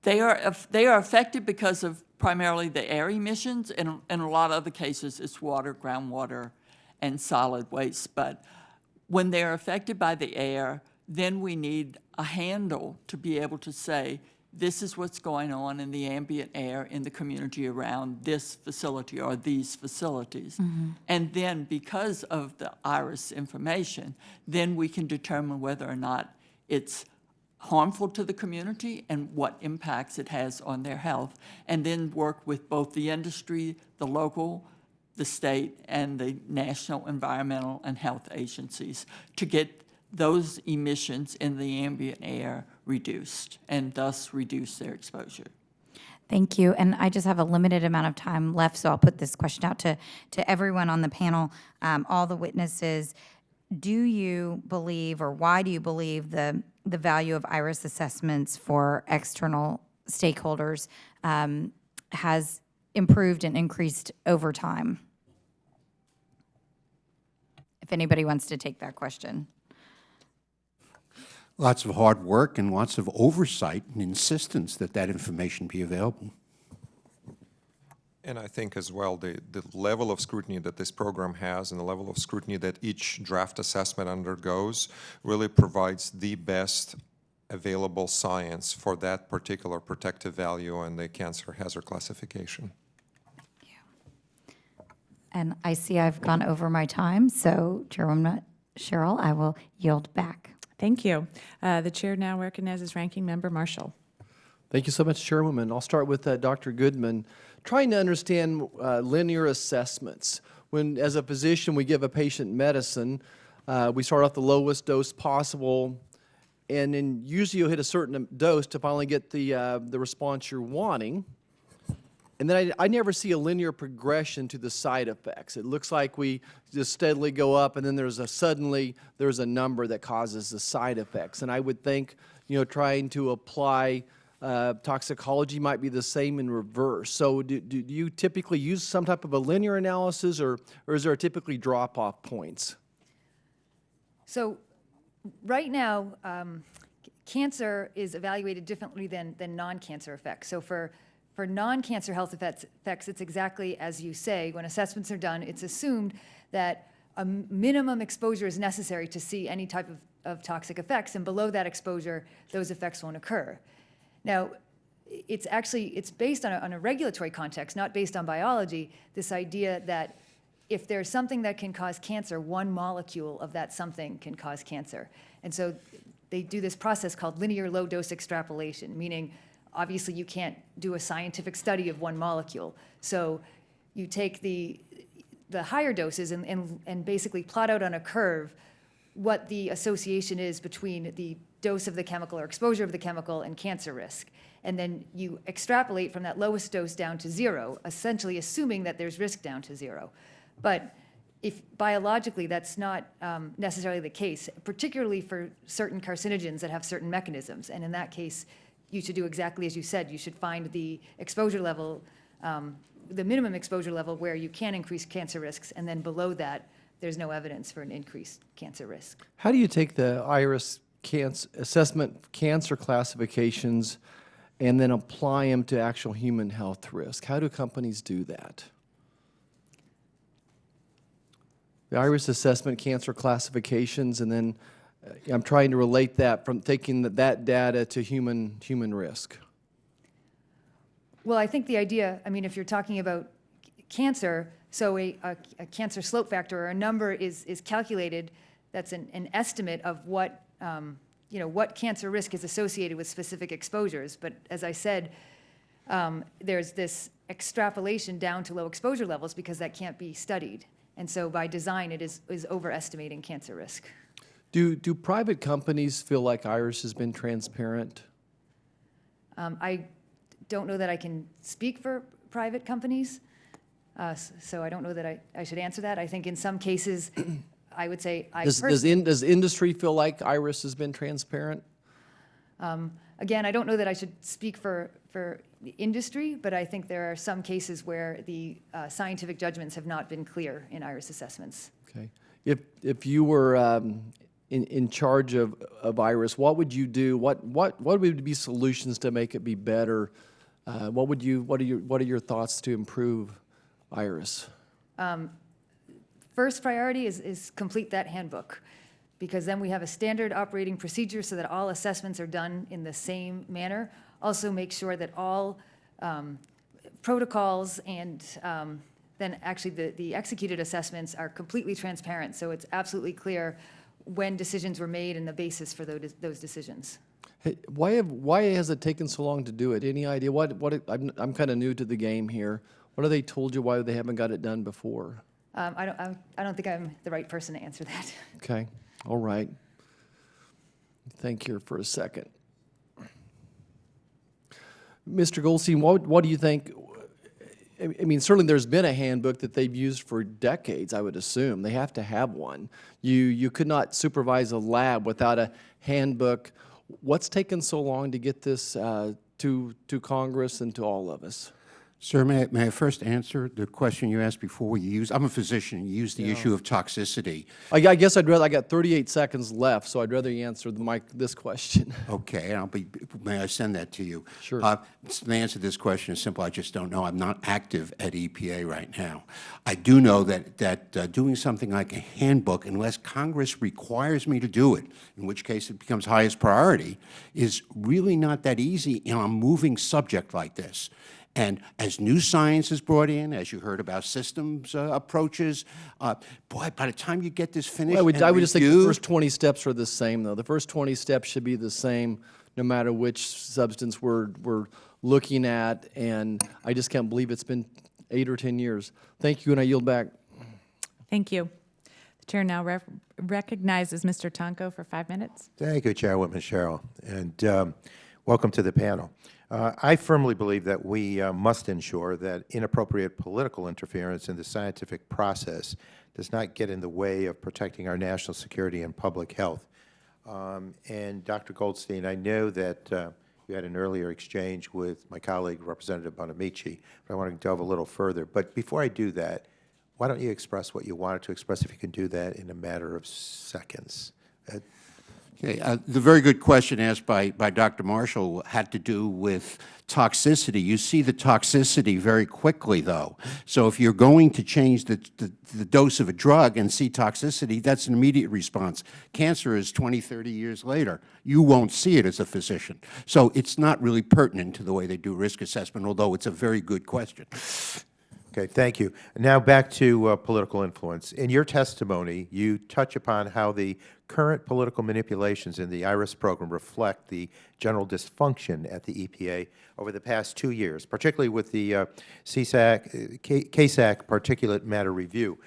They are affected because of primarily the air emissions, and in a lot of other cases it's water, groundwater, and solid waste. But when they're affected by the air, then we need a handle to be able to say, this is what's going on in the ambient air in the community around this facility or these facilities. Mm-hmm. And then because of the IRIS information, then we can determine whether or not it's harmful to the community and what impacts it has on their health, and then work with both the industry, the local, the state, and the national environmental and health agencies to get those emissions in the ambient air reduced and thus reduce their exposure. Thank you. And I just have a limited amount of time left, so I'll put this question out to everyone on the panel, all the witnesses. Do you believe, or why do you believe the value of IRIS assessments for external stakeholders has improved and increased over time? If anybody wants to take that question. Lots of hard work and lots of oversight and insistence that that information be available. And I think as well, the level of scrutiny that this program has and the level of scrutiny that each draft assessment undergoes really provides the best available science for that particular protective value and the cancer hazard classification. And I see I've gone over my time, so Chairwoman Cheryl, I will yield back. Thank you. The chair now recognizes Ranking Member Marshall. Thank you so much, Chairwoman. I'll start with Dr. Goodman. Trying to understand linear assessments. When, as a physician, we give a patient medicine, We start off the lowest dose possible, and then usually you'll hit a certain dose to finally get the response you're wanting. And then I never see a linear progression to the side effects. It looks like we just steadily go up, and then suddenly there's a number that causes the side effects. And I would think, trying to apply toxicology might be the same in reverse. So do you typically use some type of a linear analysis, or is there typically drop-off points? So right now, cancer is evaluated differently than non-cancer effects. So for non-cancer health effects, it's exactly as you say. When assessments are done, it's assumed that a minimum exposure is necessary to see any type of toxic effects, and below that exposure, those effects won't occur. Now, it's based on a regulatory context, not based on biology, this idea that if there's something that can cause cancer, one molecule of that something can cause cancer. And so they do this process called linear low-dose extrapolation, meaning obviously you can't do a scientific study of one molecule. So you take the higher doses and basically plot out on a curve what the association is between the dose of the chemical or exposure of the chemical and cancer risk. And then you extrapolate from that lowest dose down to zero, essentially assuming that there's risk down to zero. But if biologically that's not necessarily the case, particularly for certain carcinogens that have certain mechanisms. And in that case, you should do exactly as you said. You should find the exposure level, the minimum exposure level where you can increase cancer risks, and then below that, there's no evidence for an increased cancer risk. How do you take the IRS assessment cancer classifications and then apply them to actual human health risk? How do companies do that? The IRS assessment cancer classifications, and then I'm trying to relate that from taking that data to human risk. Well, I think the idea, if you're talking about cancer, so a cancer slope factor or a number is calculated. That's an estimate of what what cancer risk is associated with specific exposures. But as I said, there's this extrapolation down to low exposure levels because that can't be studied. And so by design, it is overestimating cancer risk. Do private companies feel like IRS has been transparent? I don't know that I can speak for private companies. So I don't know that I should answer that. I think in some cases, I would say Does industry feel like IRS has been transparent? Again, I don't know that I should speak for the industry, but I think there are some cases where the scientific judgments have not been clear in IRS assessments. Okay. If you were in charge of IRS, what would you do? What would be solutions to make it be better? What are your thoughts to improve IRS? First priority is complete that handbook, because then we have a standard operating procedure so that all assessments are done in the same manner. Also make sure that all protocols and then actually the executed assessments are completely transparent, so it's absolutely clear when decisions were made and the basis for those decisions. Hey, why has it taken so long to do it? Any idea? I'm kind of new to the game here. What have they told you why they haven't got it done before? I don't think I'm the right person to answer that. Okay, all right. Think here for a second. Mr. Goldstein, what do you think? Certainly there's been a handbook that they've used for decades, I would assume. They have to have one. You could not supervise a lab without a handbook. What's taken so long to get this to Congress and to all of us? Sir, may I first answer the question you asked before you use? I'm a physician. You use the issue of toxicity. I guess I got 38 seconds left, so I'd rather you answer this question. Okay, may I send that to you? Sure. The answer to this question is simple. I just don't know. I'm not active at EPA right now. I do know that doing something like a handbook, unless Congress requires me to do it, in which case it becomes highest priority, is really not that easy in a moving subject like this. And as new science is brought in, as you heard about systems approaches, boy, by the time you get this finished, I would just think the first 20 steps are the same, though. The first 20 steps should be the same, no matter which substance we're looking at. And I just can't believe it's been 8 or 10 years. Thank you, and I yield back. Thank you. The chair now recognizes Mr. Tonko for 5 minutes. Thank you, Chairwoman Cheryl, and welcome to the panel. I firmly believe that we must ensure that inappropriate political interference in the scientific process does not get in the way of protecting our national security and public health. And Dr. Goldstein, I know that you had an earlier exchange with my colleague, Representative Bonamici, but I want to delve a little further. But before I do that, why don't you express what you wanted to express, if you can do that in a matter of seconds? Okay, the very good question asked by Dr. Marshall had to do with toxicity. You see the toxicity very quickly, though. So if you're going to change the dose of a drug and see toxicity, that's an immediate response. Cancer is 20, 30 years later. You won't see it as a physician. So it's not really pertinent to the way they do risk assessment, although it's a very good question. Okay, thank you. Now back to political influence. In your testimony, you touch upon how the current political manipulations in the IRIS program reflect the general dysfunction at the EPA over the past 2 years, particularly with the CSAC particulate matter review.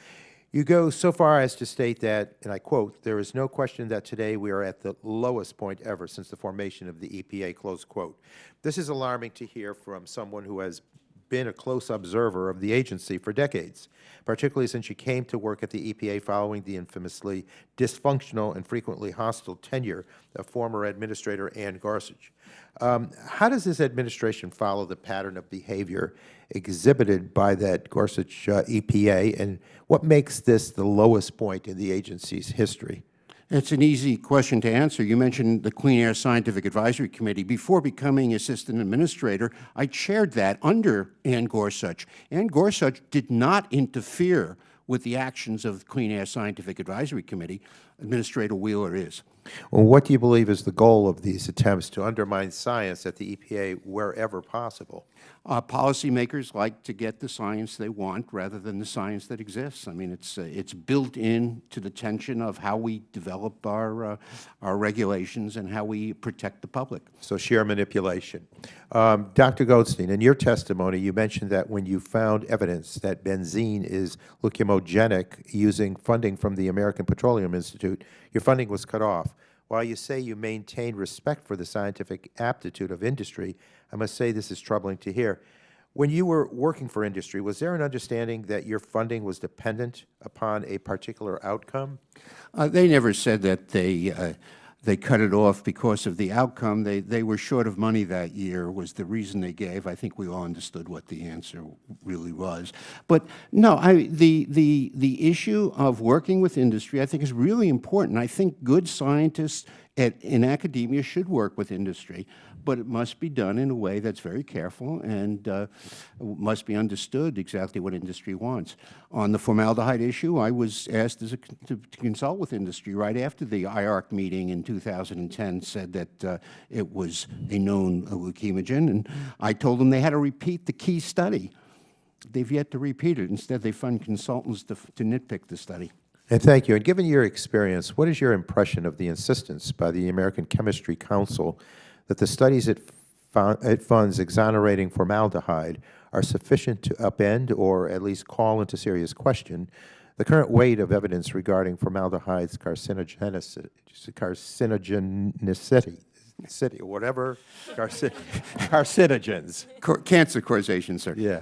You go so far as to state that, and I quote, "There is no question that today we are at the lowest point ever since the formation of the EPA," close quote. This is alarming to hear from someone who has been a close observer of the agency for decades, particularly since you came to work at the EPA following the infamously dysfunctional and frequently hostile tenure of former Administrator Ann Gorsuch. How does this administration follow the pattern of behavior exhibited by that Gorsuch EPA, and what makes this the lowest point in the agency's history? It's an easy question to answer. You mentioned the Clean Air Scientific Advisory Committee. Before becoming assistant administrator, I chaired that under Ann Gorsuch. Ann Gorsuch did not interfere with the actions of the Clean Air Scientific Advisory Committee. Administrator Wheeler is. Well, what do you believe is the goal of these attempts to undermine science at the EPA wherever possible? Policymakers like to get the science they want rather than the science that exists. I mean, it's built into the tension of how we develop our regulations and how we protect the public. So sheer manipulation. Dr. Goldstein, in your testimony, you mentioned that when you found evidence that benzene is leukemogenic using funding from the American Petroleum Institute, your funding was cut off. While you say you maintain respect for the scientific aptitude of industry, I must say this is troubling to hear. When you were working for industry, was there an understanding that your funding was dependent upon a particular outcome? They never said that they cut it off because of the outcome. They were short of money that year was the reason they gave. I think we all understood what the answer really was. But no, the issue of working with industry I think is really important. I think good scientists in academia should work with industry, but it must be done in a way that's very careful and must be understood exactly what industry wants. On the formaldehyde issue, I was asked to consult with industry right after the IARC meeting in 2010 said that it was a known leukemogen, and I told them they had to repeat the key study. They've yet to repeat it. Instead, they fund consultants to nitpick the study. And thank you. And given your experience, what is your impression of the insistence by the American Chemistry Council that the studies it funds exonerating formaldehyde are sufficient to upend or at least call into serious question the current weight of evidence regarding formaldehyde's carcinogenicity, or whatever, carcinogens? Cancer causation, sir. Yeah.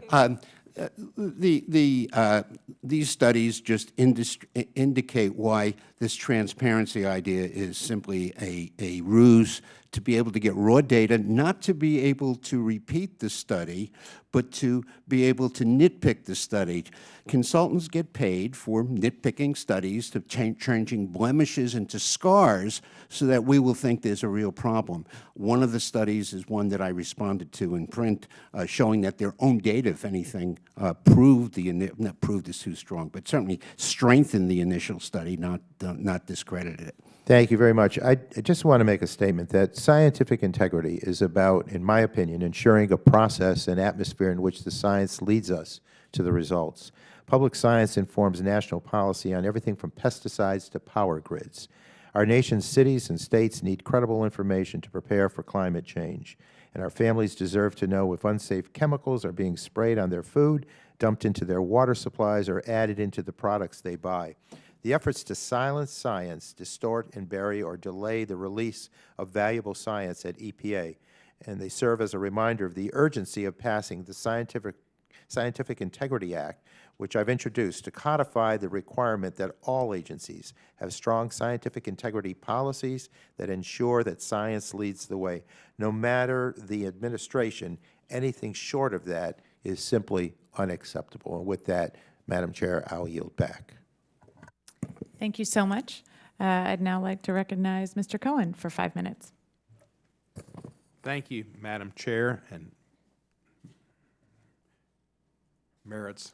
These studies just indicate why this transparency idea is simply a ruse to be able to get raw data, not to be able to repeat the study, but to be able to nitpick the study. Consultants get paid for nitpicking studies, to changing blemishes into scars so that we will think there's a real problem. One of the studies is one that I responded to in print, showing that their own data, if anything, proved not proved is too strong, but certainly strengthened the initial study, not discredited it. Thank you very much. I just want to make a statement that scientific integrity is about, in my opinion, ensuring a process and atmosphere in which the science leads us to the results. Public science informs national policy on everything from pesticides to power grids. Our nation's cities and states need credible information to prepare for climate change, and our families deserve to know if unsafe chemicals are being sprayed on their food, dumped into their water supplies, or added into the products they buy. The efforts to silence science, distort and bury or delay the release of valuable science at EPA, and they serve as a reminder of the urgency of passing the Scientific Integrity Act, which I've introduced to codify the requirement that all agencies have strong scientific integrity policies that ensure that science leads the way. No matter the administration, anything short of that is simply unacceptable. And with that, Madam Chair, I'll yield back. Thank you so much. I'd now like to recognize Mr. Cohen for 5 minutes. Thank you, Madam Chair and Merritt's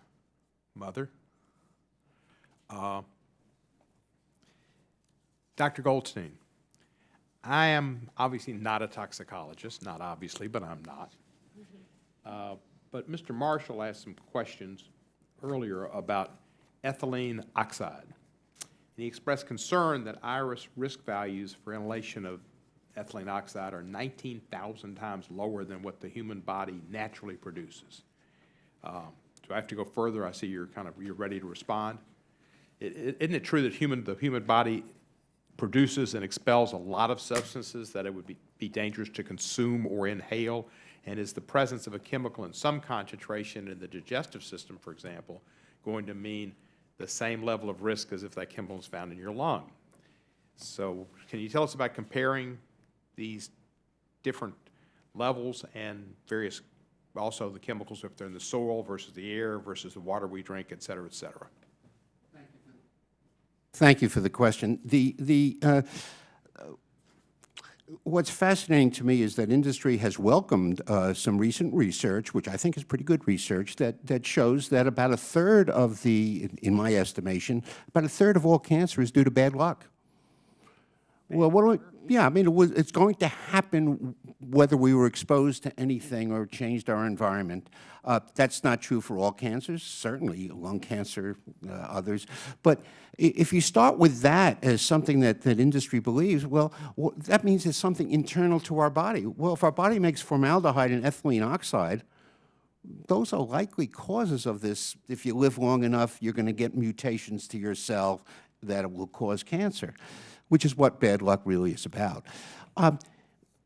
mother. Dr. Goldstein, I am obviously not a toxicologist, not obviously, but I'm not. But Mr. Marshall asked some questions earlier about ethylene oxide. And he expressed concern that IRS risk values for inhalation of ethylene oxide are 19,000 times lower than what the human body naturally produces. Do I have to go further? I see you're ready to respond. Isn't it true that the human body produces and expels a lot of substances that it would be dangerous to consume or inhale? And is the presence of a chemical in some concentration in the digestive system, for example, going to mean the same level of risk as if that chemical is found in your lung? So can you tell us about comparing these different levels and various, also the chemicals, if they're in the soil versus the air versus the water we drink, et cetera, et cetera? Thank you for the question. What's fascinating to me is that industry has welcomed some recent research, which I think is pretty good research, that shows that about a third of in my estimation, about a third of all cancer is due to bad luck. Well, yeah, I mean, it's going to happen whether we were exposed to anything or changed our environment. That's not true for all cancers, certainly lung cancer, others. But if you start with that as something that industry believes, well, that means it's something internal to our body. Well, if our body makes formaldehyde and ethylene oxide, those are likely causes of this. If you live long enough, you're going to get mutations to your cell that will cause cancer, which is what bad luck really is about.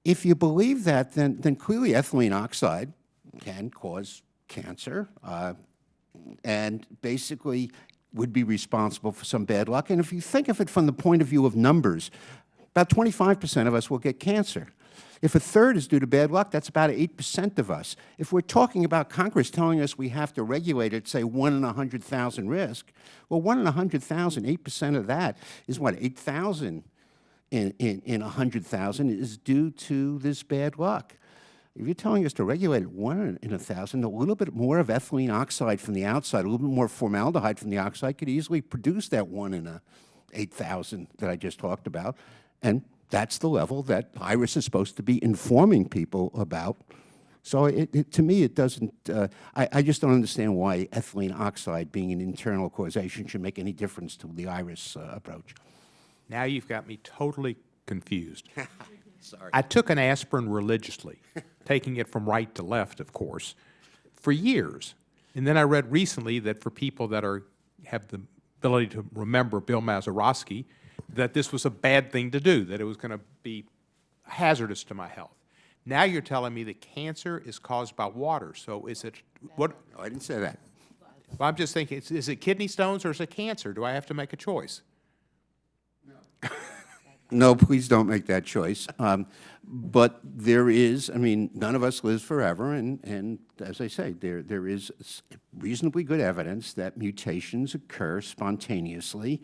If you believe that, then clearly ethylene oxide can cause cancer and basically would be responsible for some bad luck. And if you think of it from the point of view of numbers, about 25% of us will get cancer. If a third is due to bad luck, that's about 8% of us. If we're talking about Congress telling us we have to regulate it, say 1 in 100,000 risk, well, 1 in 100,000, 8% of that is what, 8,000 in 100,000 is due to this bad luck. If you're telling us to regulate it 1 in 1,000, a little bit more of ethylene oxide from the outside, a little bit more formaldehyde from the outside could easily produce that 1 in 8,000 that I just talked about. And that's the level that IRS is supposed to be informing people about. So to me, it doesn't, I just don't understand why ethylene oxide being an internal causation should make any difference to the IRS approach. Now you've got me totally confused. Sorry. I took an aspirin religiously, taking it from right to left, of course, for years. And then I read recently that for people that have the ability to remember Bill Mazeroski, that this was a bad thing to do, that it was going to be hazardous to my health. Now you're telling me that cancer is caused by water. So is it what? No, I didn't say that. Well, I'm just thinking, is it kidney stones or is it cancer? Do I have to make a choice? No, please don't make that choice. But there is, I mean, none of us lives forever, and as I say, there is reasonably good evidence that mutations occur spontaneously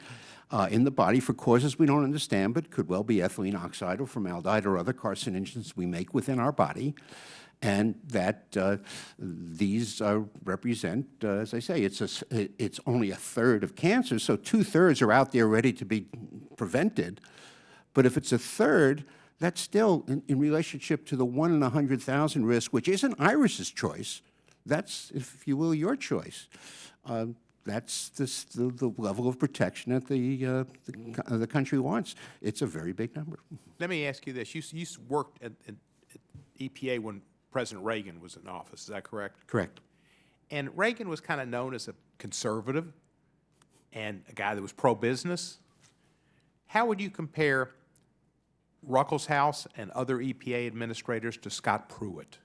in the body for causes we don't understand, but could well be ethylene oxide or formaldehyde or other carcinogens we make within our body, and that these represent, as I say, it's only a third of cancer, so 2/3 are out there ready to be prevented. But if it's a third, that's still, in relationship to the 1 in 100,000 risk, which isn't IRS's choice, that's, if you will, your choice. That's the level of protection that the country wants. It's a very big number. Let me ask you this. You worked at EPA when President Reagan was in office. Is that correct? Correct. And Reagan was kind of known as a conservative. and a guy that was pro-business. How would you compare Ruckelshaus and other EPA administrators to Scott Pruitt?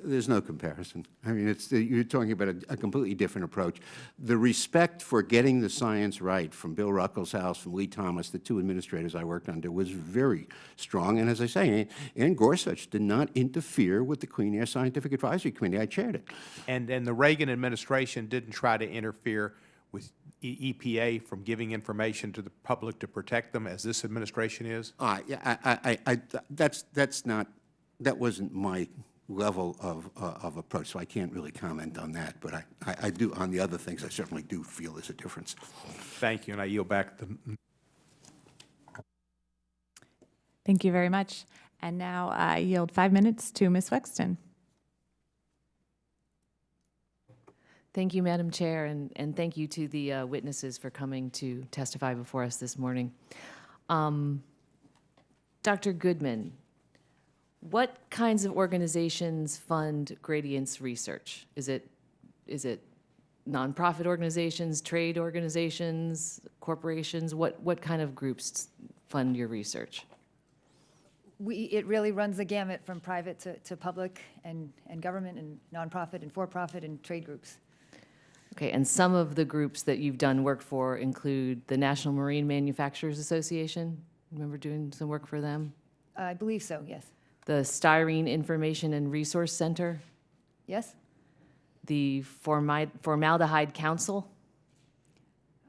There's no comparison. I mean, you're talking about a completely different approach. The respect for getting the science right from Bill Ruckelshaus, from Lee Thomas, the two administrators I worked under, was very strong. And as I say, Ann Gorsuch did not interfere with the Clean Air Scientific Advisory Committee. I chaired it. And the Reagan administration didn't try to interfere with EPA from giving information to the public to protect them, as this administration is? That wasn't my level of approach, so I can't really comment on that. But I do, on the other things, I certainly do feel there's a difference. Thank you, and I yield back the... Thank you very much. And now I yield 5 minutes to Ms. Wexton. Thank you, Madam Chair, and thank you to the witnesses for coming to testify before us this morning. Dr. Goodman, what kinds of organizations fund Gradient's research? Is it nonprofit organizations, trade organizations, corporations? What kind of groups fund your research? It really runs the gamut from private to public and government and nonprofit and for-profit and trade groups. Okay, and some of the groups that you've done work for include the National Marine Manufacturers Association. Remember doing some work for them? I believe so, yes. The Styrene Information and Resource Center? Yes? The Formaldehyde Council?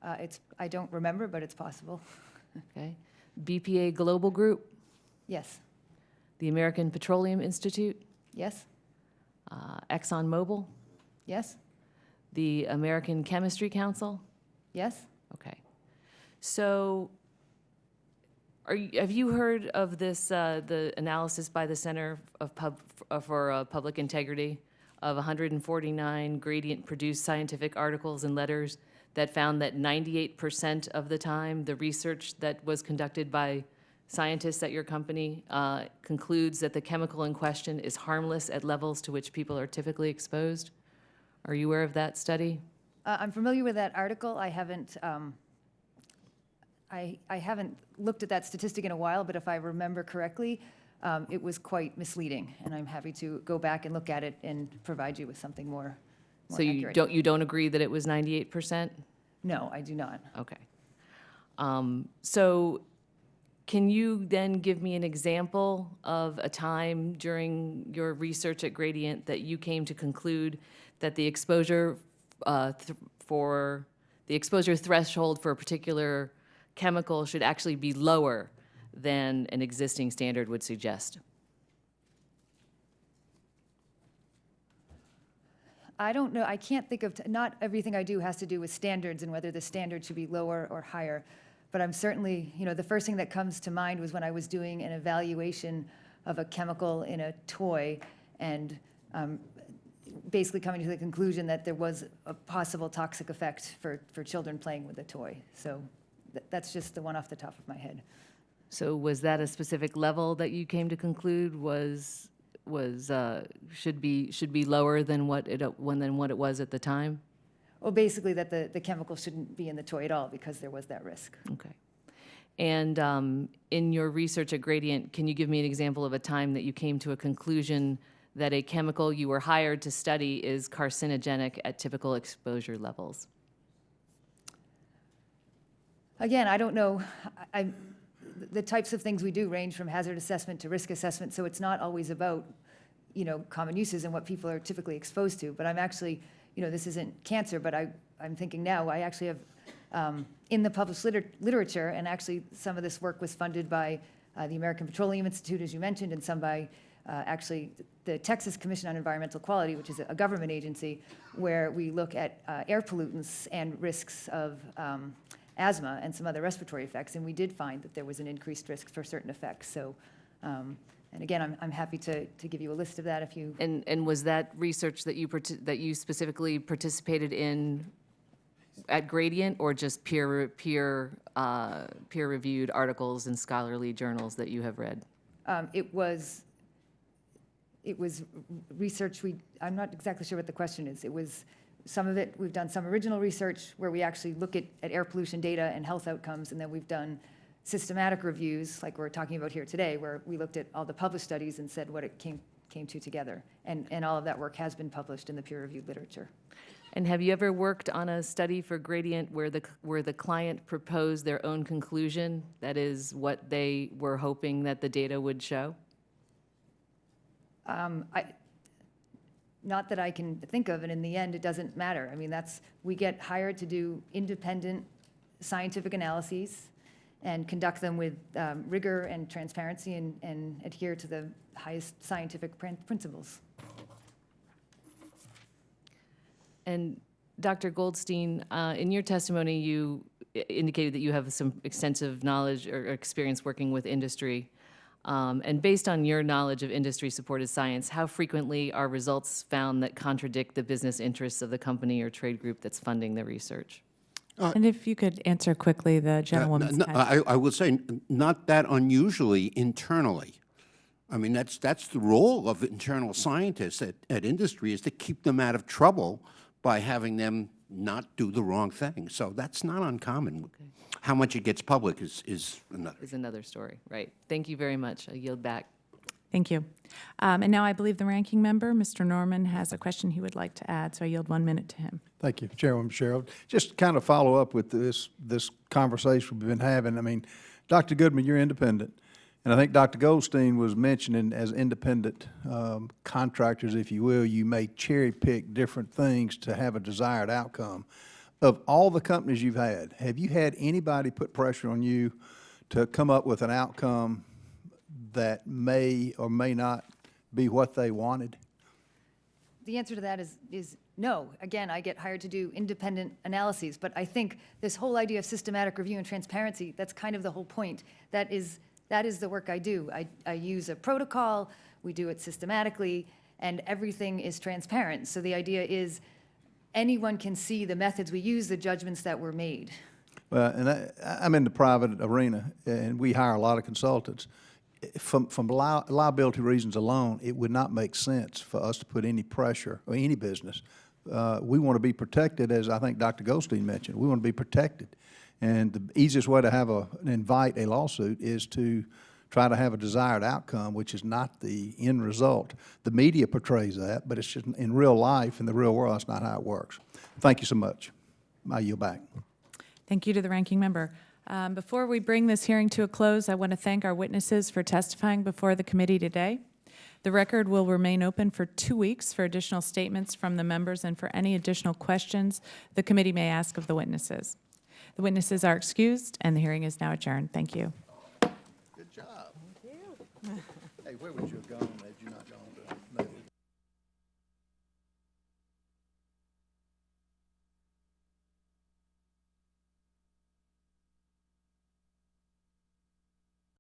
I don't remember, but it's possible. Okay. BPA Global Group? Yes. The American Petroleum Institute? Yes? ExxonMobil? Yes? The American Chemistry Council? Yes? Okay. So have you heard of this, the analysis by the Center for Public Integrity of 149 gradient-produced scientific articles and letters that found that 98% of the time the research that was conducted by scientists at your company concludes that the chemical in question is harmless at levels to which people are typically exposed? Are you aware of that study? I'm familiar with that article. I haven't looked at that statistic in a while, but if I remember correctly, it was quite misleading, and I'm happy to go back and look at it and provide you with something more So accurate. you don't agree that it was 98%? No, I do not. Okay. So can you then give me an example of a time during your research at Gradient that you came to conclude that the exposure threshold for a particular chemical should actually be lower than an existing standard would suggest? I don't know. I can't think of, not everything I do has to do with standards and whether the standard should be lower or higher. But I'm certainly, the first thing that comes to mind was when I was doing an evaluation of a chemical in a toy and basically coming to the conclusion that there was a possible toxic effect for children playing with a toy. So that's just the one off the top of my head. So was that a specific level that you came to conclude should be lower than what it was at the time? Well, basically that the chemical shouldn't be in the toy at all because there was that risk. Okay. And in your research at Gradient, can you give me an example of a time that you came to a conclusion that a chemical you were hired to study is carcinogenic at typical exposure levels? Again, I don't know. The types of things we do range from hazard assessment to risk assessment, so it's not always about, common uses and what people are typically exposed to. But I'm actually, this isn't cancer, but I'm thinking now, I actually have, in the published literature, and actually some of this work was funded by the American Petroleum Institute, as you mentioned, and some by actually the Texas Commission on Environmental Quality, which is a government agency, where we look at air pollutants and risks of asthma and some other respiratory effects, and we did find that there was an increased risk for certain effects. So, and again, I'm happy to give you a list of that if you... And was that research that you specifically participated in at Gradient, or just peer-reviewed articles in scholarly journals that you have read? It was research. I'm not exactly sure what the question is. It was Some of it, we've done some original research where we actually look at air pollution data and health outcomes, and then we've done systematic reviews, like we're talking about here today, where we looked at all the published studies and said what it came to together. And all of that work has been published in the peer-reviewed literature. And have you ever worked on a study for Gradient where the client proposed their own conclusion, that is, what they were hoping that the data would show? Not that I can think of, and in the end, it doesn't matter. I mean, we get hired to do independent scientific analyses and conduct them with rigor and transparency and adhere to the highest scientific principles. And Dr. Goldstein, in your testimony, you indicated that you have some extensive knowledge or experience working with industry. And based on your knowledge of industry-supported science, how frequently are results found that contradict the business interests of the company or trade group that's funding the research? And if you could answer quickly, the gentlewoman's I will say, not that unusually internally. I mean, that's the role of internal scientists at industry, is to keep them out of trouble by having them not do the wrong thing. So that's not uncommon. Okay. How much it gets public is another story, right? Thank you very much. I yield back. Thank you. And now I believe the ranking member, Mr. Norman, has a question he would like to add, so I yield 1 minute to him. Thank you, Chairwoman Cheryl. Just kind of follow up with this conversation we've been having. I mean, Dr. Goodman, you're independent, and I think Dr. Goldstein was mentioning as independent contractors, if you will, you may cherry pick different things to have a desired outcome. Of all the companies you've had, have you had anybody put pressure on you to come up with an outcome that may or may not be what they wanted? The answer to that is no. Again, I get hired to do independent analyses, but I think this whole idea of systematic review and transparency, that's kind of the whole point. That is the work I do. I use a protocol, we do it systematically, and everything is transparent. So the idea is anyone can see the methods we use, the judgments that were made. Well, and I'm in the private arena, and we hire a lot of consultants. From liability reasons alone, it would not make sense for us to put any pressure, or any business. We want to be protected, as I think Dr. Goldstein mentioned. We want to be protected. And the easiest way to invite a lawsuit is to try to have a desired outcome, which is not the end result. The media portrays that, but it's just in real life, in the real world, that's not how it works. Thank you so much. I yield back. Thank you to the ranking member. Before we bring this hearing to a close, I want to thank our witnesses for testifying before the committee today. The record will remain open for 2 weeks for additional statements from the members and for any additional questions the committee may ask of the witnesses. The witnesses are excused, and the hearing is now adjourned. Thank you. Good job. Thank you. Hey, where would you have gone?